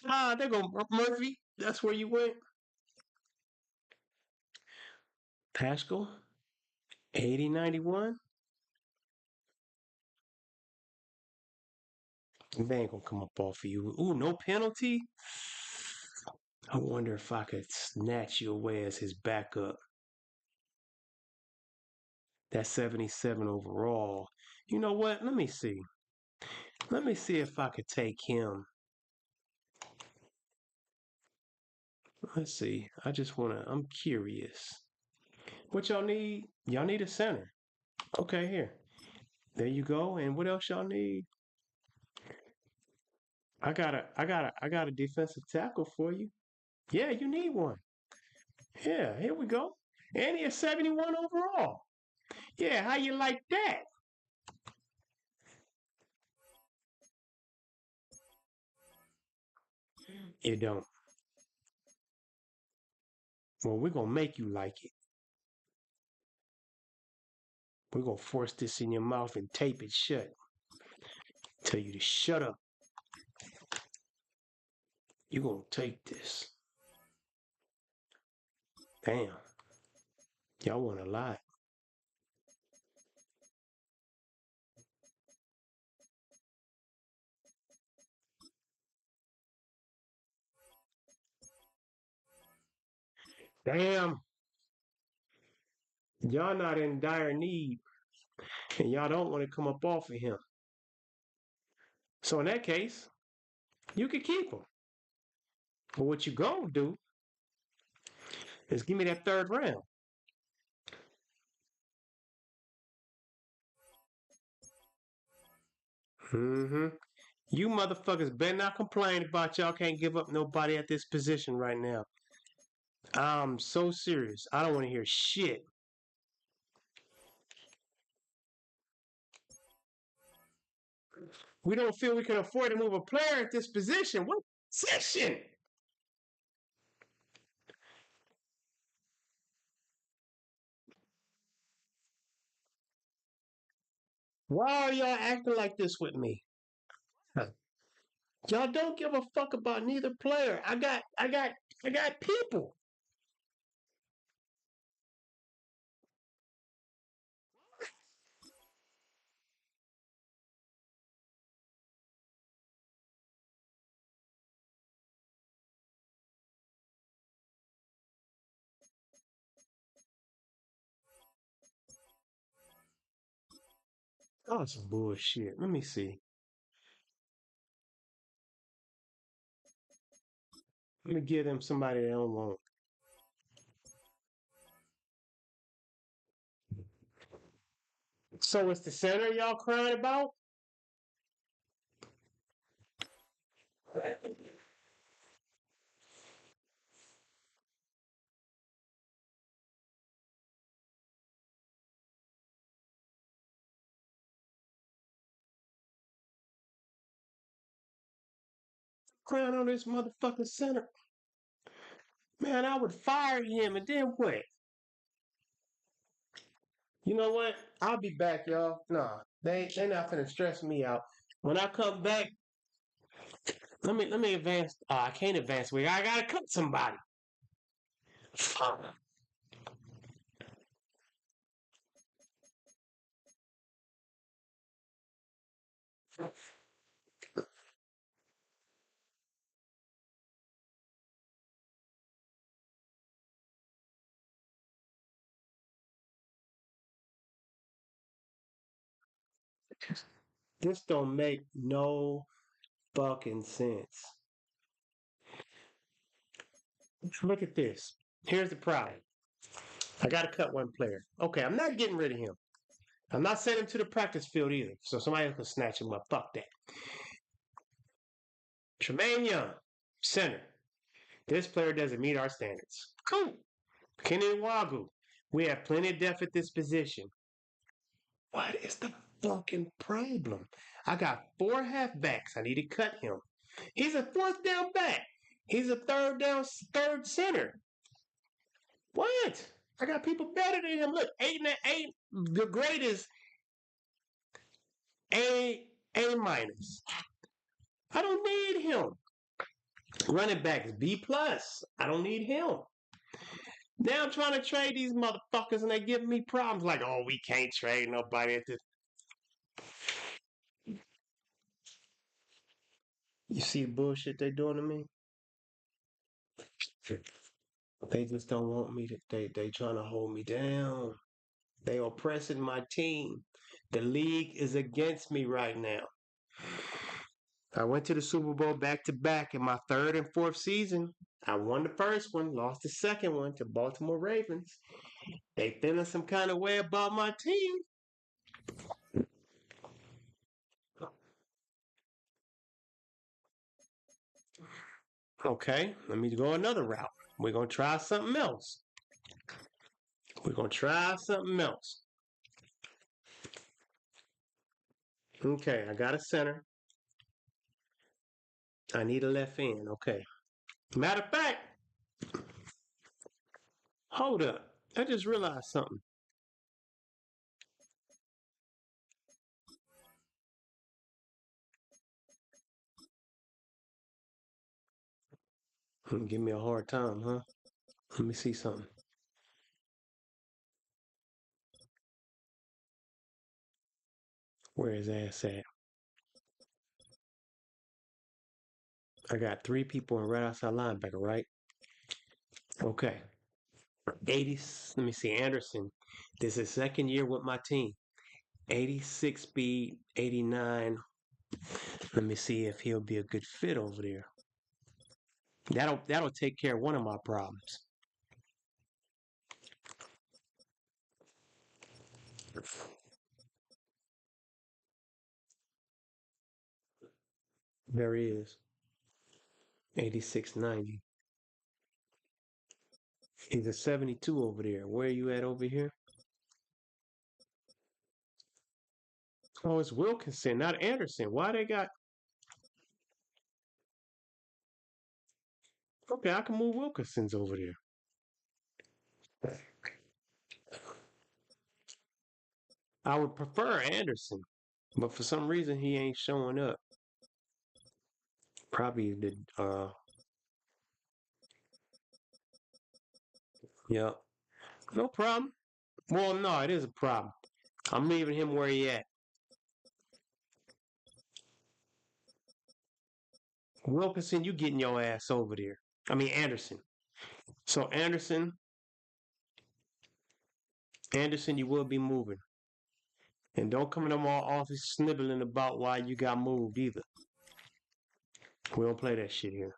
Ah, there go Murphy. That's where you went. Pascal, 80, 91. They ain't gonna come up off of you. Ooh, no penalty? I wonder if I could snatch you away as his backup. That's 77 overall. You know what? Let me see. Let me see if I could take him. Let's see. I'm curious. What y'all need? Y'all need a center. Okay, here. There you go. And what else y'all need? I got a defensive tackle for you. Yeah, you need one. Yeah, here we go. And he's 71 overall. Yeah, how you like that? You don't. Well, we're gonna make you like it. We're gonna force this in your mouth and tape it shut. Tell you to shut up. You're gonna take this. Damn. Y'all want a lot. Damn. Y'all not in dire need. And y'all don't want to come up off of him. So in that case, you can keep him. But what you gonna do is give me that third round. Mm-hmm. You motherfuckers better not complain about y'all can't give up nobody at this position right now. I'm so serious. I don't want to hear shit. We don't feel we can afford to move a player at this position. What position? Why are y'all acting like this with me? Huh. Y'all don't give a fuck about neither player. I got people. Oh, some bullshit. Let me see. Let me give them somebody they don't want. So it's the center y'all crying about? Crying on this motherfucking center. Man, I would fire him and then what? You know what? I'll be back, y'all. Nah, they not finna stress me out. When I come back, let me advance. I can't advance. I gotta cut somebody. Fuck. This don't make no fucking sense. Look at this. Here's the problem. I gotta cut one player. Okay, I'm not getting rid of him. I'm not sending him to the practice field either. So somebody else can snatch him up. Fuck that. Tremaine Young, center. This player doesn't meet our standards. Cool. Kenny Wagu. We have plenty of depth at this position. What is the fucking problem? I got 4 halfbacks. I need to cut him. He's a 4th down back. He's a third center. What? I got people better than him. Look, 8. The grade is A minus. I don't need him. Running back is B plus. I don't need him. Now I'm trying to trade these motherfuckers and they giving me problems like, oh, we can't trade nobody at this. You see the bullshit they doing to me? They just don't want me to. They trying to hold me down. They oppressing my team. The league is against me right now. I went to the Super Bowl back to back in my 3rd and 4th season. I won the first one, lost the second one to Baltimore Ravens. They feeling some kind of way about my team. Okay, let me go another route. We're going to try something else. We're going to try something else. Okay, I got a center. I need a left end. Okay. Matter of fact, hold up. I just realized something. Give me a hard time, huh? Let me see something. Where his ass at? I got 3 people in right outside linebacker, right? Okay. 80, let me see, Anderson. This is second year with my team. 86 speed, 89. Let me see if he'll be a good fit over there. That'll take care of one of my problems. There he is. 8690. He's a 72 over there. Where are you at over here? Oh, it's Wilkinson, not Anderson. Why they got... Okay, I can move Wilkinson's over there. I would prefer Anderson, but for some reason he ain't showing up. Probably the yeah. No problem. Well, no, it is a problem. I'm leaving him where he at. Wilkinson, you getting your ass over there. I mean Anderson. So Anderson, you will be moving. And don't come into my office snibbling about why you got moved either. We don't play that shit here.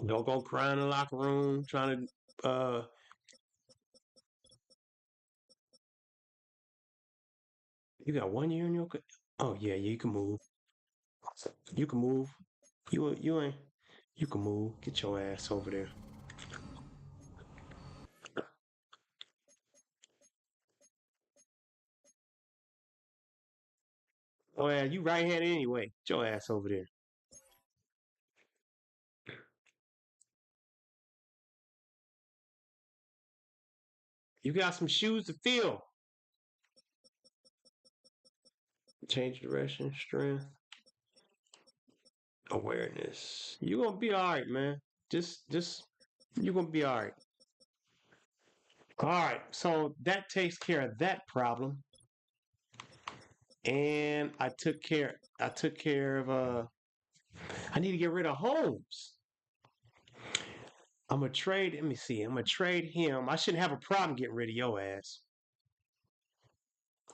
Don't go cry in the locker room trying to you got 1 year in your oh yeah, you can move. You can move. You ain't you can move. Get your ass over there. Oh yeah, you right handed anyway. Get your ass over there. You got some shoes to fill. Change direction, strength, awareness. You gonna be alright, man. Just you gonna be alright. Alright, so that takes care of that problem. And I took care of I need to get rid of Holmes. I'm gonna trade, let me see, I'm gonna trade him. I shouldn't have a problem getting rid of your ass.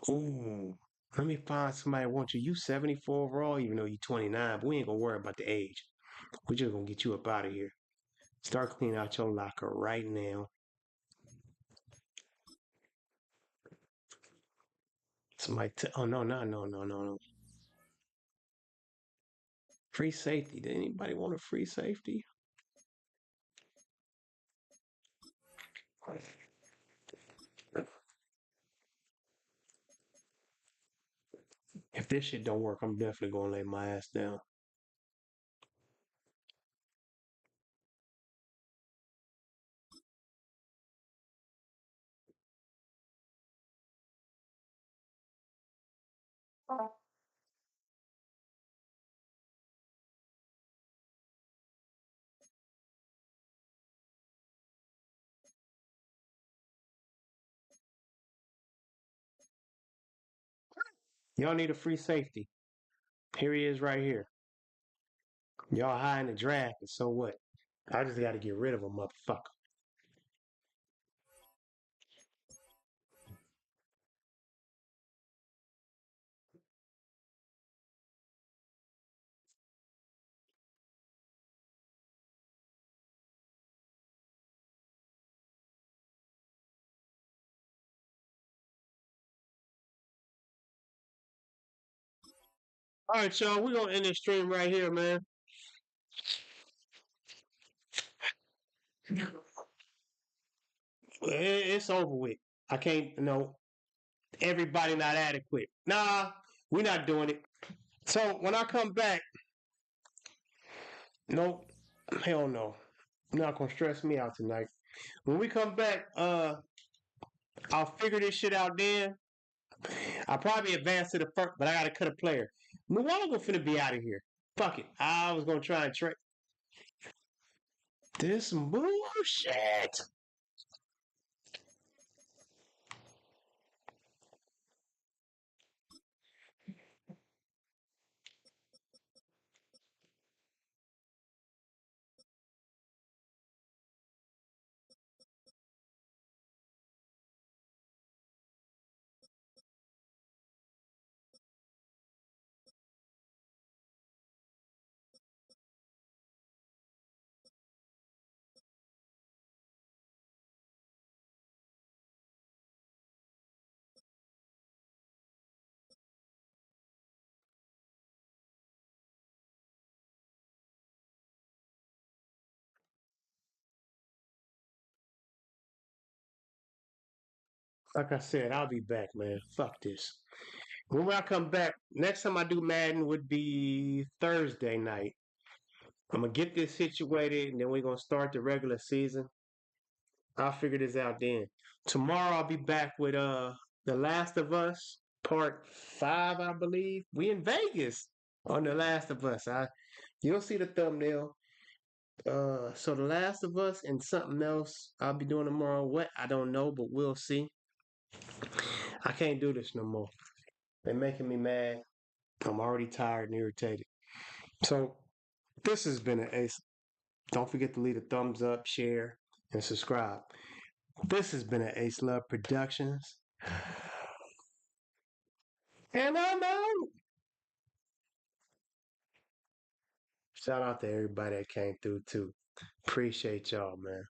Ooh. Let me find somebody that wants you. You 74 overall, even though you 29, but we ain't gonna worry about the age. We're just gonna get you up out of here. Start cleaning out your locker right now. Somebody oh no. Free safety. Did anybody want a free safety? If this shit don't work, I'm definitely gonna lay my ass down. Y'all need a free safety. Here he is right here. Y'all high in the draft, and so what? I just gotta get rid of a motherfucker. All right, y'all. We're gonna end this stream right here, man. It's over with. I can't. No, everybody not adequate. Nah, we're not doing it. So when I come back, no, hell no. You're not gonna stress me out tonight. When we come back, I'll figure this shit out then. I'll probably advance to the first, but I gotta cut a player. Nwanga finna be out of here. Fuck it. I was gonna try and trade. This some bullshit. Like I said, I'll be back, man. Fuck this. When I come back, next time I do Madden would be Thursday night. I'm gonna get this situated, and then we're gonna start the regular season. I'll figure this out then. Tomorrow I'll be back with The Last of Us Part 5, I believe. We in Vegas on The Last of Us. You'll see the thumbnail. So The Last of Us and something else I'll be doing tomorrow. What? I don't know, but we'll see. I can't do this no more. They're making me mad. I'm already tired and irritated. So this has been an Ace. Don't forget to leave a thumbs up, share, and subscribe. This has been an Ace Love Productions. And I'm out. Shout out to everybody that came through too. Appreciate y'all, man.